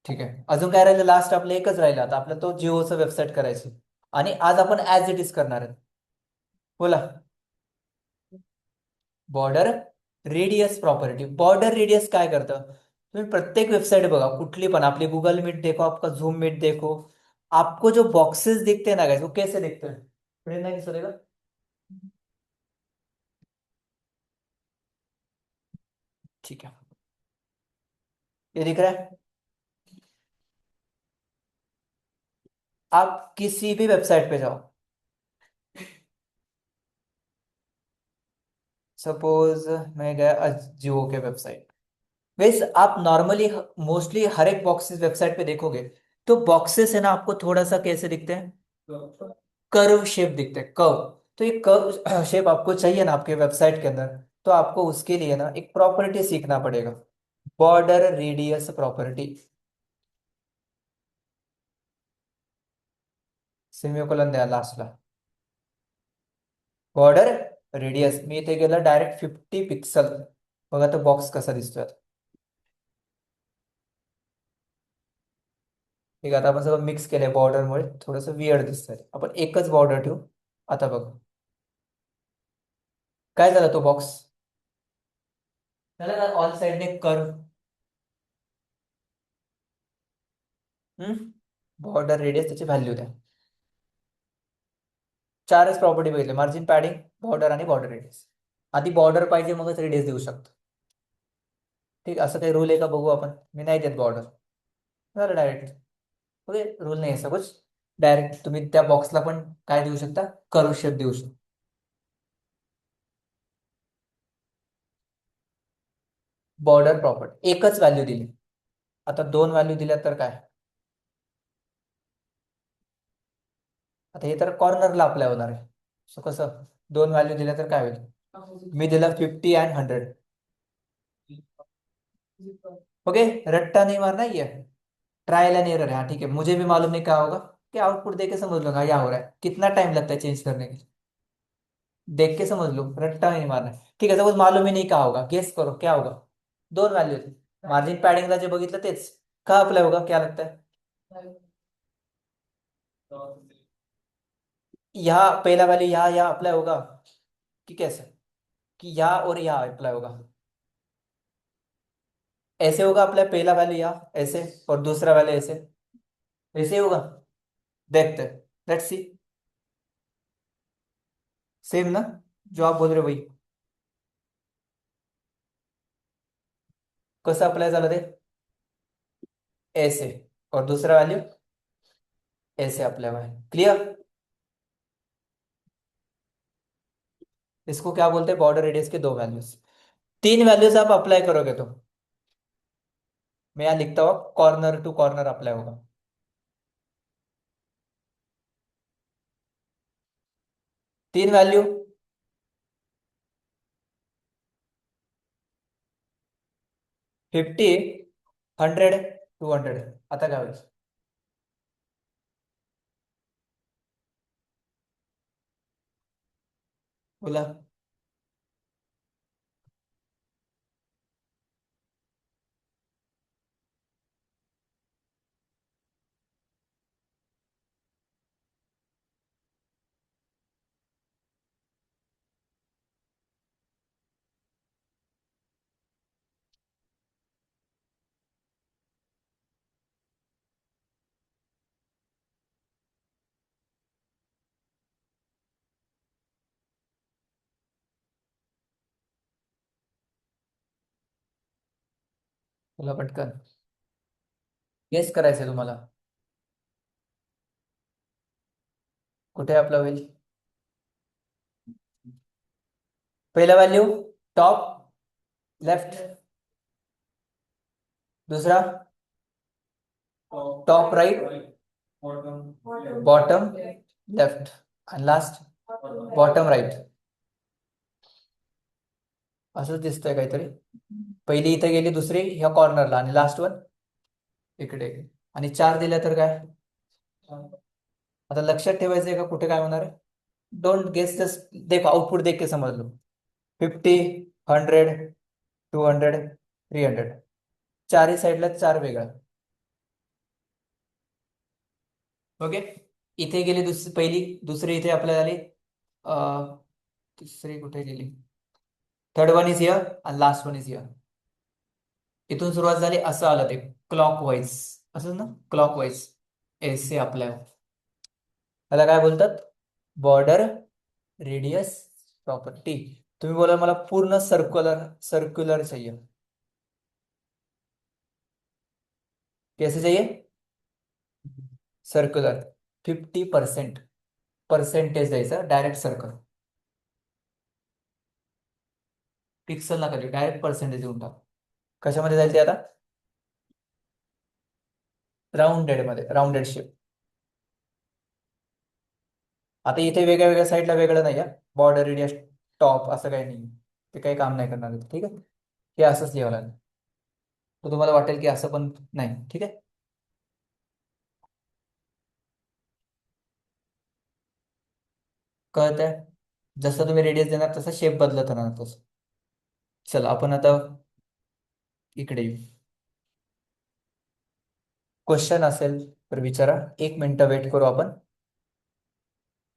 ठीक आहे, अजून काय राहिलं, लास्ट आपलं एकच राहिलं आता, आपलं तो जिओचं वेबसाईट करायची. आणि आज आपण ऍज इट इज करणार आहे. बोला. Border radius property. Border radius काय करतं, तुम्ही प्रत्येक वेबसाइट बघा कुठली पण, आपली गूगल मीट देखो, आपका जूम मीट देखो, आपको जो बॉक्सेस दिखते हैं ना गाइस, वो कैसे दिखते हैं? प्रेरणा नहीं चलेगा, ठीक है, ये दिख रहा है. आप किसी भी वेबसाइट पे जाओ, सपोज मैं गया जियो के वेबसाइट, वैसे आप नॉर्मली मोस्टली हर एक बॉक्सेस वेबसाइट पे देखोगे, तो बॉक्सेस है ना आपको थोड़ा सा कैसे दिखते हैं, कर्व शेप दिखते हैं, कर्व. तो ये कर्व शेप आपको चाहिए ना आपके वेबसाइट के अंदर, तो आपको उसके लिए ना एक प्रॉपर्टी सीखना पड़ेगा, बॉर्डर रेडियस प्रॉपर्टी. सेमीकोलन द्या लास्टला. बॉर्डर रेडियस मी इथे गेलं डायरेक्ट 50 पिक्सल. बघा तो बॉक्स कसा दिसतोय आता. ठीक आहे, आता आपण सगळं मिक्स केलंय बॉर्डरमुळे थोडंसं वियर्ड दिसतंय, आपण एकच बॉर्डर ठेवू. आता बघ काय झालं, तो बॉक्स झाला ना ऑल साइडने कर्व. बॉर्डर रेडियस त्याची व्हॅल्यू द्या. चारच प्रॉपर्टी बघितले, मार्जिन, पॅडिंग, बॉर्डर आणि बॉर्डर रेडियस. आधी बॉर्डर पाहिजे मगच रेडियस देऊ शकतो. ठीक, असं काही रूल आहे का बघू आपण, मी नाही देत बॉर्डर, झालं डायरेक्ट. ओके, रूल नाही आहे सपोज, डायरेक्ट तुम्ही त्या बॉक्सला पण काय देऊ शकता, कर्व शेप देऊ शकता. बॉर्डर प्रॉपर्टी एकच व्हॅल्यू दिली, आता दोन व्हॅल्यू दिल्या तर काय, आता हे तर कॉर्नरला अप्लाय होणार आहे. सो कसं, दोन व्हॅल्यू दिल्या तर काय होईल, मी दिला 50 and 100. ओके, रट्टा नहीं मारना ये, ट्रायल एंड एरर है, हाँ ठीक है, मुझे भी मालूम नहीं क्या होगा, कि आउटपुट देख के समझ लो हाँ क्या हो रहा है, कितना टाइम लगता है चेंज करने के लिए, देख के समझ लो, रट्टा नहीं मारना है. ठीक आहे, सपोज मालूम ही नहीं क्या होगा, गेस करो क्या होगा. दोन व्हॅल्यू, मार्जिन पॅडिंगला जे बघितलं तेच का अप्लाय होगा, क्या लगता है? यहाँ पहला वैल्यू यहाँ अप्लाई होगा कि कैसे, कि यहाँ और यहाँ अप्लाई होगा, ऐसे होगा अप्लाई, पहला वैल्यू यहाँ ऐसे और दूसरा वैल्यू ऐसे, ऐसे ही होगा. देखते हैं, लेट्स सी. सेम ना, जो आप बोल रहे हो वही. कसं अप्लाय झालं ते, ऐसे, और दूसरा वैल्यू ऐसे अप्लाई हुआ है, क्लियर. इसको क्या बोलते हैं, बॉर्डर रेडियस के दो वैल्यूज. तीन वैल्यूज आप अप्लाई करोगे तो मैं यहाँ लिखता हुआ कॉर्नर टू कॉर्नर अप्लाई होगा. तीन वैल्यू, 50, 100, 200. आता काय होईल, बोला. बोला पटकन. गेस करायचंय तुम्हाला. कुठे आपला होईल? पहिला व्हॅल्यू टॉप लेफ्ट, दुसरा टॉप राईट, बॉटम लेफ्ट, आणि लास्ट बॉटम राईट. असंच दिसतंय काहीतरी. पहिली इथे गेली, दुसरी ह्या कॉर्नरला, आणि लास्ट वन इकडे. आणि 4 दिल्या तर काय? आता लक्षात ठेवायचंय का कुठे काय होणार आहे? डोंट गेस, जस्ट देखो, आउटपुट देख के समझ लो. 50, 100, 200, 300. चारही साईडला 4 वेगळं. ओके. इथे गेली पहिली, दुसरी इथे आपल्याला आली, तिसरी कुठे गेली? थर्ड वन इज हिअर आणि लास्ट वन इज हिअर. इथून सुरुवात झाली, असं आलं ते क्लॉक वाईज. असं ना, क्लॉक वाईज एसे आपल्या. त्याला काय बोलतात? Border radius property. तुम्ही बोला मला पूर्ण सर्क्युलर सर्क्युलर चाहिए. कैसे चाहिए? सर्क्युलर. 50% पर्सेंटेज द्यायचं, डायरेक्ट सर्कल. पिक्सल नका देऊ, डायरेक्ट पर्सेंटेज देऊन टाक. कशामध्ये जायचे आता? राऊंडेड मध्ये, राऊंडेड शेप. आता इथे वेगळ्या वेगळ्या साईडला वेगळं नाही आहे. बॉर्डर रेडियस टॉप असं काही नाही. ते काही काम नाही करणार. ठीक आहे, हे असंच लिहावं लागेल. तर तुम्हाला वाटेल की असं पण नाही. ठीक आहे, कळतंय? जसं तुम्ही रेडियस देणार तसं शेप बदलत राहणार तसं. चला आपण आता इकडे येऊ. क्वेश्चन असेल तर विचारा. 1 मिनिट वेट करू आपण,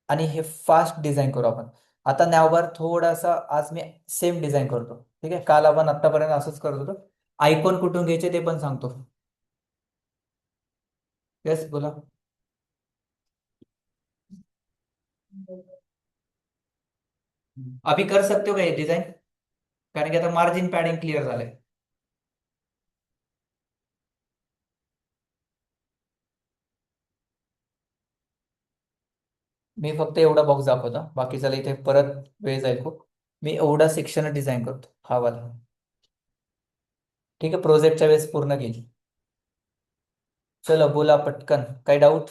आणि हे फास्ट डिझाईन करू आपण. आता नॅवबार थोडासा आज मी सेम डिझाईन करतो. ठीक आहे, काल आपण आतापर्यंत असंच करत होतो. आयकॉन कुठून घ्यायचे ते पण सांगतो. येस, बोला. अभी कर सकते हो का हे डिझाईन? कारण की आता मार्जिन पॅडिंग क्लिअर झालंय. मी फक्त एवढा बॉक्स दाखवतो, बाकीच्याला इथे परत वेळ जाईल खूप. मी एवढा सेक्शन डिझाईन करतो, हा वाला. ठीक आहे, प्रोजेक्टच्या वेळेस पूर्ण केली. चलो बोला पटकन, काही डाऊट?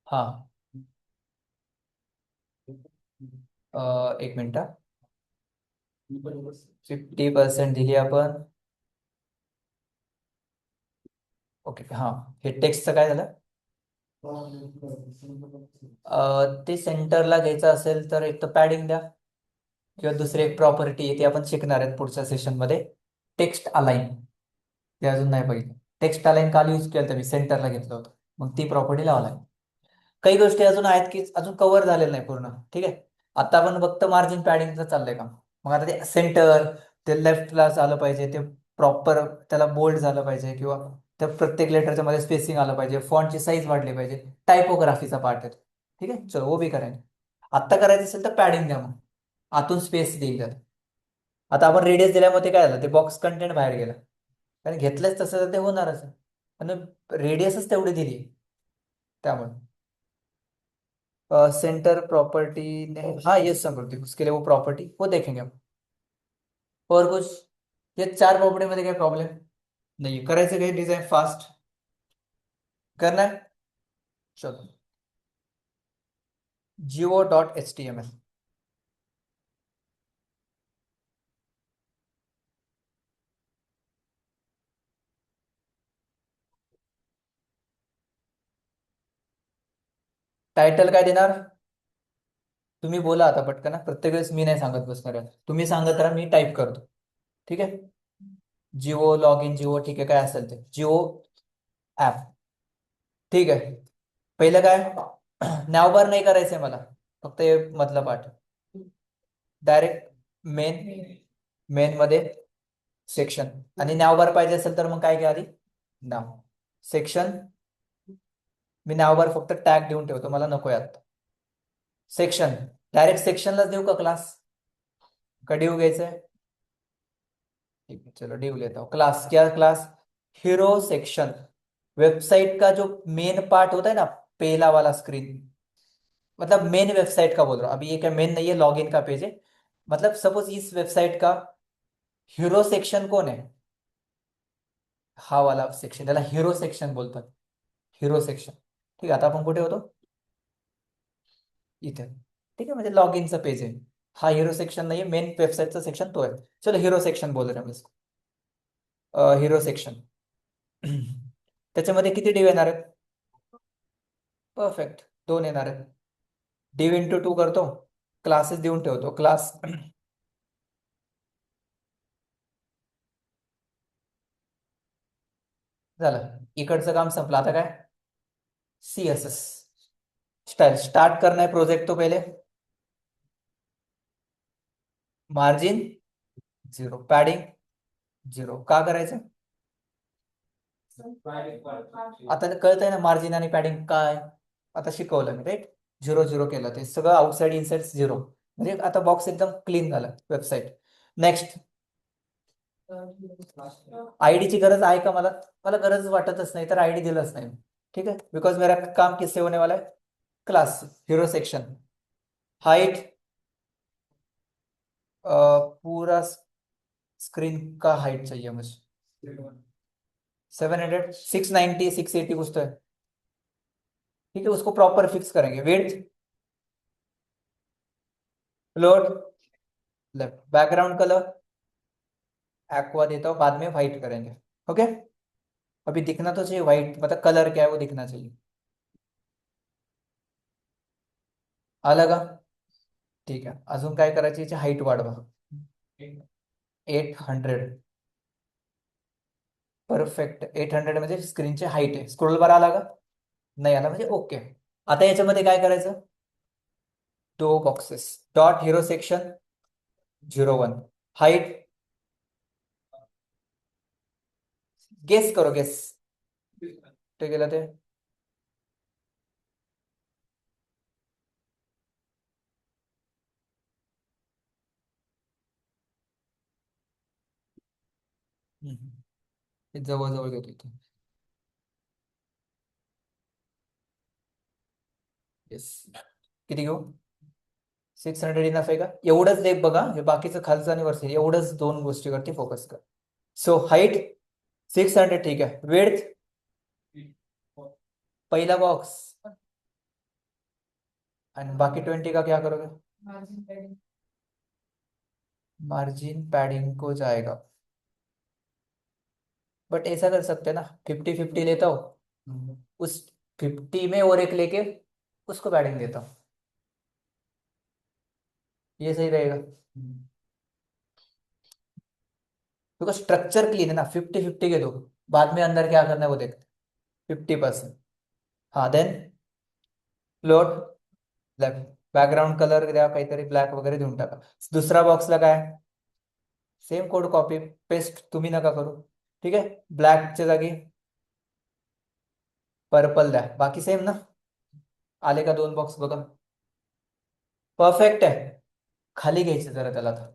हा. 1 मिनिट. 50% दिली आपण. ओके, हा. हे टेक्स्टचं काय झालं? ते सेंटरला घ्यायचं असेल तर एक तर पॅडिंग द्या, किंवा दुसरी एक प्रॉपर्टी आहे ती आपण शिकणार आहेत पुढच्या सेशनमध्ये, टेक्स्ट अलाइन. ते अजून नाही बघितलं. टेक्स्ट अलाइन काल यूज केलं तर मी सेंटरला घेतलं होतं, मग ती प्रॉपर्टी लावा लागेल. काही गोष्टी अजून आहेत की अजून कव्हर झालेलं नाही पूर्ण. ठीक आहे, आता आपण फक्त मार्जिन पॅडिंगचं चाललंय का. मग आता ते सेंटर, ते लेफ्टला झालं पाहिजे, ते प्रॉपर त्याला बोल्ड झालं पाहिजे, किंवा त्या प्रत्येक लेटरच्या मध्ये स्पेसिंग आलं पाहिजे, फॉन्टची साईज वाढली पाहिजे. टायपोग्राफीचा पार्ट आहे. ठीक आहे, चलो वो भी करायचं. आत्ता करायचं असेल तर पॅडिंग द्या, मग आतून स्पेस देईल त्यात. आता आपण रेडियस दिल्यामुळे काय झालं, ते बॉक्स कंटेंट बाहेर गेला. कारण घेतलंच तसं तर ते होणारच आहे. आणि रेडियसच तेवढी दिली त्यामुळे. सेंटर प्रॉपर्टी, हाँ ये समृद्धि, उसके लिए वो प्रॉपर्टी वो देखेंगे हम. और कुछ? ये 4 प्रॉपर्टी मध्ये काही प्रॉब्लेम नाही. करायचं काही डिझाईन फास्ट करना है? चलो. geo.html. टायटल काय देणार? तुम्ही बोला आता पटकन. प्रत्येक वेळेस मी नाही सांगत बसणार आहे. तुम्ही सांगत राहा, मी टाईप करतो. ठीक आहे, जिओ लॉग इन, जिओ, ठीक आहे, काय असेल ते जिओ ऍप. ठीक आहे, पहिलं काय? नॅवबार नाही करायचंय मला, फक्त हे मधला पाठ. डायरेक्ट मेन, मेन मध्ये सेक्शन. आणि नॅवबार पाहिजे असेल तर मग काय घ्या आधी? नाव सेक्शन. मी नॅवबार फक्त टॅग देऊन ठेवतो, मला नको यात सेक्शन. डायरेक्ट सेक्शनलाच देऊ का क्लास? कधी घ्यायचंय? ठीक है, चलो डिव लेता हूँ। क्लास क्या क्लास? Hero section. वेबसाइट का जो मेन पार्ट होता है ना, पहला वाला स्क्रीन, मतलब मेन वेबसाइट का बोल रहा हूँ अभी। ये क्या मेन नहीं है, लॉगिन का पेज है। मतलब सपोज इस वेबसाइट का हीरो सेक्शन कोण आहे? हा वाला सेक्शन, त्याला हिरो सेक्शन बोलतात, हिरो सेक्शन। ठीक आहे, आता आपण कुठे होतो? इथे। ठीक आहे, म्हणजे लॉग इनचा पेज आहे। हा हिरो सेक्शन नाही आहे, मेन वेबसाईटचा सेक्शन तो आहे। चलो हिरो सेक्शन बोल रहे हैं हम इसको, हिरो सेक्शन। त्याच्यामध्ये किती डिव येणार आहेत? परफेक्ट, दोन येणार आहेत। डिव इंटू टू करतो, क्लासेस देऊन ठेवतो, क्लास झालं, इकडचं काम संपलं। आता काय? CSS स्टाईल स्टार्ट करना है प्रोजेक्ट। तो पहले मार्जिन 0, पॅडिंग 0 का करायचं? आता कळतंय ना मार्जिन आणि पॅडिंग काय? आता शिकवलं मी, राईट? 0 0 केलं, ते सगळं आउटसाइड इनसाइड 0, म्हणजे आता बॉक्स एकदम क्लीन झाला वेबसाईट। नेक्स्ट, आयडीची गरज आहे का मला? मला गरज वाटतच नाही, तर आयडी दिलंच नाही। ठीक है, बिकॉज मेरा काम किससे होने वाला है? Class hero section. हाइट पूरा स्क्रीन का हाइट चाहिए मुझे। 700, 690, 680 कुछ तो है। ठीक है, उसको प्रॉपर फिक्स करेंगे। Width, float, left, background colour aqua देता हूँ, बाद में व्हाइट करेंगे। ओके, अभी दिखना तो चाहिए व्हाइट, मतलब कलर क्या है वो दिखना चाहिए। अलग। ठीक आहे, अजून काय करायची? याची हाईट वाढवा, 800। परफेक्ट, 800 म्हणजे स्क्रीनची हाईट आहे। स्क्रोल बार आला का? नाही आला, म्हणजे ओके। आता याच्यामध्ये काय करायचं? दो बॉक्सेस, डॉट हिरो सेक्शन 01, हाईट गेस करो, गेस ते गेलं ते। हम्म, हे जवळ घेतो इथे। येस, किती घेऊ? 600 इनफ आहे का? एवढंच देख बघा, हे बाकीचं खालचं आणि वरचं एवढंच दोन गोष्टीवरती फोकस कर। सो हाईट 600, ठीक है। विड्थ, पहिला बॉक्स, एंड बाकी 20 का क्या करोगे? मार्जिन पैडिंग को जाएगा, बट ऐसा कर सकते हैं ना, 50-50 लेता हूँ, उस 50 में और एक लेके उसको पैडिंग देता हूँ, ये सही रहेगा। क्योंकि स्ट्रक्चर क्लीन है ना, 50-50 के दो, बाद में अंदर क्या करना है वो देखते। 50%, हाँ then float, left, background colour द्या काहीतरी ब्लॅक वगैरे देऊन टाका। दुसरा बॉक्सला काय? सेम कोड कॉपी पेस्ट तुम्ही नका करू। ठीक आहे, ब्लॅकच्या जागी पर्पल द्या, बाकी सेम ना? आले का दोन बॉक्स बघा? परफेक्ट आहे। खाली घ्यायचं जरा त्याला, आता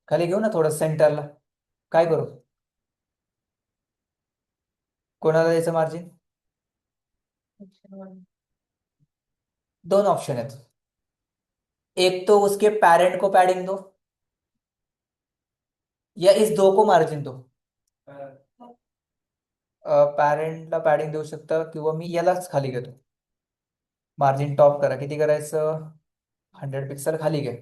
खाली घेऊ ना थोडं सेंटरला। काय करू? कोणाला द्यायचं मार्जिन? दोन ऑप्शन आहेत, एक तो उसके पेरेंट को पैडिंग दो, या इस दो को मार्जिन दो। पॅरेंटला पॅडिंग देऊ शकता, किंवा मी यालाच खाली घेतो। मार्जिन टॉप करा, किती करायचं? 100 पिक्सल खाली घे।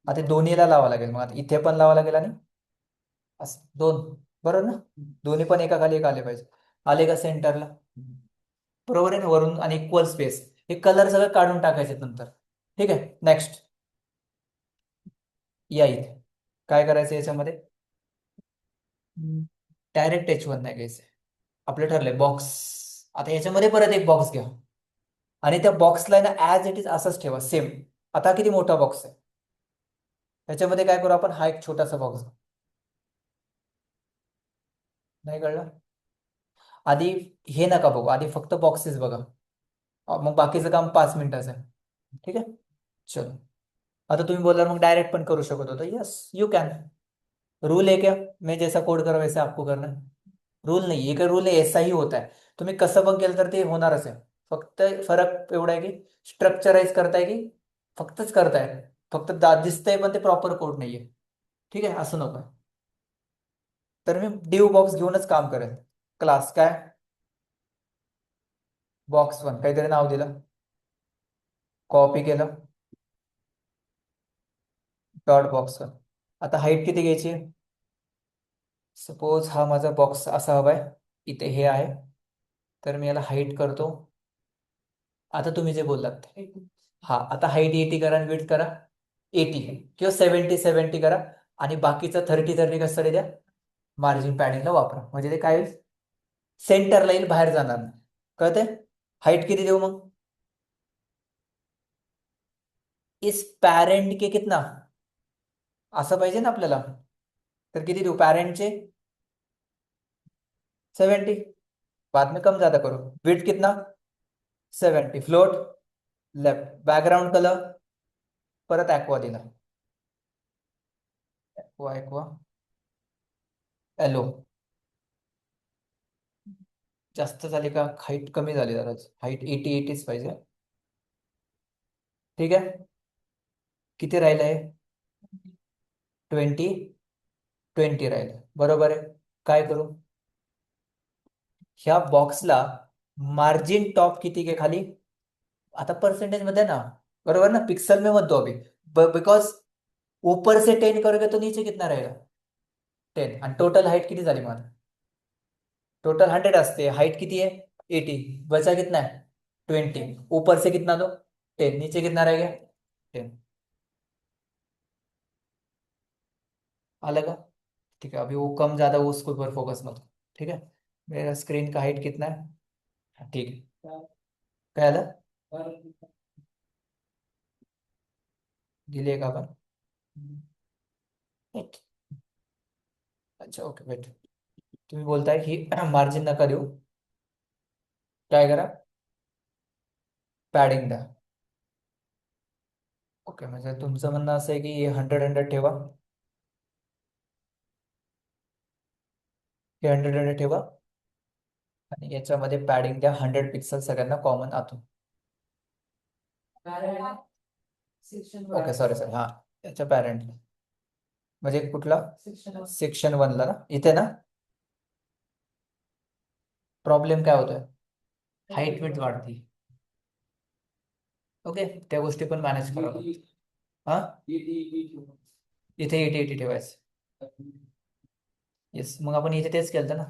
आता दोन्हीला लावा लागेल, मग आता इथे पण लावा लागेल आणि असं दोन, बरोबर ना? दोन्ही पण एका खाली एक आले पाहिजे। आले का सेंटरला? बरोबर आहे ना, वरून आणि इक्वल स्पेस। हे कलर सगळं काढून टाकायचे नंतर। ठीक आहे, नेक्स्ट या इथे। काय करायचं याच्यामध्ये? डायरेक्ट H1 नाही घ्यायचं, आपलं ठरलंय बॉक्स। आता याच्यामध्ये परत एक बॉक्स घ्या, आणि त्या बॉक्सला ना ऍज इट इज असंच ठेवा सेम। आता किती मोठा बॉक्स आहे, त्याच्यामध्ये काय करू आपण? हा एक छोटासा बॉक्स, नाही कळलं? आधी हे नका बघू, आधी फक्त बॉक्सेस बघा, मग बाकीचं काम 5 मिनिटाचं आहे। ठीक आहे, चलो। आता तुम्ही बोलला मग डायरेक्ट पण करू शकत होता, यस यू कॅन। रूल है क्या? मैं जैसा कोड करा वैसे आपको करना है? रूल नाही एक रूल आहे, ऐसा ही होता है. तुम्ही कसं पण केलं तर ते होणारच आहे. फक्त फरक एवढा आहे की स्ट्रक्चराइज करताय की फक्तच करताय. फक्त दिसतंय पण ते प्रॉपर कोड नाहीये. ठीक आहे, असं नको. तर मी डिव बॉक्स घेऊनच काम करेल. क्लास काय? बॉक्स वन काहीतरी नाव दिलं, कॉपी केलं, डॉट बॉक्स वन. आता हाईट किती घ्यायची? सपोज हा माझा बॉक्स असा हवाय, इथे हे आहे, तर मी याला हाईट करतो. आता तुम्ही जे बोललात ते. हा, आता हाईट 80 करा आणि विड्थ करा 80 किंवा 70 करा. आणि बाकीचं 30 कसं द्या, मार्जिन पॅडिंगला वापरा. म्हणजे ते काय होईल, सेंटरला येईल, बाहेर जाणार नाही. कळतंय? हाईट किती देऊ मग? इस पॅरेंट के कितना, असं पाहिजे ना आपल्याला. तर किती देऊ पॅरेंटचे? 70. बाद में कम ज्यादा करो. विड्थ कितना? 70. Float left. बॅकग्राऊंड कलर परत ॲक्वा दिला. Aqua aqua yellow. जास्त झाली का? हाईट कमी झाली जरा. हाईट 80 पाहिजे. ठीक आहे. किती राहिलं आहे? 20 राहिलं. बरोबर आहे. काय करू? ह्या बॉक्सला मार्जिन टॉप किती के खाली? आता परसेंटेज मध्ये ना, बरोबर ना, पिक्सल में मत दो अभी. बिकॉज ऊपर से 10 करोगे तो नीचे कितना रहेगा? 10. आणि टोटल हाईट किती झाली मला? टोटल 100 असते, हाइट किती है? 80. बचा कितना है? 20. ऊपर से कितना दो? 10. नीचे कितना रह गया? 10. अलग है? ठीक है, अभी वो कम ज्यादा वो उसके ऊपर फोकस मत करो. ठीक है. मेरा स्क्रीन का हाइट कितना है? हाँ, ठीक है. काय आलं? दिले का आपण? Right. अच्छा, ओके, वेट. तुम्ही बोलताय की मार्जिन नका देऊ, काय करा? पॅडिंग द्या. ओके, म्हणजे तुमचं म्हणणं असं आहे की 100 ठेवा, हे 100 ठेवा, आणि याच्यामध्ये पॅडिंग द्या 100 पिक्सल सगळ्यांना कॉमन आतून. सेक्शन ओके, सॉरी सॉरी, हा. याच्या पॅरेंट म्हणजे कुठला? सेक्शन सेक्शन वनला ना, इथे ना. प्रॉब्लेम काय होतोय? हाईट विड्थ वाढती. ओके, त्या गोष्टी पण मॅनेज करावं. हा, इथे 80 ठेवायचं. येस, मग आपण इथे तेच केलं ना.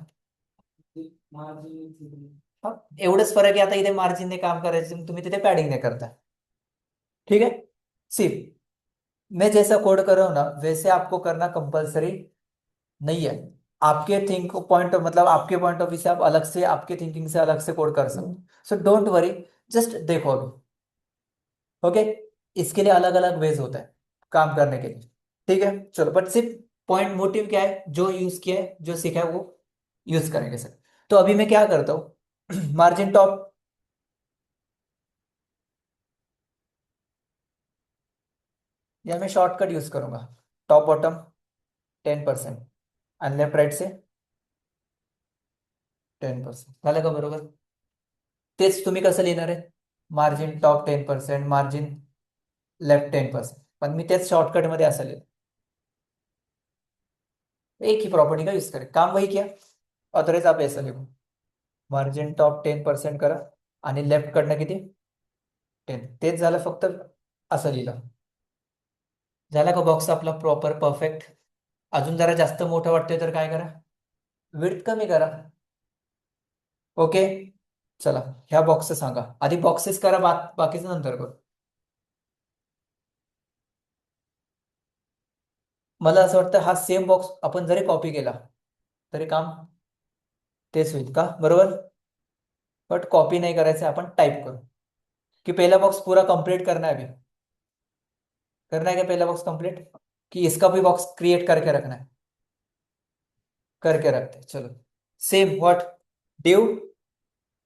हा, एवढंच फरक आहे. आता इथे मार्जिनने काम करायचं, तुम्ही तिथे पॅडिंग नाही करता. ठीक है. सी, मैं जैसा कोड कर रहा हूं ना, वैसे आपको करना कंपलसरी नहीं है. आपके थिंक पॉइंट मतलब आपके पॉइंट ऑफ व्यू से आप अलग से, आपके थिंकिंग से अलग से कोड कर सकते हो. सो डोंट वरी, जस्ट देखो अभी. ओके. इसके लिए अलग अलग वेज होता है काम करने के लिए. ठीक है, चलो. बट सिर्फ पॉइंट मोटिव क्या है, जो यूज किया है, जो सीखा है, वो यूज करेंगे सर. तो अभी मैं क्या करता हूँ, मार्जिन टॉप, या मैं शॉर्टकट यूज करूंगा. टॉप बॉटम 10%, आणि लेफ्ट राईट से 10%. झालं का बरोबर? तेच तुम्ही कसं लिहिणार आहे? Margin top 10%, margin left 10%. पण मी तेच शॉर्टकट मध्ये असं लिहिलं. एक ही प्रॉपर्टी का यूज करें, काम वही किया. अदरवाइज आप ऐसा लिखो, मार्जिन टॉप 10% करा आणि लेफ्ट कडनं किती? 10. तेच झालं, फक्त असं लिहिलं. झाला का बॉक्स आपला प्रॉपर परफेक्ट? अजून जरा जास्त मोठं वाटतंय तर काय करा? विड्थ कमी करा. ओके. चला, ह्या बॉक्सचं सांगा आधी. बॉक्सेस करा, बाकीचं नंतर करू. मला असं वाटतं हा सेम बॉक्स आपण जरी कॉपी केला तरी काम तेच होईल का? बरोबर. बट कॉपी नहीं करायचं, आपण टाइप करू. कि पहला बॉक्स पूरा कंप्लीट करना है अभी? करना है क्या पहला बॉक्स कंप्लीट, कि इसका भी बॉक्स क्रिएट करके रखना है? करके रखते हैं, चलो. Same what, div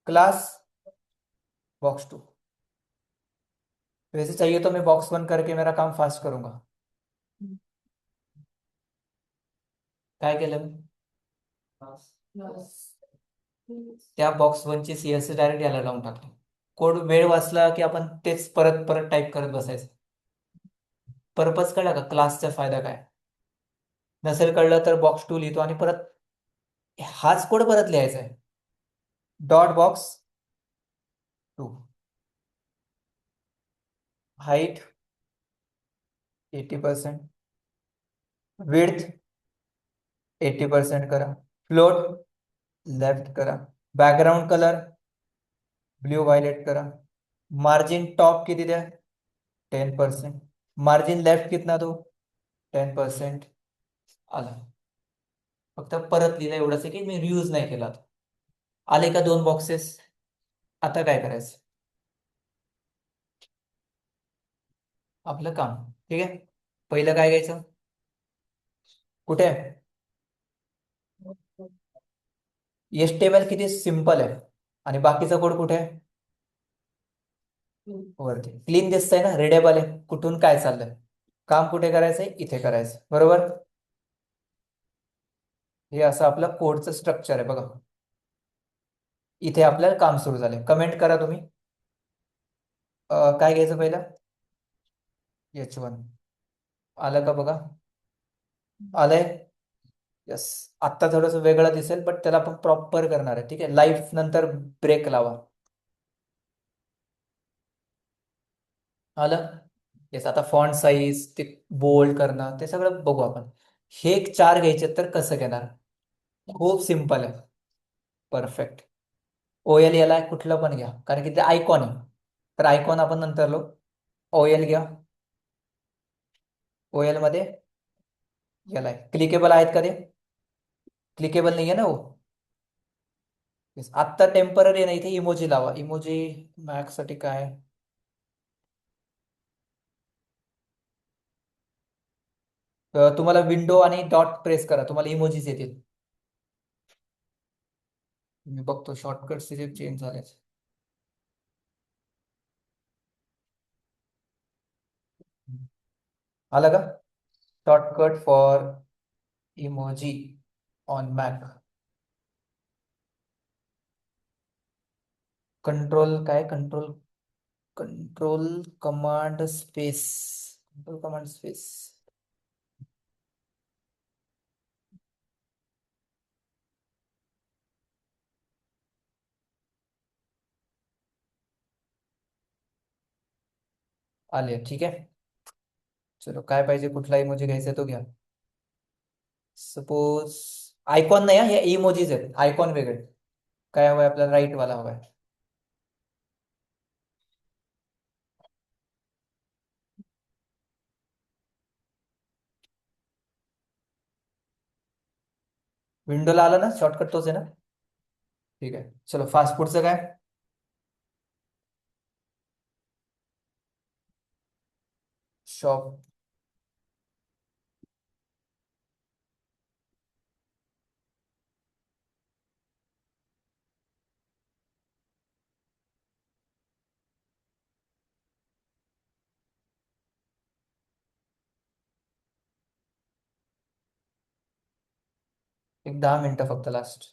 class box two. वैसे चाहिए तो मैं बॉक्स वन करके मेरा काम फास्ट करूंगा. काय केलं मी? Plus. त्या बॉक्स वनची सीएसएस डायरेक्ट याला लावून टाकली. कोड वेळ वाचला की आपण तेच परत परत टाईप करत बसायचं. पर्पज कळला का क्लासचा फायदा काय? नसेल कळलं तर बॉक्स टू लिहितो आणि परत हाच कोड परत लिहायचा आहे. Dot box two, height 80%, width 80% करा, फ्लोट लेफ्ट करा, बॅकग्राऊंड कलर ब्ल्यू व्हायलेट करा, मार्जिन टॉप किती द्या 10%, मार्जिन लेफ्ट कितना दो 10%. आला. फक्त परत लिहिलं एवढंच आहे की मी रियूज नाही केला. आले का दोन बॉक्सेस? आता काय करायचं? आपलं काम. ठीक आहे, पहिलं काय घ्यायचं? कुठे आहे? HTML किती सिम्पल आहे आणि बाकीचा कोड कुठे आहे? वरती क्लीन दिसतंय ना, रिडेबल आहे. कुठून काय चाललंय, काम कुठे करायचंय? इथे करायचं, बरोबर. हे असं आपलं कोडचं स्ट्रक्चर आहे बघा. इथे आपल्याला काम सुरू झालंय. कमेंट करा तुम्ही. काय घ्यायचं पहिलं? H1. आलं का बघा? आलंय. यस. आत्ता थोडस वेगळं दिसेल पण त्याला आपण प्रॉपर करणार आहे. ठीक आहे, लाईव्ह नंतर ब्रेक लावा. आलं. येस. आता फॉन्ट साईज ते बोल्ड करणं ते सगळं बघू आपण. हे एक चार घ्यायचे तर कसं घेणार? खूप सिम्पल आहे. परफेक्ट. OL याला कुठलं पण घ्या कारण की ते आयकॉन आहे, तर आयकॉन आपण नंतर लो. OL घ्या. OL मध्ये याला क्लिकेबल आहेत का? ते क्लिकेबल नाहीये ना हो. Yes. आत्ता टेम्पररी नाही, इथे इमोजी लावा. इमोजी मॅक्स साठी काय? तुम्हाला विंडो आणि डॉट प्रेस करा, तुम्हाला इमोजीज येतील. मी बघतो शॉर्टकट चेंज झाले. आलं का? Shortcut for emoji on Mac. Control काय? Control control command space. Control command space. आले. ठीक आहे, चलो काय पाहिजे? कुठला इमोजी घ्यायचा तो घ्या. सपोज आयकॉन नाही, हे इमोजीज आहेत, आयकॉन वेगळे. काय हवंय आपल्याला? राईट वाला हवाय. विंडोला आलं ना, शॉर्टकट तोच आहे ना. ठीक आहे, चलो फास्ट फूडचं काय? शॉप. एक 10 मिनिटं फक्त लास्ट.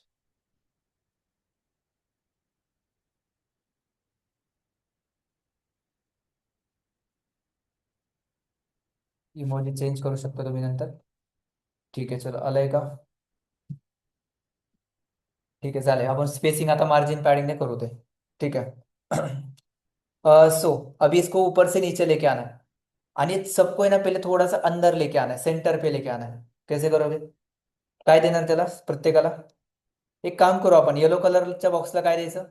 इमोजी चेंज करू शकता तुम्ही नंतर. ठीक आहे, चलो आलंय का? ठीक है, चालेल. अपन स्पेसिंग आता मार्जिन पैडिंग ने करू दे. ठीक है. सो अभी इसको ऊपर से नीचे लेके आना है आणि सबको है ना पहिले थोडासा अंदर लेके आना है, सेंटर पे लेके आना है. कैसे करोगे? काय देणार त्याला प्रत्येकाला? एक काम करू आपण, येलो कलरच्या बॉक्सला काय द्यायचं?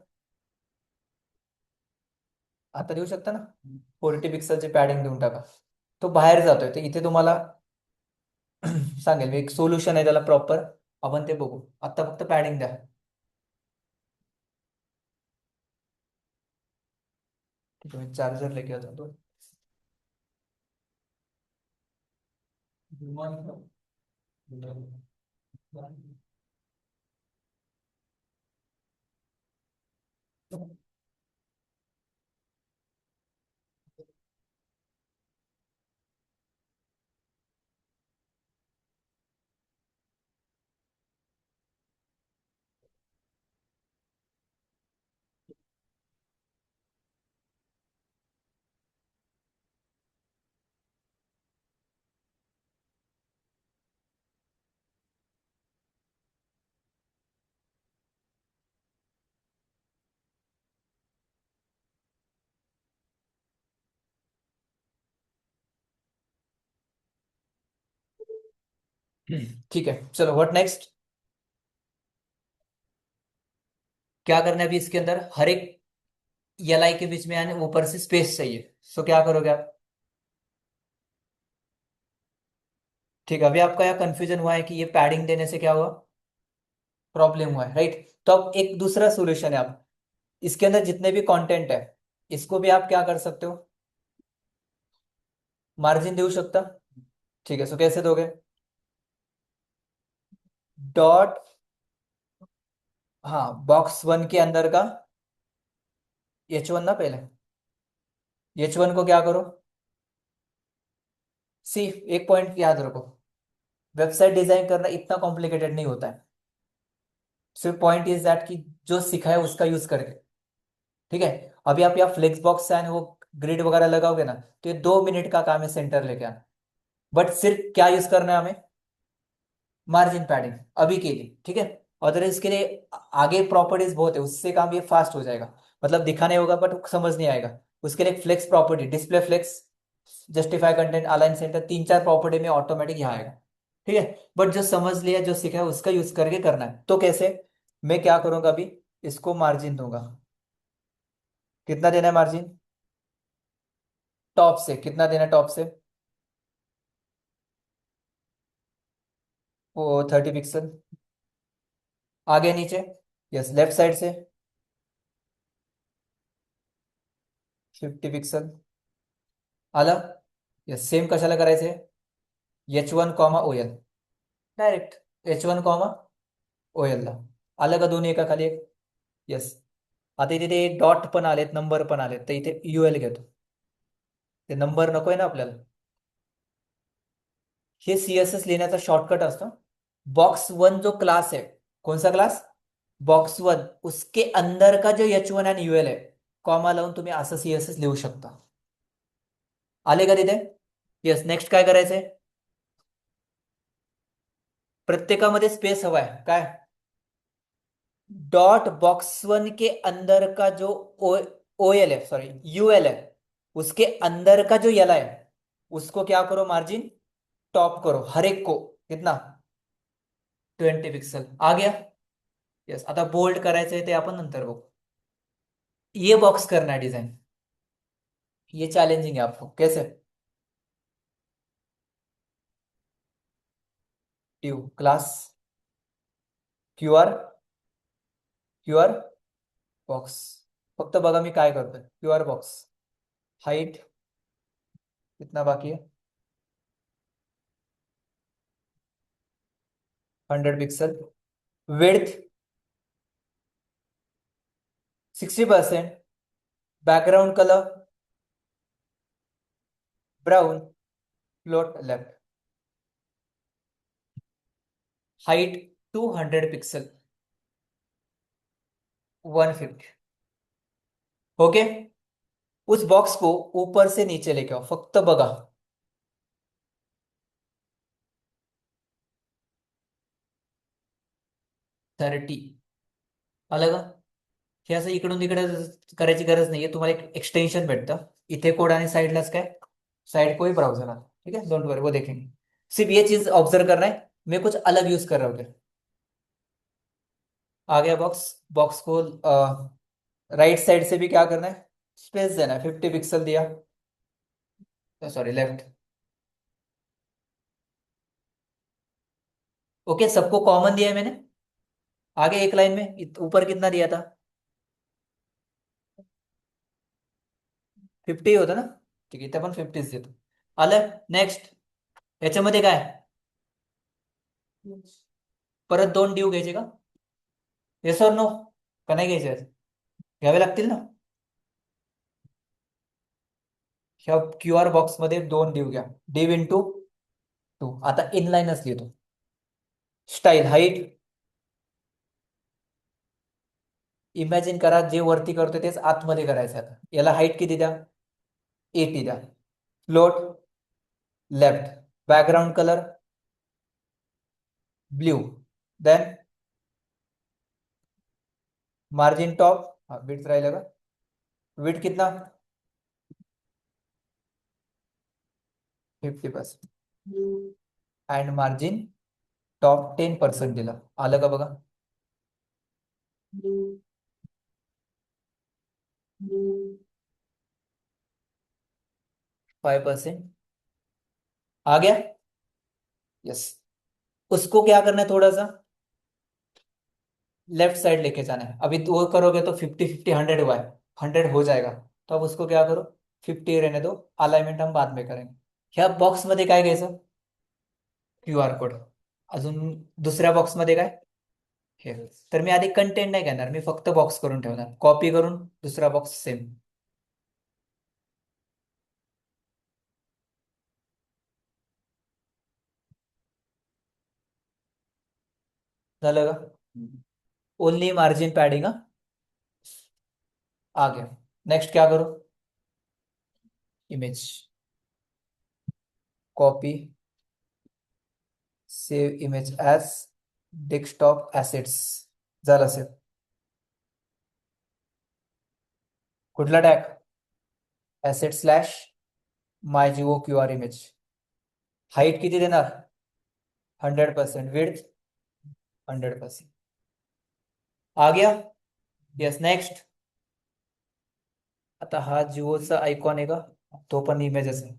आता देऊ शकता ना, 40 पिक्सलचे पॅडिंग देऊन टाका. तो बाहेर जातोय, तर इथे तुम्हाला सांगेल मी एक सोल्युशन आहे त्याला प्रॉपर. आपण ते बघू. आता फक्त पॅडिंग द्या. ठीक आहे, चार्जर लेके आता तो. ठीक है, चलो व्हाट नेक्स्ट। क्या करना है अभी इसके अंदर, हर एक एल के बीच में आने ऊपर से स्पेस चाहिए, सो क्या करोगे आप। ठीक है, अभी आपका यहाँ कंफ्यूजन हुआ है कि ये पैडिंग देने से क्या हुआ, प्रॉब्लम हुआ है, राइट। तो अब एक दूसरा सोल्यूशन है, आप इसके अंदर जितने भी कंटेंट है इसको भी आप क्या कर सकते हो, मार्जिन दे सकता। ठीक है, सो कैसे दोगे, डॉट, हाँ बॉक्स वन के अंदर का H1 ना, पहले H1 को क्या करो, सी, एक पॉइंट याद रखो, वेबसाइट डिजाइन करना इतना कॉम्प्लिकेटेड नहीं होता है, सिर्फ पॉइंट इज दैट कि जो सीखा है उसका यूज करके। ठीक है, अभी आप यहाँ फ्लेक्स बॉक्स एंड वो ग्रिड वगैरह लगाओगे ना, तो ये 2 मिनट का काम है सेंटर लेके आना, बट सिर्फ क्या यूज करना है हमें, मार्जिन पैडिंग अभी के लिए, ठीक है। अदर इसके लिए आगे प्रॉपर्टीज बहुत है, उससे काम ये फास्ट हो जाएगा, मतलब दिखाने होगा बट समझ नहीं आएगा। उसके लिए flex property, display flex, justify content, align centre, 3 4 property में ऑटोमेटिक यहाँ आएगा। ठीक है, बट जो समझ लिया जो सीखा है उसका यूज करके करना है, तो कैसे, मैं क्या करूंगा अभी, इसको मार्जिन दूंगा, कितना देना है मार्जिन, टॉप से कितना देना है, टॉप से वो 30 पिक्सल, आगे नीचे, यस लेफ्ट साइड से 50 पिक्सल, आलं, यस सेम कशाला करायचंय, H1 डायरेक्ट H1 ला, आलं का दोन्ही एका खाली एक, यस। आता इथे ते डॉट पण आलेत, नंबर पण आलेत, तर इथे UL घेतो, ते नंबर नकोय ना आपल्याला, हे CSS लिहिण्याचा शॉर्टकट असतो। बॉक्स वन जो क्लास है, कौन सा क्लास, बॉक्स वन, उसके अंदर का जो H1 आणि UL आहे, कॉमा लावून तुम्ही असं CSS लिहू शकता, आले का तिथे, यस। नेक्स्ट काय करायचंय, प्रत्येकामध्ये स्पेस हवाय काय, डॉट बॉक्स वन के अंदर का जो ओ OL है, सॉरी UL है, उसके अंदर का जो एल है उसको क्या करो, मार्जिन टॉप करो, हर एक को कितना, 20 पिक्सल, आ गया, यस। आता बोल्ड करायचंय ते आपण नंतर बघू, ये बॉक्स करना है डिजाइन, ये चैलेंजिंग है आपको, कैसे, ट्यू क्लास, क्यूआर बॉक्स, फक्त बघा मी काय करतोय, क्यूआर बॉक्स, हाइट कितना बाकी है, 100 pixel, width 60%, background colour brown, float left, height 200 pixel, 150, okay. उस बॉक्स को ऊपर से नीचे लेके आओ, फक्त बघा, 30, आलं का, हे असं इकडून तिकडे करायची गरज नाहीये, तुम्हाला एक एक्सटेंशन भेटतं इथे, कोड आणि साइडलाच काय, साइड कोई ब्राउजर आता, ठीक है, डोंट वरी वो देखेंगे, सिर्फ ये चीज ऑब्जर्व करना है, मैं कुछ अलग यूज कर रहा हूँ, आ गया बॉक्स, बॉक्स को राइट साइड से भी क्या करना है, स्पेस देना है, 50 पिक्सल दिया, सॉरी लेफ्ट, ओके, सबको कॉमन दिया है मैंने, आगे एक लाइन में ऊपर कितना दिया था, 50 होता ना, ठीक आहे, इथे पण 50 देतो, आलं। नेक्स्ट, याच्यामध्ये काय, परत 2 ड्यू घ्यायचे का, येस और नो, का नाही घ्यायचे, घ्यावे लागतील ना, ह्या क्यूआर बॉक्स मध्ये 2 ड्यू घ्या, div * 2, आता इनलाईनच लिहितो, स्टाईल हाईट, इमॅजिन करा जे वरती करतोय तेच आतमध्ये करायचं आता, याला हाईट किती द्या, 80 द्या, float left, background colour blue, then margin top, width राहिलं का, विड्थ कितना, 50% एंड मार्जिन टॉप 10% दिलं. आलं का बघा? 5% आ गया. यस. उसको क्या करना है, थोड़ा सा लेफ्ट साइड लेके जाना है. अभी तो वो करोगे तो 50 50 100 हुआ है, 100 हो जाएगा. तो अब उसको क्या करो, 50 रहने दो. अलाइनमेंट हम बाद में करेंगे. ह्या बॉक्स मध्ये काय घ्यायचं? QR code. अजून दुसऱ्या बॉक्स मध्ये काय? हे. तर मी आधी कंटेंट नाही घेणार, मी फक्त बॉक्स करून ठेवणार. कॉपी करून दुसरा बॉक्स सेम. झालं का? Only margin padding. आ गया. नेक्स्ट क्या करो? Image. Copy. Save image as desktop assets. झालं सेव. कुठला tag? Asset slash my Jio QR image. Height किती देणार? 100%. विड्थ 100%. आ गया. यस. नेक्स्ट. आता हा जिओचा आयकॉन आहे का? तो पण इमेजच आहे.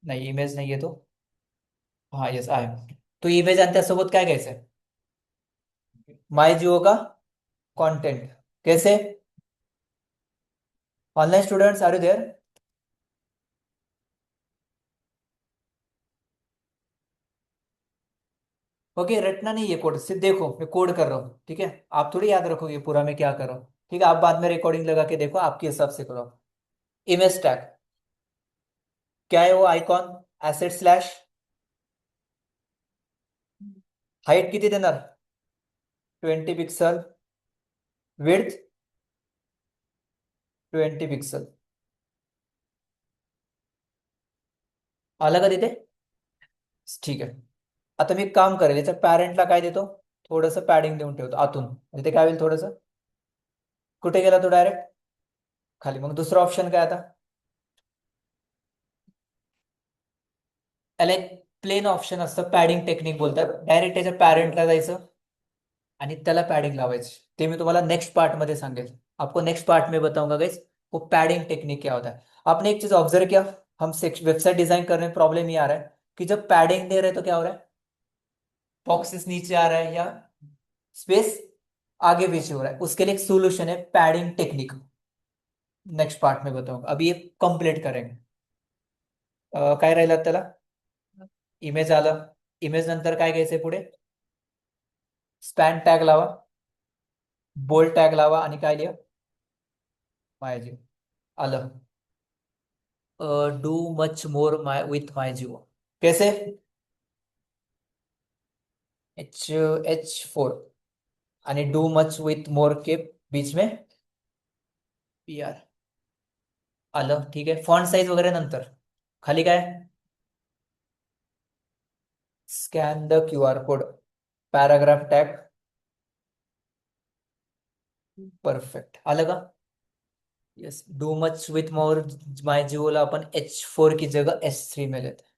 नाही, इमेज नाही आहे तो. हा येस आहे. तो इमेज आणि त्यासोबत काय घ्यायचंय? माय जिओ का कंटेंट. कैसे? Online students, are you there? Okay, रटना नहीं है कोड, सिर्फ देखो मैं कोड कर रहा हूँ, ठीक है? आप थोड़ी याद रखोगे पूरा मैं क्या कर रहा हूँ, ठीक है? आप बाद में रिकॉर्डिंग लगा के देखो, आपके हिसाब से करो. इमेज टैग क्या है? वो आइकॉन. एसेट स्लॅश हाईट किती देणार? 20 पिक्सल. Width 20 pixel. आलं का तिथे? ठीक आहे. आता मी एक काम करेल, याच्या पॅरेंटला काय देतो? थोडंसं पॅडिंग देऊन ठेवतो आतून, म्हणजे ते काय होईल थोडंसं. कुठे गेला तो? डायरेक्ट खाली. मग दुसरा ऑप्शन काय आता? त्याला एक प्लेन ऑप्शन असतं, पॅडिंग टेक्निक बोलतात. डायरेक्ट त्याच्या पॅरेंटला जायचं आणि त्याला पॅडिंग लावायची. ते मी तुम्हाला नेक्स्ट पार्ट में सांगेल. आपको नेक्स्ट पार्ट में बताऊंगा गाइस वो पैडिंग टेक्निक क्या होता है. आपने एक चीज ऑब्जर्व किया, हम वेबसाइट डिजाइन करने में प्रॉब्लम ये आ रहा है कि जब पैडिंग दे रहे हैं तो क्या हो रहा है? बॉक्सेस नीचे आ रहा है या स्पेस आगे पीछे हो रहा है. उसके लिए एक सोल्यूशन है, पैडिंग टेक्निक. नेक्स्ट पार्ट में बताऊंगा. अभी ये कंप्लीट करेंगे. काय राहिलं त्याला? इमेज आलं. इमेज नंतर काय घ्यायचंय पुढे? स्पॅन टॅग लावा, बोल्ड टॅग लावा आणि काय लिहा? माय आलं. Do much more my with my Jio. कैसे? H4 आणि डू मच विथ मोर के बीच में PR. आलं. ठीक आहे. फॉन्ट साईज वगैरे नंतर. खाली काय? Scan the QR code. Paragraph tag. Perfect. आलं का? Yes. Do much with more my जिओला आपण H4 की जगह H3 में लेते हैं.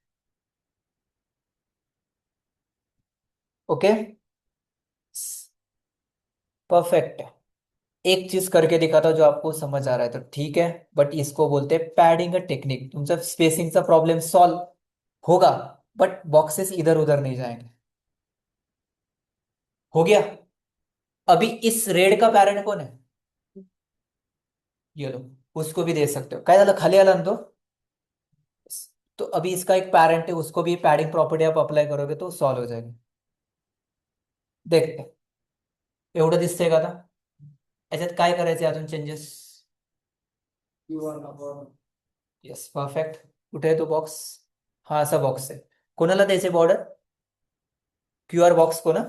ओके. परफेक्ट. एक चीज करके दिखाता हूं जो आपको समझ आ रहा है तो ठीक है, बट इसको बोलते हैं पैडिंग टेक्निक. तुमचा स्पेसिंगचा प्रॉब्लेम सॉल्व होगा, बट बॉक्सेस इधर उधर नहीं जाएंगे. हो गया. अभी इस रेड का पैरेंट कौन है? ये लो. उसको भी दे सकते हो. काय झालं? खाली आला ना तो. तो अभी इसका एक पैरेंट है, उसको भी पैडिंग प्रॉपर्टी आप अप्लाई करोगे तो सॉल्व हो जाएगी. देखते. एवढं दिसतंय का आता? याच्यात काय करायचे अजून चेंजेस? येस. परफेक्ट. कुठे आहे तो बॉक्स? हा असा बॉक्स आहे. कोणाला द्यायचे बॉर्डर? QR बॉक्स को ना?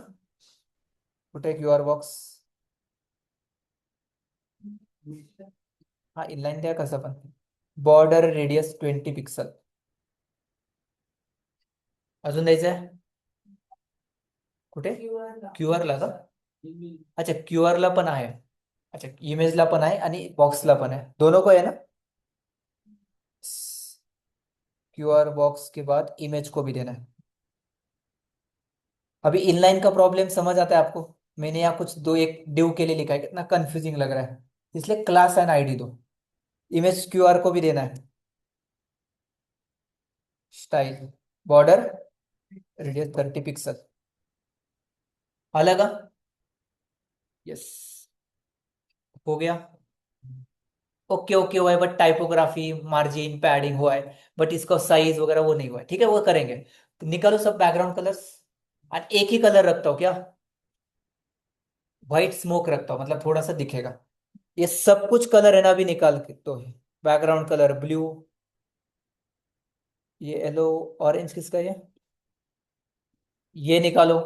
कुठे QR बॉक्स? हा इनलाईन द्या कसं पण. Border radius 20 pixel. अजून द्यायचं आहे? कुठे? QR ला का? अच्छा, QR ला पण आहे. अच्छा, इमेजला पण आहे आणि बॉक्सला पण आहे, दोनों को है ना? QR बॉक्स के बाद इमेज को भी देना है. अभी इनलाइन का प्रॉब्लम समझ आता है आपको? मैंने यहाँ कुछ दो एक डिव के लिए लिखा है, कितना कंफ्यूजिंग लग रहा है, इसलिए क्लास एंड आईडी दो। इमेज क्यूआर को भी देना है। Style, border radius 30 pixel. अलग। यस, हो गया। ओके ओके हुआ है, बट टाइपोग्राफी मार्जिन पैडिंग हुआ है, बट इसका साइज वगैरह वो नहीं हुआ है, ठीक है वो करेंगे। तो निकालो सब बैकग्राउंड कलर्स। और एक ही कलर रखता हूँ क्या? व्हाइट स्मोक रखता हूँ, मतलब थोड़ा सा दिखेगा। ये सब कुछ कलर है ना, अभी निकाल के तो है। बैकग्राउंड कलर ब्लू, ये येलो, ऑरेंज किसका है ये निकालो।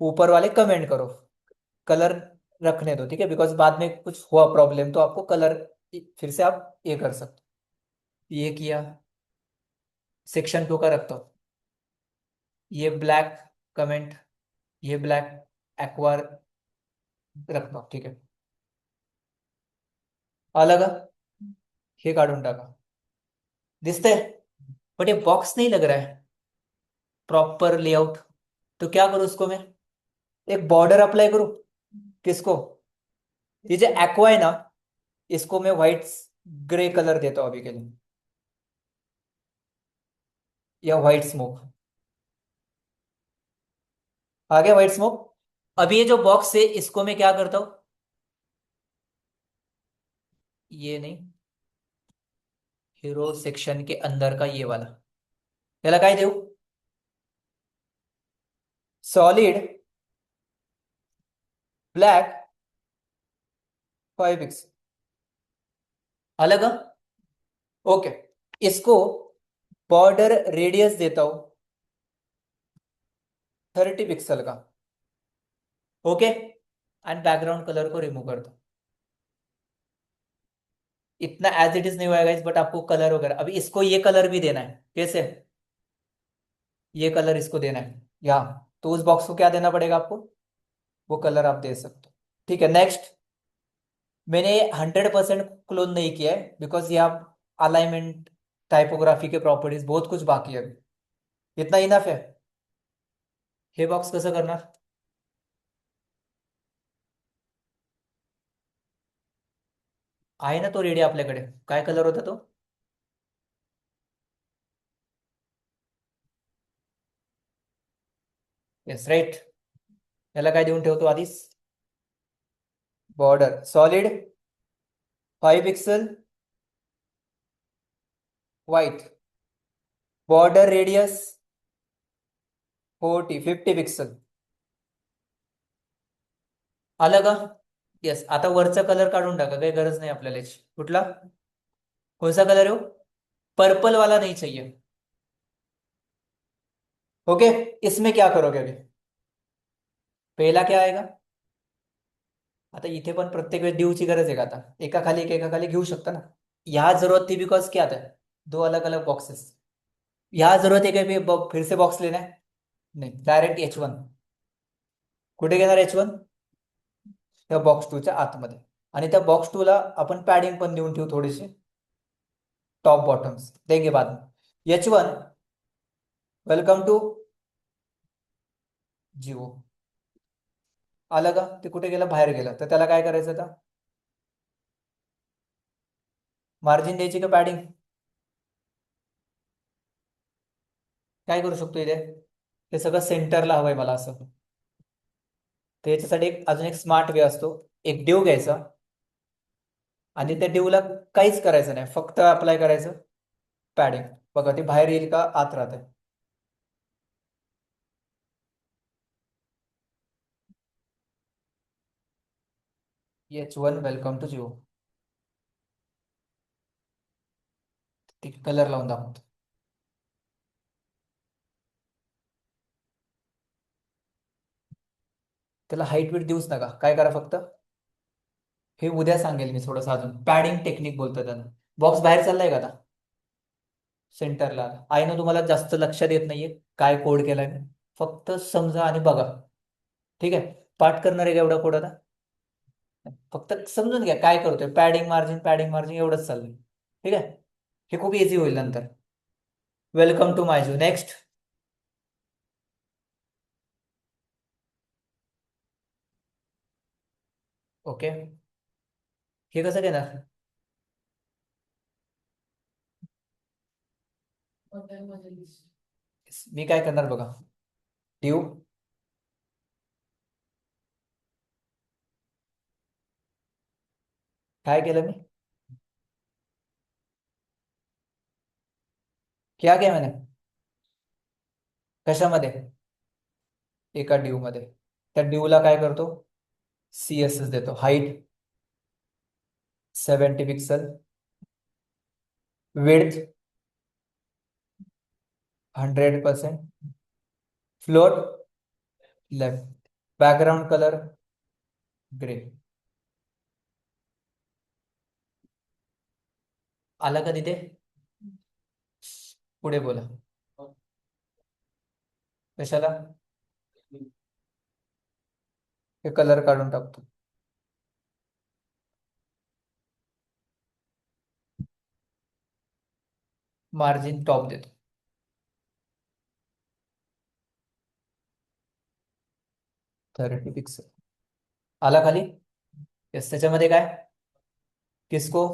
ऊपर वाले कमेंट करो, कलर रखने दो, ठीक है, बिकॉज बाद में कुछ हुआ प्रॉब्लम तो आपको कलर फिर से आप ये कर सकते हो। ये किया। सेक्शन 2 का रखता हूँ, ये ब्लैक कमेंट, ये ब्लैक एक्वा रखता हूँ, ठीक है। अलग, हे काढून टाका। दिसतंय? बट ये बॉक्स नहीं लग रहा है प्रॉपर लेआउट। तो क्या करूँ उसको मैं? एक बॉर्डर अप्लाई करूँ? किसको? ये जो एक्वा है ना, इसको मैं व्हाइट ग्रे कलर देता हूँ अभी के लिए, या व्हाइट स्मोक। आ गया व्हाइट स्मोक। अभी ये जो बॉक्स है इसको मैं क्या करता हूँ, ये नहीं, हीरो सेक्शन के अंदर का ये वाला, याला काय देऊ? Solid black 5 pixel. अलग। ओके, इसको बॉर्डर रेडियस देता हूं 30 पिक्सल का। ओके, एंड बैकग्राउंड कलर को रिमूव कर दो। इतना एज इट इज नहीं होएगा इस, बट आपको कलर वगैरह, अभी इसको ये कलर भी देना है। कैसे? ये कलर इसको देना है यहाँ, तो उस बॉक्स को क्या देना पड़ेगा आपको? वो कलर आप दे सकते हो, ठीक है। नेक्स्ट, मैंने 100% क्लोन नहीं किया है, बिकॉज ये आप अलाइनमेंट, टाइपोग्राफी के प्रॉपर्टीज बहुत कुछ बाकी है अभी। इतना इनफ है। हे बॉक्स कसं करणार? आहे ना तो रेडी आपल्याकडे, काय कलर होता तो? Yes right. याला काय देऊन ठेवतो आधीच? Border solid 5 pixel white, border radius 50 pixel. आलं का? येस, आता वरचा कलर काढून टाका, काही गरज नाही आपल्याला याची। कुठला? कौन सा कलर है वो? पर्पल वाला नहीं चाहिए। ओके, इसमें क्या करोगे अभी? पहला क्या आएगा? आता इथे पण प्रत्येक वेळेस ड्यूची गरज आहे का? आता एका खाली एक, एका खाली घेऊ शकता ना। यहाँ जरूरत थी बिकॉज क्या था, दो अलग अलग बॉक्सेस। यहाँ जरूरत है कि फिर से बॉक्स लेना है? नहीं, डायरेक्ट H1। कुठे घेणार H1? त्या बॉक्स 2 च्या आतमध्ये। आणि त्या बॉक्स 2 ला आपण पॅडिंग पण देऊन ठेवू थोडीशी, टॉप बॉटम्स देंगे बाद में। H1 welcome to Jio. आलं का? ते कुठे गेलं? बाहेर गेलं, तर त्याला काय करायचं आता? मार्जिन द्यायची का पॅडिंग? काय करू शकतो इथे? हे सगळं सेंटरला हवंय मला असं, तर याच्यासाठी अजून एक स्मार्ट वे असतो। एक डिव घ्यायचा, आणि त्या डिवला काहीच करायचं नाही, फक्त अप्लाय करायचं पॅडिंग। बघा ती बाहेर येईल का आत राहते? H1 welcome to Jio. Colour लावून दाखवतो। त्याला हाईट वेट देऊच नका, काय करा फक्त, हे उद्या सांगेल मी थोडंसं अजून, पॅडिंग टेक्निक बोलतो त्यानं। बॉक्स बाहेर चाललाय का आता? सेंटरला आहे ना? तुम्हाला जास्त लक्षात येत नाहीये काय कोड केलाय मी, फक्त समजा आणि बघा, ठीक आहे? पाठ करणार आहे का एवढा कोड आता? फक्त समजून घ्या काय करतोय, पॅडिंग मार्जिन एवढंच चाललंय, ठीक आहे? हे खूप इझी होईल नंतर। वेलकम टू माय झो। नेक्स्ट, ओके, हे कसं घेणार? बटन मध्ये दिसतो. मी काय करणार बघा, ड्यू काय केलं मी, क्या क्या मैंने, कशामध्ये, एका ड्यू मध्ये, त्या ड्यूला काय करतो, सीएसएस देतो, height 70 pixel, width 100%, float left, background colour grey. आला का तिथे? पुढे बोला. कशाला? हे कलर काढून टाकतो. मार्जिन टॉप देतो, 30 पिक्सल. आला खाली? येस. त्याच्यामध्ये काय, किसको,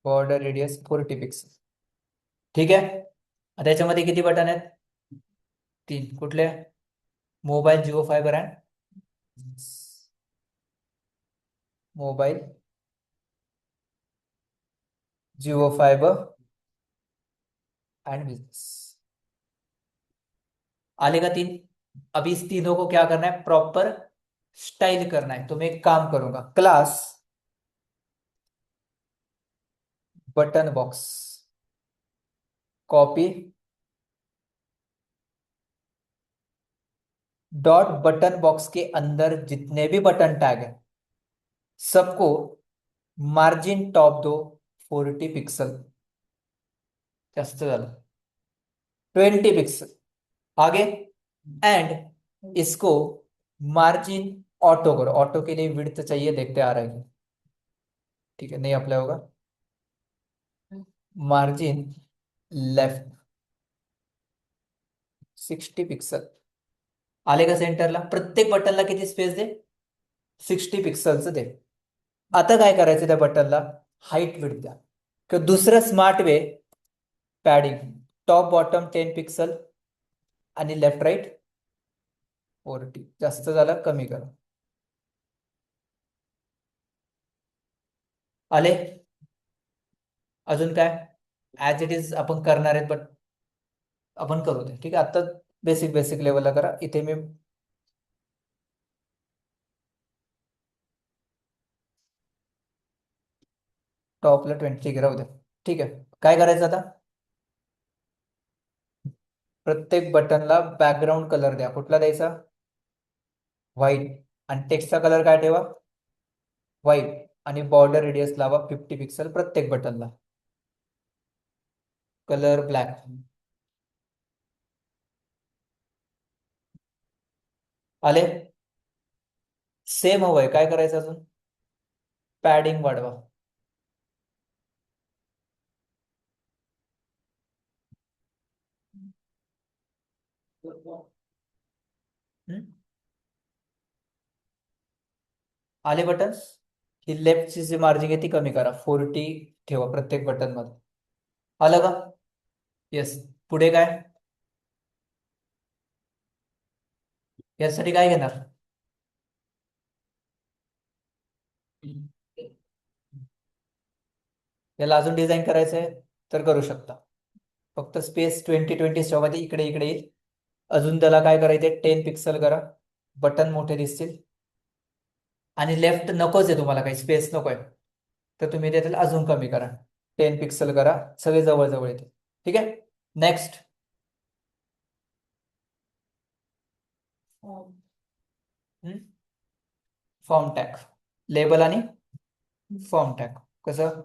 बॉर्डर रेडियस 40 पिक्सल. ठीक आहे. आता याच्यामध्ये किती बटन आहेत? 3. कुठले? Mobile Jio fibre and mobile Jio fibre and business. आले का 3? अब इस तीनों को क्या करना है, प्रॉपर स्टाइल करना है. तो मैं एक काम करूंगा, class button box copy dot button box के अंदर जितने भी बटन टैग है सबको मार्जिन टॉप दो 40 पिक्सल. जास्त झालं, 20 पिक्सल. आगे एंड इसको मार्जिन ऑटो करो. ऑटो के लिए विड्थ चाहिए, देखते आ रहा है क्या? ठीक है, नहीं अप्लाई होगा. Margin left 60 pixel. आले का सेंटरला? प्रत्येक बटनला किती स्पेस दे, 60 पिक्सलचं दे. आता काय करायचं त्या बटनला, हाईट विड्थ द्या. किंवा दुसरं smart way, padding top bottom 10 pixel आणि लेफ्ट राईट 40. जास्त झालं कमी करा. आले? अजून काय? ऍज इट इज आपण करणार आहेत, बट आपण करू दे. ठीक आहे, आता बेसिक बेसिक लेवलला करा. इथे मी टॉपला 20 राहू द्या. ठीक आहे, काय करायचं आता, प्रत्येक बटनला बॅकग्राऊंड कलर द्या. कुठला द्यायचा? व्हाईट. आणि टेक्स्टचा कलर काय ठेवा? व्हाईट. आणि बॉर्डर रेडियस लावा 50 पिक्सल प्रत्येक बटनला. Colour black. आले? सेम हवंय, काय करायचं अजून, पॅडिंग वाढवा. हम्म? आले बटन्स? ही लेफ्टची जी मार्जिन आहे ती कमी करा, 40 ठेवा प्रत्येक बटन मध्ये. आलं का? येस. पुढे काय, यासाठी काय घेणार? याला अजून डिझाईन करायचं आहे तर करू शकता. फक्त स्पेस 20-20 मध्ये इकडे इकडे येईल. अजून त्याला काय करायचंय, 10 पिक्सल करा. बटन मोठे दिसतील. आणि लेफ्ट नकोच आहे तुम्हाला, काही स्पेस नकोय, तर तुम्ही त्याला अजून कमी करा, 10 पिक्सल करा. सगळे जवळ जवळ येते. ठीक आहे. नेक्स्ट, फॉर्म टॅग, लेबल आणि फॉर्म टॅग. कसं?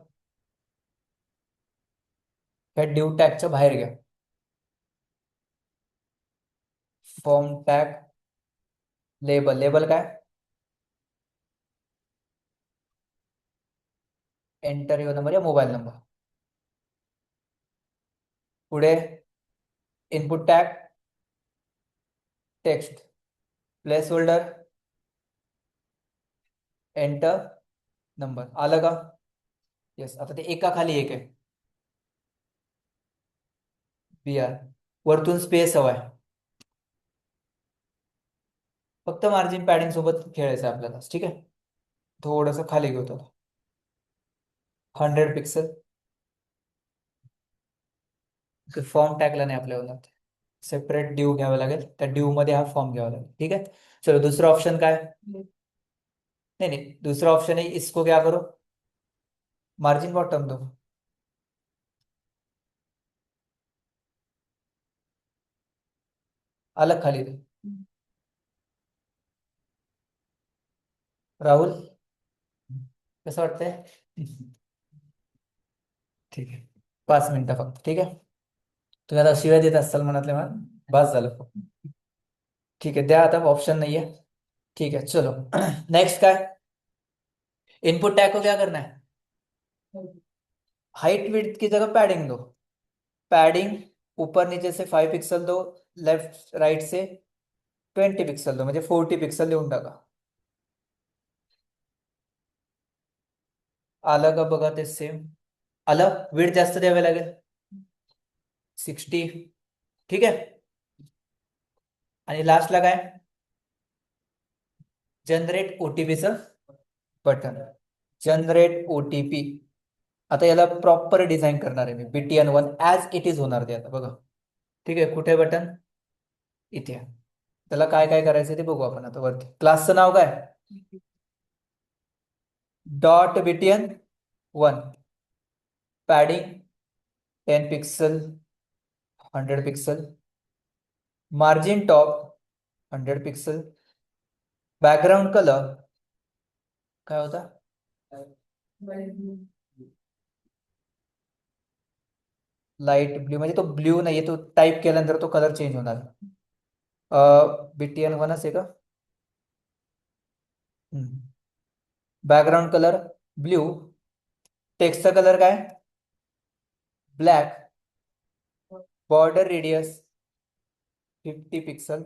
ह्या ड्यू टॅगच्या बाहेर घ्या. Form tag, label. लेबल काय? एंटर युअर नंबर या मोबाईल नंबर. पुढे input tag, text, place holder, enter, number आलं का? येस. आता ते एका खाली एक आहे. B are. वरतून स्पेस हवाय. फक्त मार्जिन पॅडिंग सोबत खेळायचं आहे आपल्याला, ठीक आहे. थोडस खाली घेऊ त्याला. 100 पिक्सल. फॉर्म टाकला नाही आपल्याला. सेपरेट ड्यू घ्यावं लागेल, त्या ड्यू मध्ये हा फॉर्म घ्यावा लागेल, ठीक है. चलो दूसरा ऑप्शन क्या है? नहीं नहीं, दूसरा ऑप्शन है इसको क्या करो, मार्जिन बॉटम दो. अलग खाली दो. राहुल, कसं वाटतंय? ठीक आहे. 5 मिनिटं फक्त, ठीक आहे. तुम्ही आता शिव्या देत असाल मनातल्या मनात, बस झालं. ठीक आहे, द्या आता, ऑप्शन नहीं है. ठीक है, चलो. नेक्स्ट काय? इनपुट टैग को क्या करना है? हाइट विड्थ की जगह पैडिंग दो. पैडिंग ऊपर नीचे से 5 पिक्सल दो, लेफ्ट राइट से 20 पिक्सल दो, म्हणजे 40 पिक्सल देऊन टाका. आलं का बघा ते सेम. आलं. विड्थ जास्त द्यावे लागेल, 60. ठीक आहे. आणि लास्टला काय? जनरेट ओटीपीचं बटन. Generate OTP. आता याला प्रॉपर डिझाईन करणार आहे मी. BTN1 ऍज इट इज होणार ते आता बघा. ठीक आहे, कुठे बटन? इथे आहे. त्याला काय काय करायचं ते बघू आपण आता वरती. क्लासचं नाव काय? .BTN1. Padding 10 pixel, 100 pixel. Margin top 100 pixel. Background colour काय होता? लाईट ब्ल्यू, म्हणजे तो ब्ल्यू नाहीये, तो टाईप केल्यानंतर तो कलर चेंज होणार. BTN1च आहे का? Background colour blue. टेक्स्टचा कलर काय? ब्लॅक. Border radius 50 pixel.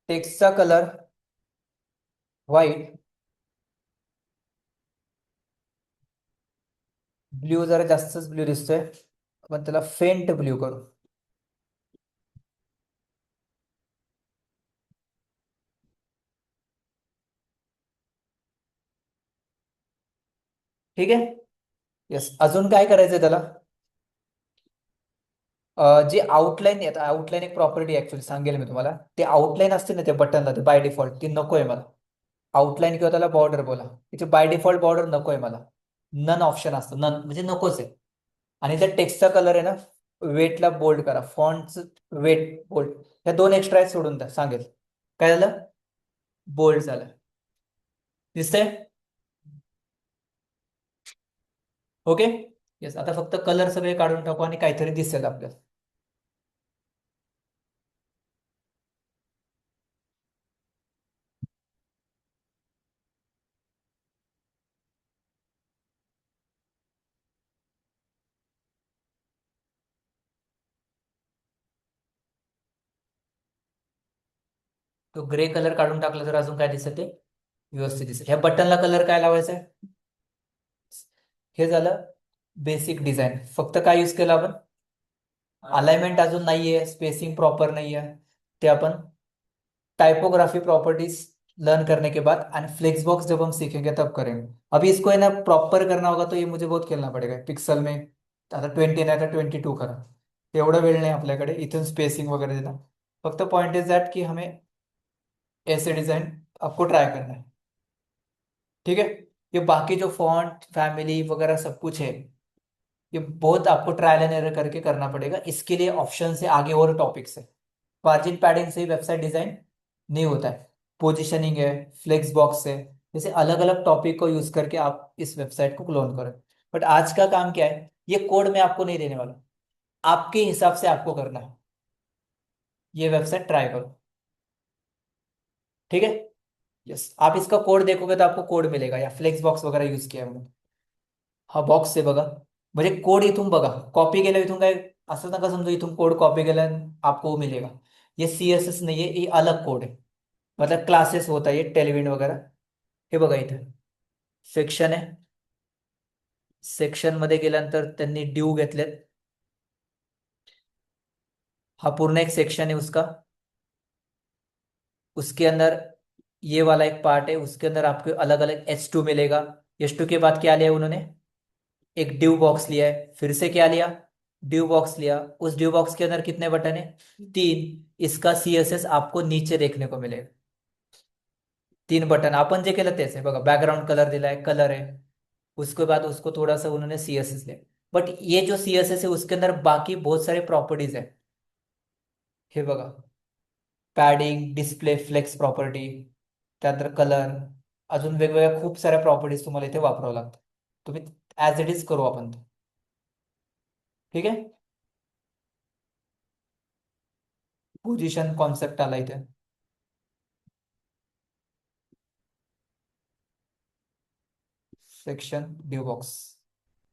टेक्स्टचा कलर व्हाईट. ब्ल्यू जरा जास्तच ब्ल्यू दिसतोय, आपण त्याला फेंट ब्ल्यू करू. ठीक आहे. येस. अजून काय करायचंय त्याला? जे आउटलाईन येत, आउटलाईन एक प्रॉपर्टी ऍक्च्युअली सांगेल मी तुम्हाला. ते आउटलाईन असते ना त्या बटनला, ते बाय डिफॉल्ट ती नकोय मला. आउटलाईन किंवा त्याला बॉर्डर बोला, तिथे बाय डिफॉल्ट बॉर्डर नकोय मला. नन ऑप्शन असतं, नन म्हणजे नकोच आहे. आणि त्या टेक्स्टचा कलर आहे ना, वेटला बोल्ड करा. फॉन्टचं वेट बोल्ड, ह्या दोन एक्स्ट्रा सोडून द्या, सांगेल. काय झालं? बोल्ड झालं. दिसतंय? ओके. येस. आता फक्त कलर सगळे काढून टाकू आणि काहीतरी दिसेल आपल्याला. तो ग्रे कलर काढून टाकला तर अजून काय दिसत ते व्यवस्थित दिसेल. ह्या बटनला कलर काय लावायचा आहे? हे झालं बेसिक डिझाइन. फक्त काय यूज केलं आपण? अलाइनमेंट अजून नाहीये, स्पेसिंग प्रॉपर नाहीये, ते अपन टाइपोग्राफी प्रॉपर्टीज लर्न करने के बाद एंड फ्लेक्स बॉक्स जब हम सीखेंगे तब करेंगे. अभी इसको है ना प्रॉपर करना होगा, तो ये मुझे बहुत खेलना पड़ेगा पिक्सल में. आता 20 नाही तर 22 करा. एवढा वेळ नाही आपल्याकडे इथून स्पेसिंग वगैरे देना. फक्त पॉइंट इज दैट कि हमें ऐसे डिजाइन आपको ट्राई करना है. ठीक है. ये बाकी जो फॉन्ट फैमिली वगैरह सब कुछ है, ये बहुत आपको ट्रायल एंड एरर करके करना पड़ेगा. इसके लिए ऑप्शन से आगे और टॉपिक्स है. मार्जिन पैडिंग से ही वेबसाइट डिजाइन नहीं होता है. पोजिशनिंग है, फ्लेक्स बॉक्स है, जैसे अलग अलग टॉपिक को यूज करके आप इस वेबसाइट को क्लोन करें. बट आज का काम क्या है, ये कोड मैं आपको नहीं देने वाला, आपके हिसाब से आपको करना है. ये वेबसाइट ट्राई करो, ठीक है. यस. आप इसका कोड देखोगे तो आपको कोड मिलेगा, या फ्लेक्स बॉक्स वगैरह यूज किया है म्हणून. हा बॉक्स आहे बघा, म्हणजे कोड इथून बघा. कॉपी केलं इथून काय, असं नका समजू इथून कोड कॉपी केलं आपको मिलेगा. ये CSS नाही आहे, ये अलग कोड आहे. मतलब क्लासेस होता है टेलिविन वगैरह. हे बघा इथे सेक्शन आहे. सेक्शन मध्ये गेल्यानंतर त्यांनी ड्यू घेतलेत. हा पूर्ण एक सेक्शन है उसका. उसके अंदर ये वाला एक पार्ट है, उसके अंदर आपको अलग अलग H2 मिलेगा. H2 के बाद क्या लिया उन्होंने, एक ड्यू बॉक्स लिया है. फिर से क्या लिया, ड्यू बॉक्स लिया. उस ड्यू बॉक्स के अंदर कितने बटन है, 3. इसका CSS आपको नीचे देखने को मिलेगा. 3 बटन आपण जे केलं तेच आहे बघा. बॅकग्राऊंड कलर दिलाय, कलर है. उसके बाद उसको थोड़ा सा उन्होंने CSS लिया. बट ये जो CSS है उसके अंदर बाकी बहुत सारे प्रॉपर्टीज है. हे बघा, पॅडिंग, डिस्प्ले, फ्लेक्स प्रॉपर्टी, त्यानंतर कलर, अजून वेगवेगळ्या खूप साऱ्या प्रॉपर्टीज तुम्हाला इथे वापरावं लागतं. तुम्ही ऍज इट इज करू आपण ते. ठीक आहे. पोझिशन कॉन्सेप्ट आला इथे. Section due box.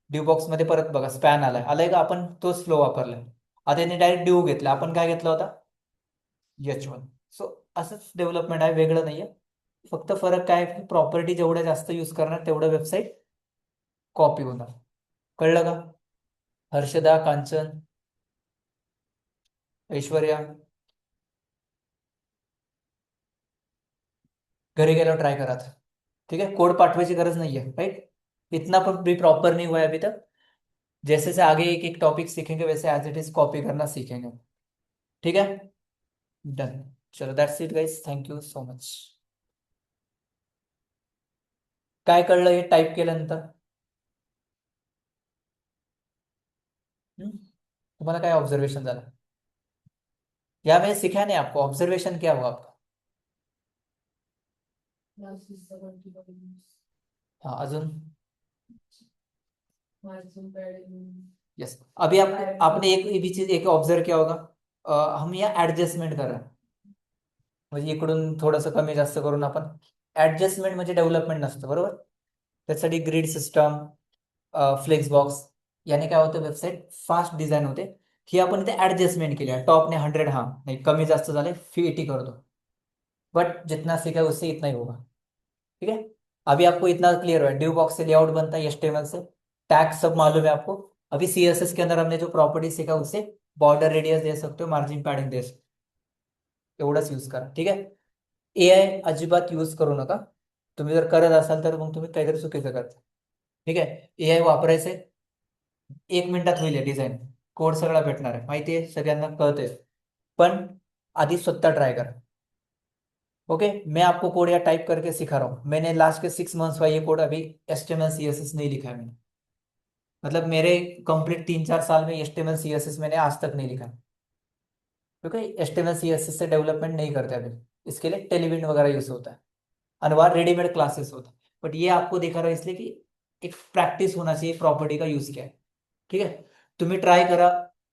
Due box मध्ये परत बघा स्पॅन आलाय का, आपण तोच फ्लो वापरलाय. आता यांनी डायरेक्ट ड्यू घेतला, आपण काय घेतला होता, H1. सो असंच डेव्हलपमेंट आहे, वेगळं नाहीये. फक्त फरक काय आहे की प्रॉपर्टी जेवढ्या जास्त यूज करणार तेवढं वेबसाईट कॉपी होणार. कळलं का. हर्षदा, कांचन, ऐश्वर्या, घरी गेल्यावर ट्राय करा. ठीक है, कोड पाठवायची गरज नहीं है, राइट. इतना पर भी प्रॉपर नहीं हुआ है अभी तक. जैसे जैसे आगे एक एक टॉपिक सीखेंगे वैसे एज इट इज कॉपी करना सीखेंगे. ठीक है, डन. चलो that's it guys, thank you so much. काय कळलं हे टाईप केल्यानंतर. तुम्हाला काय ऑब्झर्वेशन झालं, या मैंने सिखाया नहीं आपको, ऑब्जर्वेशन क्या हुआ आपका. Class is the continuous. हाँ अजून. Margin padding. यस, अभी आप आपने एक भी चीज एक ऑब्जर्व किया होगा. हम यहाँ ऍडजस्टमेंट कर रहे हैं. म्हणजे इकडून थोडंसं कमी जास्त करून आपण ऍडजस्टमेंट म्हणजे डेव्हलपमेंट नसतं बरोबर. त्यासाठी ग्रिड सिस्टम, फ्लेक्स बॉक्स याने काय होतं, वेबसाईट फास्ट डिझाईन होते. ही आपण इथे ऍडजस्टमेंट केली आहे. टॉपने 100, हाँ नहीं कमी जास्त झाले 80 कर दो. बट जितना सीखा उससे इतना ही होगा. ठीक है, अभी आपको इतना क्लियर हुआ है. ड्यू बॉक्स से लेआउट बनता है, HTML से टैग सब मालूम है आपको. अभी CSS के अंदर हमने जो प्रॉपर्टी सीखा उससे बॉर्डर रेडियस दे सकते हो, मार्जिन पॅडिंग दे सकते हो. एवढंच यूज करा. ठीक आहे. AI अजिबात यूज करू नका. तुम्ही जर करत असाल तर मग तुम्ही काहीतरी चुकीचं करता. ठीक आहे. AI वापरायचे 1 मिनिटात होईल डिझाईन. कोड सगळा भेटणार आहे, माहिती आहे सगळ्यांना, कळतंय. पण आधी स्वतः ट्राय करा. ओके, मैं आपको कोड या टाइप करके सिखा रहा हूँ. मैंने लास्ट के 6 मंथ्स का ये कोड अभी HTML CSS नहीं लिखा है मैंने. मतलब मेरे कंप्लीट 3-4 साल में HTML CSS मैंने आज तक नहीं लिखा. क्योंकि HTML CSS से डेवलपमेंट नहीं करते अभी. इसके लिए टेलीविन वगैरह यूज होता है, अनिवार्य रेडीमेड क्लासेस होता है. बट ये आपको दिखा रहा है इसलिए कि एक प्रॅक्टिस होना चाहिए प्रॉपर्टी का यूज क्या आहे. ठीक आहे, तुम्ही ट्राय करा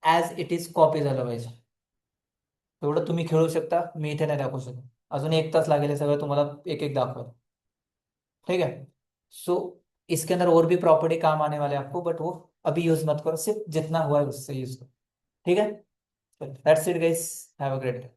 ऍज इट इज कॉपी झालं पाहिजे. एवढं तुम्ही खेळू शकता, मी इथे नाही दाखवू शकत. अजून 1 तास लागेल हे सगळं तुम्हाला एक एक दाखवायला. ठीक है. सो इसके अंदर और भी प्रॉपर्टी काम आने वाले हैं आपको, बट वो अभी यूज मत करो, सिर्फ जितना हुआ है उससे यूज करो. ठीक है, that's it guys, have a great day.